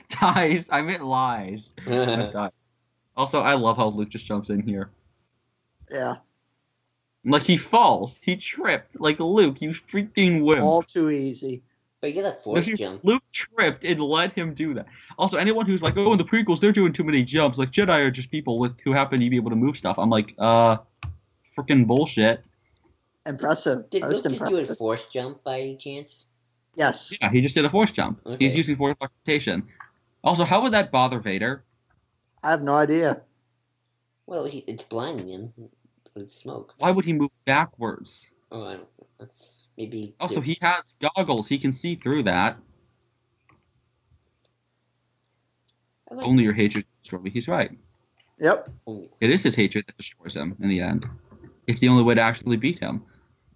dies. I meant lies. Not dies. Also, I love how Luke just jumps in here. Yeah. Like, he falls. He tripped. Like, Luke, you freaking wimp. All too easy. But you get a force jump. Luke tripped and let him do that. Also, anyone who's like, oh, in the prequels, they're doing too many jumps. Like, Jedi are just people who happen to be able to move stuff. I'm like, freaking bullshit. Impressive. Did Most Luke just do a impressive. force jump by any chance? Yes. Yeah, he just did a force jump. Okay. He's using force teleportation. Also, how would that bother Vader? I have no idea. Well, it's blinding him with smoke. Why would he move backwards? Oh, I don't know. That's maybe. Also, he has goggles. He can see through that. I like Only your hatred destroys me. He's right. Yep. It is his hatred that destroys him in the end. It's the only way to actually beat him.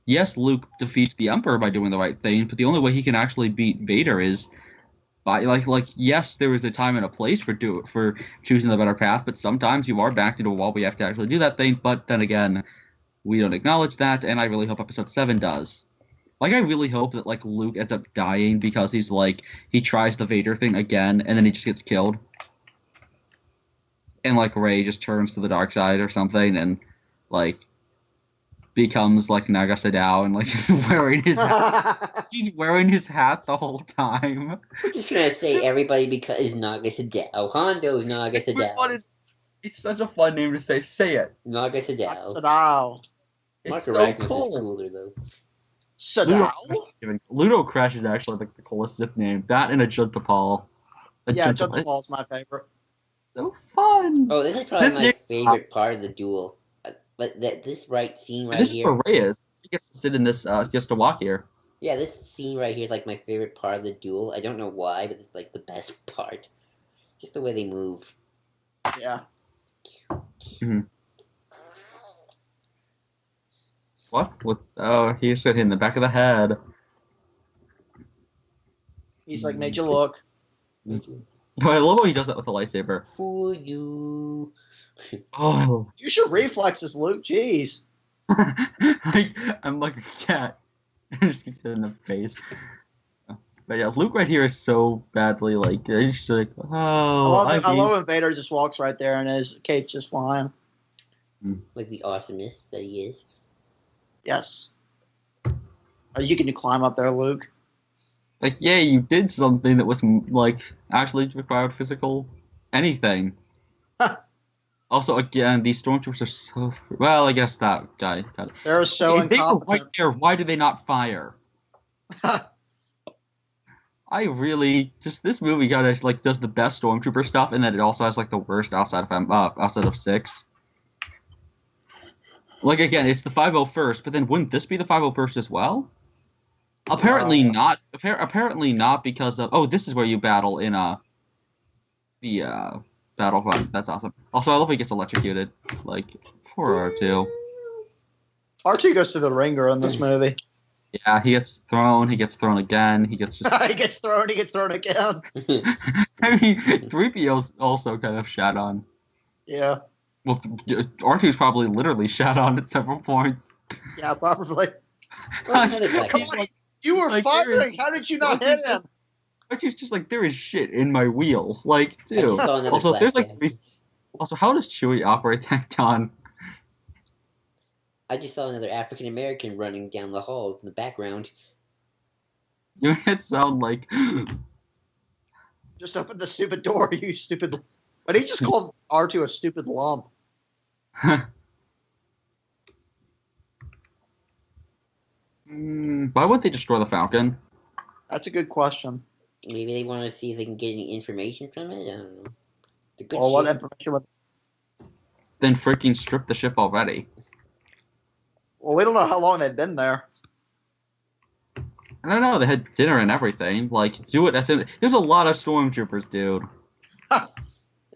Yes, Luke defeats the Emperor by doing the right thing, but the only way he can actually beat Vader is by like yes, there is a time and a place for choosing the better path, but sometimes you are backed into a wall where you have to actually do that thing. But then again, we don't acknowledge that, and I really hope Episode 7 does. Like, I really hope that like Luke ends up dying because he's like he tries the Vader thing again, and then he just gets killed, and like Rey just turns to the dark side or something, and like becomes like Naga Sadao and like he's wearing his hat. He's wearing his hat the whole time. I'm just gonna say everybody because Naga Sadao. Hondo's Naga Sadao. It's such a fun name to say. Say it. Naga Sadao. Sadao. It's Mark so Arachnis cool. is cooler though. Sadao? Ludo Crash is actually like the coolest Sith name. That and a Juntapal. Yeah, Juntapal's my favorite. So fun. Oh, this is probably Sith my name- favorite part of the duel. But this scene right This is here. where Rey is. He gets to sit in this. Gets to walk here. Yeah, this scene right here is like my favorite part of the duel. I don't know why, but it's like the best part. Just the way they move. Yeah. What? Oh, he just got hit in the back of the head. He's like, made you look. Oh, I love how he does that with a lightsaber. Fool you. Oh. You should reflexes, Luke. Jeez. Like, I'm like a cat. Just gets hit in the face. But yeah, Luke right here is so badly like he's just like, oh. I love when Vader just walks right there and his cape's just flying. Like the awesomeness that he is. Yes. You can climb up there, Luke. Like, yeah, you did something that was like actually required physical anything. Also, again, these stormtroopers are so. Well, I guess that guy got it. They're so If they were right incompetent. there, why did they not fire? I really this movie kind of like does the best stormtrooper stuff, and then it also has like the worst outside of 6. Like again, it's the 501st, but then wouldn't this be the 501st as well? Apparently not. Apparently not because of this is where you battle in the battlefront. That's awesome. Also, I love he gets electrocuted. Like poor R2. R2 goes to the ringer in this movie. Yeah, he gets thrown again, he gets just... he gets thrown again. I mean, 3PO's also kind of shat on. Yeah. Well, R2's probably literally shat on at several points. Yeah, probably. Well, another black Come guy. on, you were Like, firing. How did you not hit him? R2's just like, there is shit in my wheels. Like, I dude. just saw another Also, black there's like guy. Also, how does Chewie operate that gun? I just saw another African American running down the hall in the background. You make it sound like... Just open the stupid door, you stupid. But he just called R2 a stupid lump. Why would they destroy the Falcon? That's a good question. Maybe they want to see if they can get any information from it. I don't know. The good Well, what ship. information would... Then freaking strip the ship already. Well, we don't know how long they've been there. I don't know, they had dinner and everything. Like, do it. There's a lot of stormtroopers, dude. I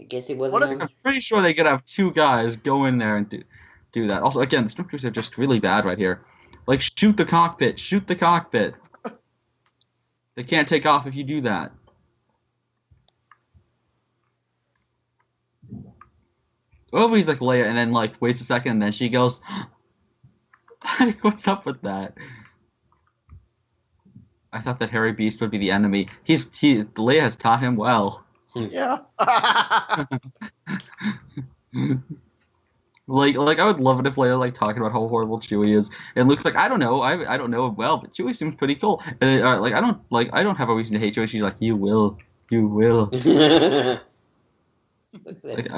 guess it What wasn't. I'm pretty sure they could have 2 guys go in there and do that. Also, again, the stormtroopers are just really bad right here. Like, shoot the cockpit. Shoot the cockpit. They can't take off if you do that. Oh, he's like Leia, and then like waits a second, and then she goes, like, what's up with that? I thought that Harry Beast would be the enemy. Leia has taught him well. Yeah. Like I would love it if Leia like talking about how horrible Chewie is, and Luke's like, I don't know him well, but Chewie seems pretty cool. And I don't have a reason to hate Chewie. She's like, you will. Look at that. Like,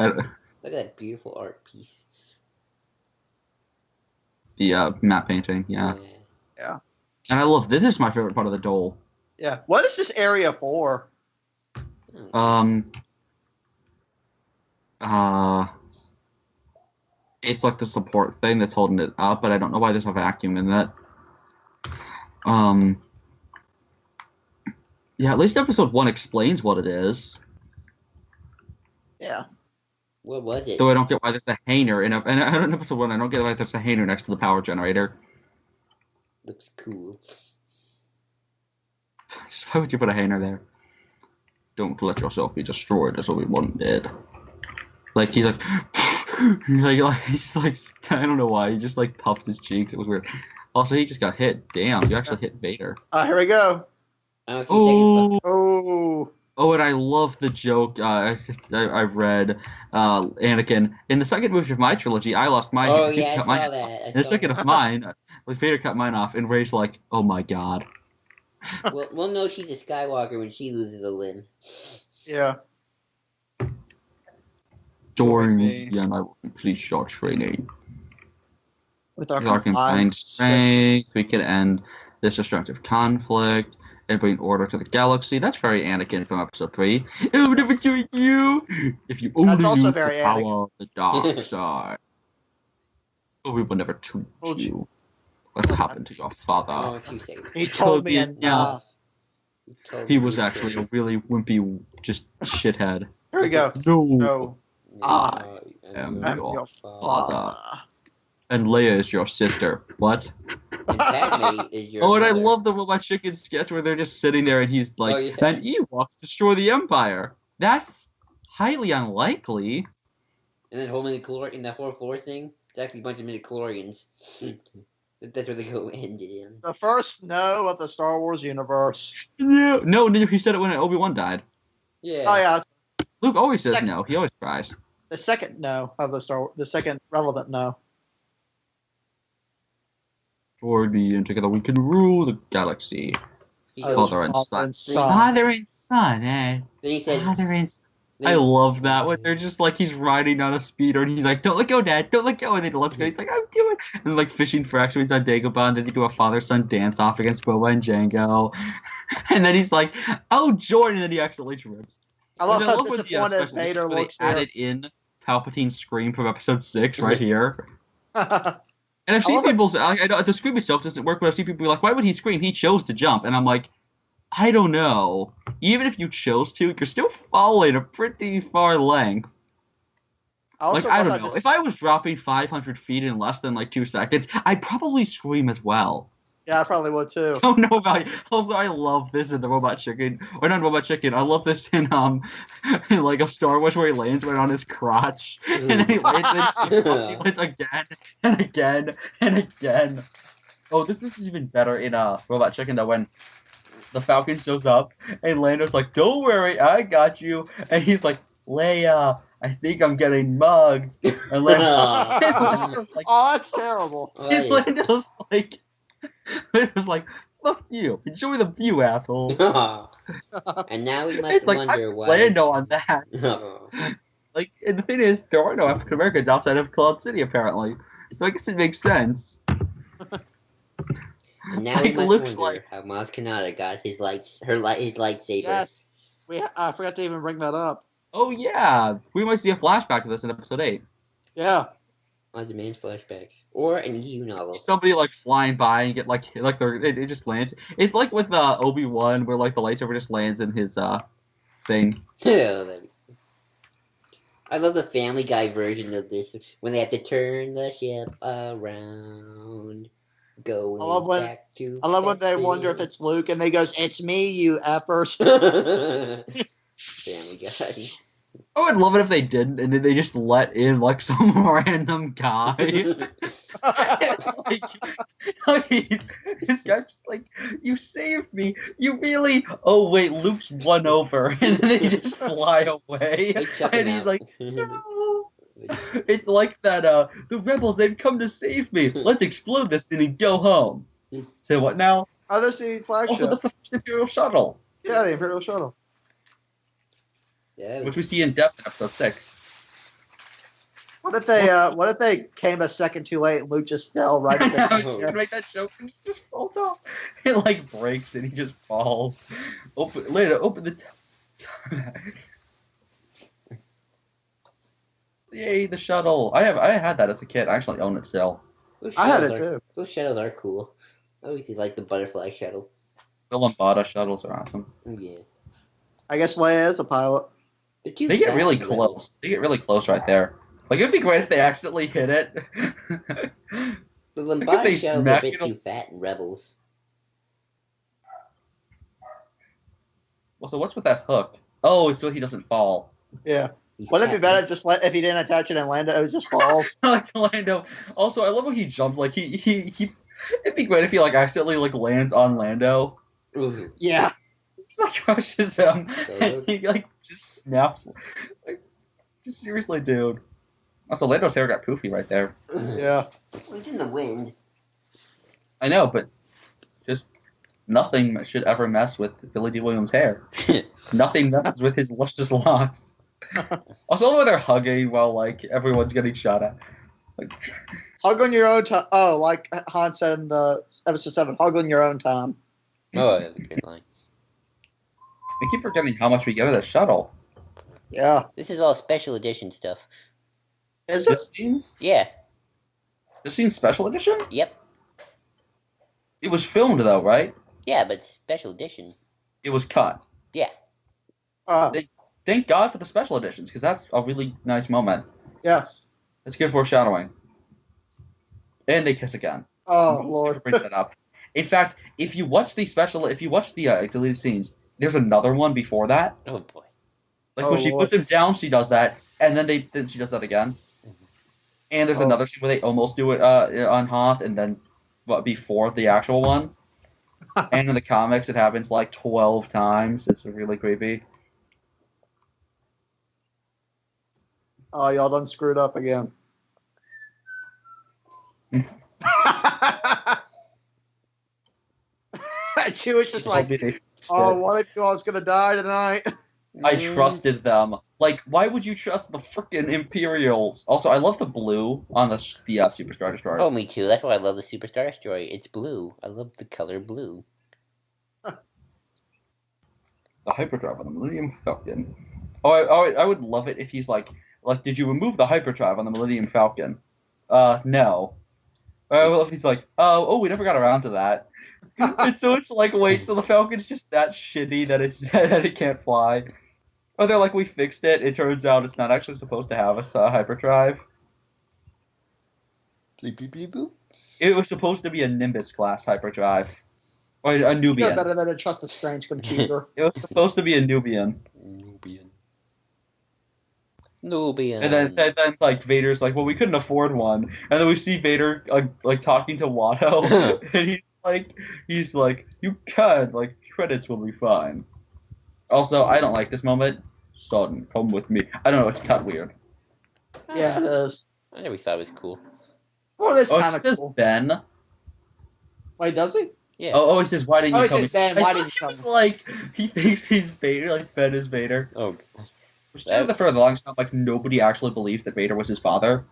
Look at that beautiful art piece. the map painting, yeah. Yeah. And I love this is my favorite part of the Dole. Yeah. What is this area for? It's like the support thing that's holding it up, but I don't know why there's a vacuum in that. Yeah, at least episode 1 explains what it is. Yeah. What was it? Though I don't get why there's a hanger in episode 1. I don't get why there's a hanger next to the power generator. Looks cool. Just why would you put a hanger there? Don't let yourself be destroyed as Obi-Wan did. Like he's like, he's like, I don't know why he just like puffed his cheeks. It was weird. Also, he just got hit. Damn, you actually hit Vader. Here we go. A few seconds. Oh. Oh, and I love the joke. I read Anakin in the second movie of my trilogy. I lost my. Oh yeah, I saw that. In the second of mine, Vader cut mine off, and Rey's like, "Oh my god." We'll know she's a Skywalker when she loses a limb. Yeah. During and I will complete your training. With our With our combined strength, we can end this destructive conflict and bring order to the galaxy. That's very Anakin from episode 3. It would never do you if you only That's also use very the power of the dark side. We will never treat you. What happened to your father? Oh, a few seconds. He told me enough. He was actually a really wimpy, just shithead. Here we go. No, I am I'm your your father. And Leia is your sister. What? And Padme is your Oh, and I mother. love the Robot Chicken sketch where they're just sitting there and he's like, Oh, yeah. "And Ewoks destroy the Empire." That's highly unlikely. And then whole in that whole floor thing, it's actually a bunch of midichlorians. That's where they go ended in. The first no of the Star Wars universe. No, he said it when Obi-Wan died. Yeah. Oh yeah, Luke always says Second. no. He always tries. the second no of the second relevant no. Toward me, and together we can rule the galaxy. He Oh, goes, Father and son. and Father and son, eh? then he said, Father and son. then I he- love that when they're just like he's riding on a speeder and he's like, "Don't let go, Dad! Don't let go!" And then he lets go. He's like, "I'm doing," and like fishing for X-wings on Dagobah. And then they do a father-son dance-off against Boba and Jango, and then he's like, "Oh, Jordan!" And then he accidentally trips. I love And how when the, disappointed special Vader effects where looks they here. added in Palpatine's scream from episode 6 right here. Yeah. And I've I seen love it. people say, I know the scream itself doesn't work, but I've seen people be like, "Why would he scream? He chose to jump." And I'm like, I don't know. Even if you chose to, you're still falling a pretty far length. Like, I don't know. If I was dropping 500 feet in less than like 2 seconds, I'd probably scream as well. Yeah, I probably would too. Don't know about you. Also, I love this in the Robot Chicken, or not Robot Chicken. I love this in like a Star Wars where he lands right on his crotch, and then he lands, and he lands again and again and again. Oh, this is even better in Robot Chicken though, when the Falcon shows up and Lando's like, "Don't worry, I got you," and he's like, "Leia, I think I'm getting mugged," and Lando's like, Oh, that's terrible. and Lando's like, "Fuck you, enjoy the view, asshole." And now we must It's like, wonder I'm why. Lando on that. Like, and the thing is, there are no African Americans outside of Cloud City, apparently. So I guess it makes sense. And now we Like, must Luke's wonder like- how Maz Kanata got his lightsaber. Yes. I forgot to even bring that up. Oh, yeah. We might see a flashback to this in episode 8. Yeah. On demand flashbacks or an EU novel. Somebody, like, flying by and get, it just lands. It's like with Obi-Wan, where, like, the lightsaber just lands in his, thing. I love the Family Guy version of this when they have to turn the ship around, going I love when- back to. I love when they wonder if it's Luke and they goes, "It's me, you effers." Family Guy. I would love it if they didn't, and then they just let in, like, some random guy. This guy's just like, "You saved me. You really." Oh wait, Luke's won over, and then they just fly away, They chuck him and he's out. like, "No." It's like that. The rebels, they've come to save me. Let's explode this thing and go home. So what now? Oh, that's the flagship. Also, that's the first Imperial shuttle, Yeah, the Imperial Shuttle. Yeah, which we see in depth in episode 6. What if they came a second too late and Luke just fell right I at know, the he's gonna make that joke and he just falls off. It like breaks and he just falls. Open the. Yay, the shuttle! I had that as a kid. I actually own it still. those I had shuttles it are- too. Those shuttles are cool. I always like the butterfly shuttle. The Lambada shuttles are awesome. Oh, yeah. I guess Leia is a pilot. They're too They get fat really and rebels. close. They get really close right there. Like it'd be great if they accidentally hit it. The Look at Lambada they shuttles are a smack bit it too fat and rebels. Well, so what's with that hook? Oh, it's so he doesn't fall. Yeah. He's Wouldn't it be Captain. better just if he didn't attach it and land it just falls? I like Lando. Also, I love when he jumps. Like he. It'd be great if he like accidentally like lands on Lando. Ooh. Yeah. Just like crushes him, So and he like just snaps. Like, just seriously, dude. Also, Lando's hair got poofy right there. Yeah. Well, it's in the wind. I know, but just nothing should ever mess with Billy D. Williams' hair. Nothing messes with his luscious locks. Also, I love when they're hugging while like everyone's getting shot at. Like, Hug on your own time. Oh, like Han said in the episode 7, hug on your own time. Oh, that's a great line. I keep forgetting how much we get of the shuttle. Yeah. This is all special edition stuff. Is it? This scene? Yeah. This scene's special edition? Yep. It was filmed though, right? Yeah, but special edition. It was cut. Thank God for the special editions, because that's a really nice moment. Yes. That's good foreshadowing. And they kiss again. Oh, Lord. Brings that up. In fact, if you watch the deleted scenes, there's another one before that. Oh boy. Like Oh, when she Lord. puts him down, she does that, and then she does that again. And there's Oh. another scene where they almost do it on Hoth, and then before the actual one. And in the comics, it happens like 12 times. It's really creepy. Oh, y'all done screwed up again. She was just like, oh, what if you all was going to die tonight? I trusted them. Like, why would you trust the freaking Imperials? Also, I love the blue on the Superstar Destroyer. Oh, me too. That's why I love the Superstar Destroyer. It's blue. I love the color blue. The hyperdrive on the Millennium Falcon. I would love it if he's like, did you remove the hyperdrive on the Millennium Falcon? No. Well, if he's like, oh, we never got around to that. And so it's like, wait, so the Falcon's just that shitty that that it can't fly. Or they're like, we fixed it. It turns out it's not actually supposed to have a hyperdrive. Bleep, bleep, bleep, boop. It was supposed to be a Nimbus class hyperdrive. Or a You know Nubian. better than to trust a strange computer. It was supposed to be a Nubian. Nubian. And then like Vader's like, well, we couldn't afford one. And then we see Vader like talking to Watto, and he's like, you can, like, credits will be fine. Also, I don't like this moment. Son, come with me. I don't know, it's cut weird. Yeah, it is. I always thought it was cool. Well, it is Oh, kind it of says cool. Ben. Wait, does he? Yeah. Oh, he says, why didn't Oh, you he tell me? says Ben, I why thought didn't you he tell was me? like, he thinks he's Vader, like Ben is Vader. Oh. Which for the longest time, like, nobody actually believed that Vader was his father.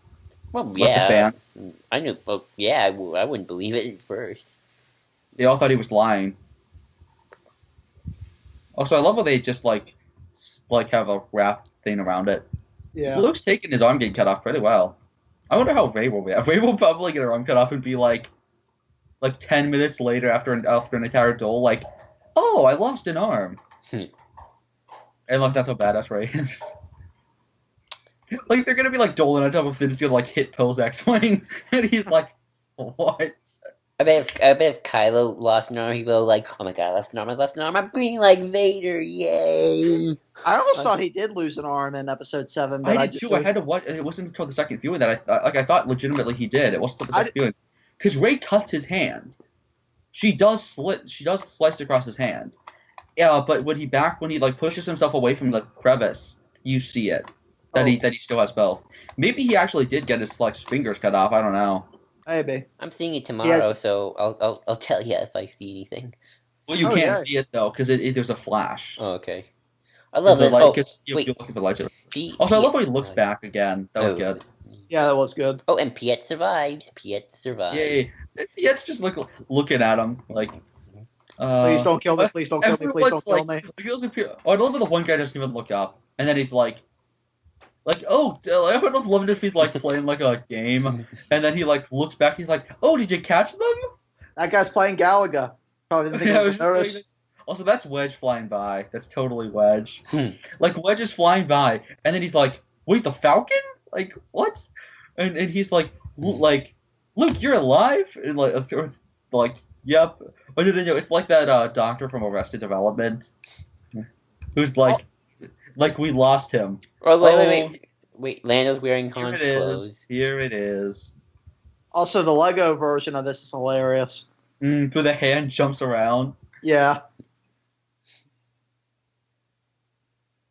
Well, Like the yeah. fans. I knew. Well, yeah. I wouldn't believe it at first. They all thought he was lying. Also, I love how they just like have a wrap thing around it. Yeah. Luke's taking his arm getting cut off pretty well. I wonder how Rey will be. Rey will probably get her arm cut off and be like 10 minutes later after an entire duel, like, oh, I lost an arm. And like that's how badass Rey is. Like they're gonna be like dueling on top of Finn's gonna like hit Poe's X-wing, and he's like, what? I bet if Kylo lost an arm, he'd go like, "Oh my god, I lost an arm! I'm being like Vader, yay!" I almost thought he did lose an arm in Episode 7, but I did too. I had to watch. It wasn't until the second viewing that I thought legitimately he did. It wasn't until the second viewing because Rey cuts his hand. She does slice across his hand. Yeah, but when he like pushes himself away from the crevice, you see it that he still has both. Maybe he actually did get his fingers cut off. I don't know. Maybe. I'm seeing it tomorrow, so I'll tell you if I see anything. Well, you can't see it though because there's a flash. Oh, okay. I love this. You look at the lights. See, Also, I love how he looks back again. That was good. Yeah, that was good. Oh, and Piet survives. Yay! Yeah, it's just looking at him like. Please don't kill me. Please don't kill me. Please don't kill me. I love that the one guy doesn't even look up, and then he's like, oh, I would have loved if he's like playing like a game, and then he like looks back, he's like, oh, did you catch them? That guy's playing Galaga. Probably didn't think I would notice. Also, that's Wedge flying by. That's totally Wedge. Like Wedge is flying by, and then he's like, wait, the Falcon? Like what? And he's like, Luke, you're alive? And like, yep. But no, it's like that doctor from Arrested Development, who's like we lost him. Oh, wait. Lando's wearing Han's clothes. Here it is. Also, the Lego version of this is hilarious. So the hand jumps around. Yeah.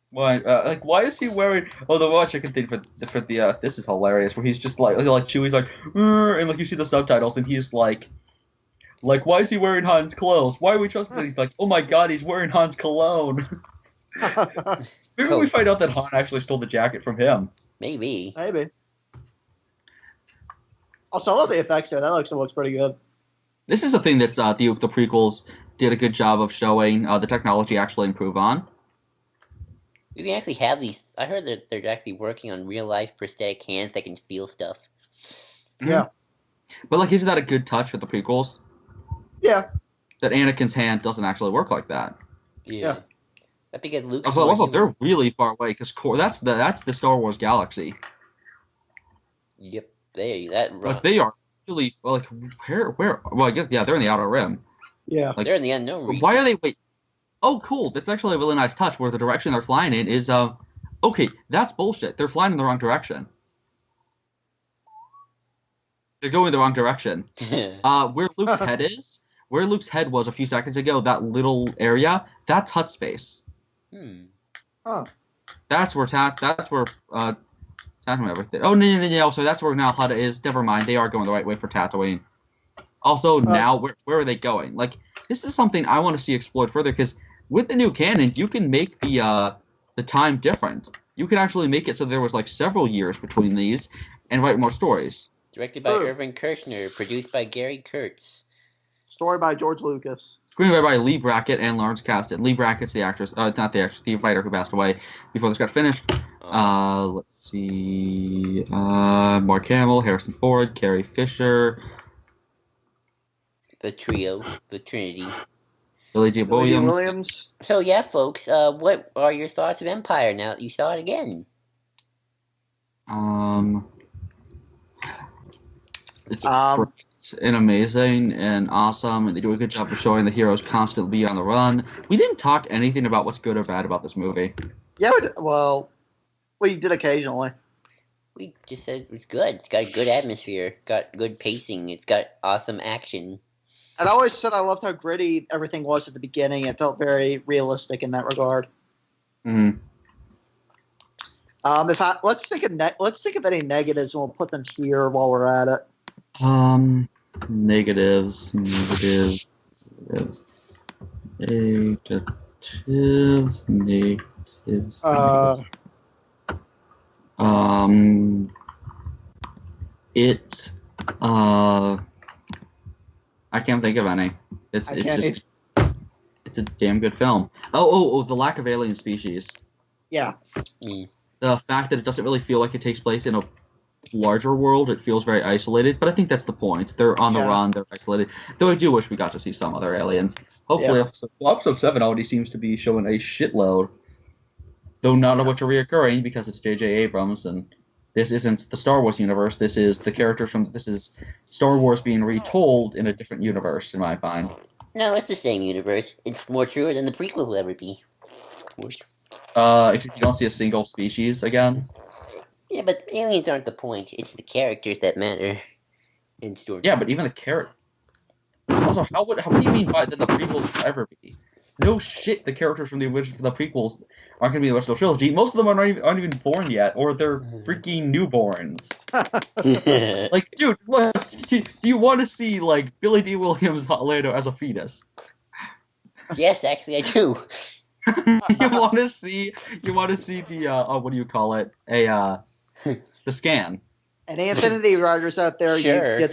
Why? Why is he wearing? Oh, the watch I can think for the this is hilarious. Where he's just like Chewie's like, and like you see the subtitles, and he's like, why is he wearing Han's clothes? Why are we trusting that? He's like, oh my god, he's wearing Han's cologne. Maybe we find out that Han actually stole the jacket from him. Maybe. Also, I love the effects there. That looks pretty good. This is a thing that the prequels did a good job of showing the technology actually improve on. You can actually have these. I heard that they're actually working on real life prosthetic hands that can feel stuff. Yeah. But isn't that a good touch with the prequels? Yeah. That Anakin's hand doesn't actually work like that. Yeah. That's because Luke. Also, I love that they're really far away because that's the Star Wars galaxy. Yep. They are really where? Well, I guess they're in the Outer Rim. Yeah. They're in the unknown region. Why are they? Wait. Oh, cool. That's actually a really nice touch where the direction they're flying in is okay. That's bullshit. They're flying in the wrong direction. They're going the wrong direction. Where Luke's head is, where Luke's head was a few seconds ago, that little area, that's Hutt space. Oh. That's where Tatooine everything. Oh no. So that's where now Hutt is. Never mind. They are going the right way for Tatooine. Also, now where are they going? This is something I want to see explored further because with the new canon, you can make the time different. You can actually make it so there was several years between these, and write more stories. Directed by Irvin Kershner, produced by Gary Kurtz. Story by George Lucas. Screenplay by Lee Brackett and Lawrence Kasdan. Lee Brackett's the actress, not the actress, the writer who passed away before this got finished. Let's see, Mark Hamill, Harrison Ford, Carrie Fisher. The trio, the Trinity. Billy D. Williams. So yeah, folks, what are your thoughts of Empire now that you saw it again? It's great. and amazing and awesome, and they do a good job of showing the heroes constantly on the run. We didn't talk anything about what's good or bad about this movie. Yeah, well, we did occasionally. We just said it's good. It's got a good atmosphere. Got good pacing. It's got awesome action. And I always said I loved how gritty everything was at the beginning. It felt very realistic in that regard. Mm-hmm. Let's think of any negatives, and we'll put them here while we're at it. Negatives. It's I can't think of any. It's a damn good film. Oh, the lack of alien species. Yeah. The fact that it doesn't really feel like it takes place in a larger world, it feels very isolated, but I think that's the point. They're on the run, they're isolated. Though I do wish we got to see some other aliens. Hopefully, episode 7 already seems to be showing a shitload. Though none of which are reoccurring because it's J.J. Abrams, and this isn't the Star Wars universe. This is the characters from. This is Star Wars being retold in a different universe, in my mind. No, it's the same universe. It's more truer than the prequel will ever be. Except you don't see a single species again. Yeah, but aliens aren't the point. It's the characters that matter in story. Yeah, but even the character. Also, what do you mean by that the prequels will ever be? No shit, the characters from the prequels aren't going to be in the original trilogy. Most of them aren't even born yet, or they're freaking newborns. Like, dude, what? Do you want to see, like, Billy D. Williams Lando as a fetus? Yes, actually, I do. You want to see the, what do you call it? The scan. And Infinity Riders out there, Sure. You get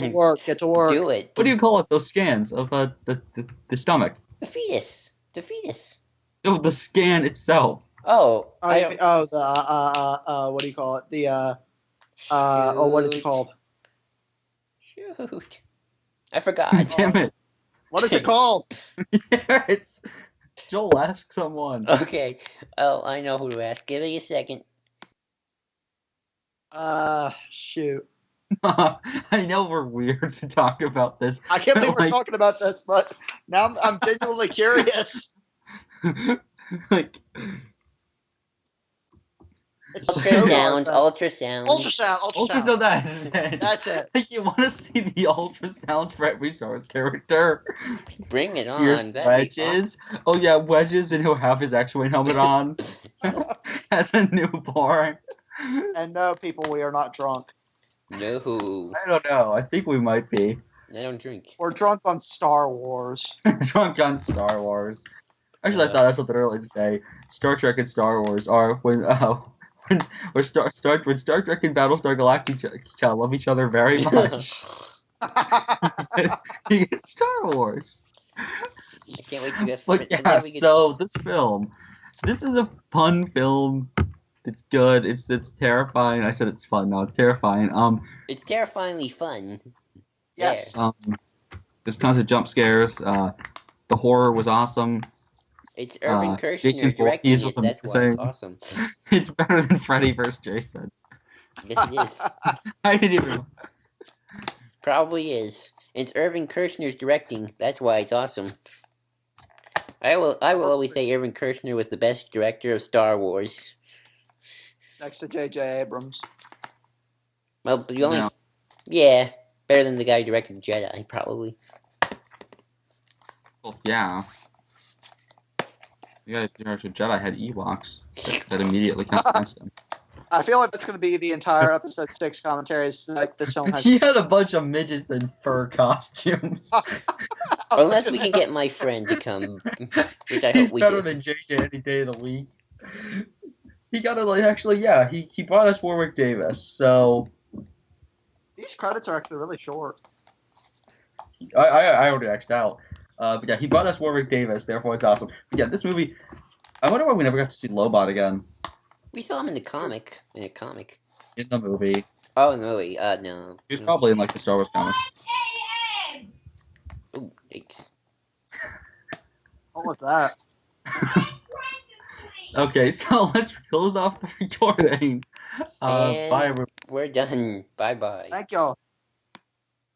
to work. Do it. What do you call it? Those scans of the stomach. The fetus. The fetus. No, the scan itself. Oh. what do you call it? What is it called? Shoot. I forgot. Damn it. What is it called? Yeah, it's Joel, ask someone. Okay. Oh, I know who to ask. Give me a second. Shoot. I know we're weird to talk about this. I can't believe we're talking about this, but now I'm genuinely curious. Like, It's Ultrasound. Ultrasound. That's it. Like, you want to see the ultrasounds for every Star Wars character? Bring it on. Here's That'd be Wedges. Oh yeah, Wedges, and he'll have his X-wing helmet on as a newborn. And no, people, we are not drunk. No. I don't know. I think we might be. I don't drink. We're drunk on Star Wars. Drunk on Star Wars. Actually, I thought of something earlier today. Star Trek and Star Wars are when Star Trek and Battlestar Galactica love each other very much. It's Star Wars. I can't wait to get But yeah, so this is a fun film. It's good. It's terrifying. I said it's fun. No, it's terrifying. It's terrifyingly fun. Yes. There's tons of jump scares. The horror was awesome. It's Irving Jason Kershner directing Voorhees it. was That's why it's amazing. awesome. It's better than Freddy vs. Jason. Yes, it is. I didn't even. Probably is. It's Irving Kershner's directing. That's why it's awesome. I will always say Irving Kershner was the best director of Star Wars. Next to J.J. Abrams. Well, but the only... No. Yeah, better than the guy who directed Jedi, probably. Well, yeah. The guy who directed Jedi had Ewoks that immediately count against him. I feel like that's going to be the entire episode 6 commentary. Is like this film has. He had a bunch of midgets in fur costumes. Unless we can get my friend to come, which I He's hope we better do. than JJ any day of the week. He got to he brought us Warwick Davis, so These credits are actually really short. I already X'd out. But yeah, he brought us Warwick Davis, therefore it's awesome. But yeah, this movie, I wonder why we never got to see Lobot again. We saw him in the comic. In a comic. In the movie. Oh, in the movie. No. He was probably in like the Star Wars comics. Oh, thanks. What was that? Okay, so let's close off the recording. Bye, everyone. We're done. Bye-bye. Thank y'all.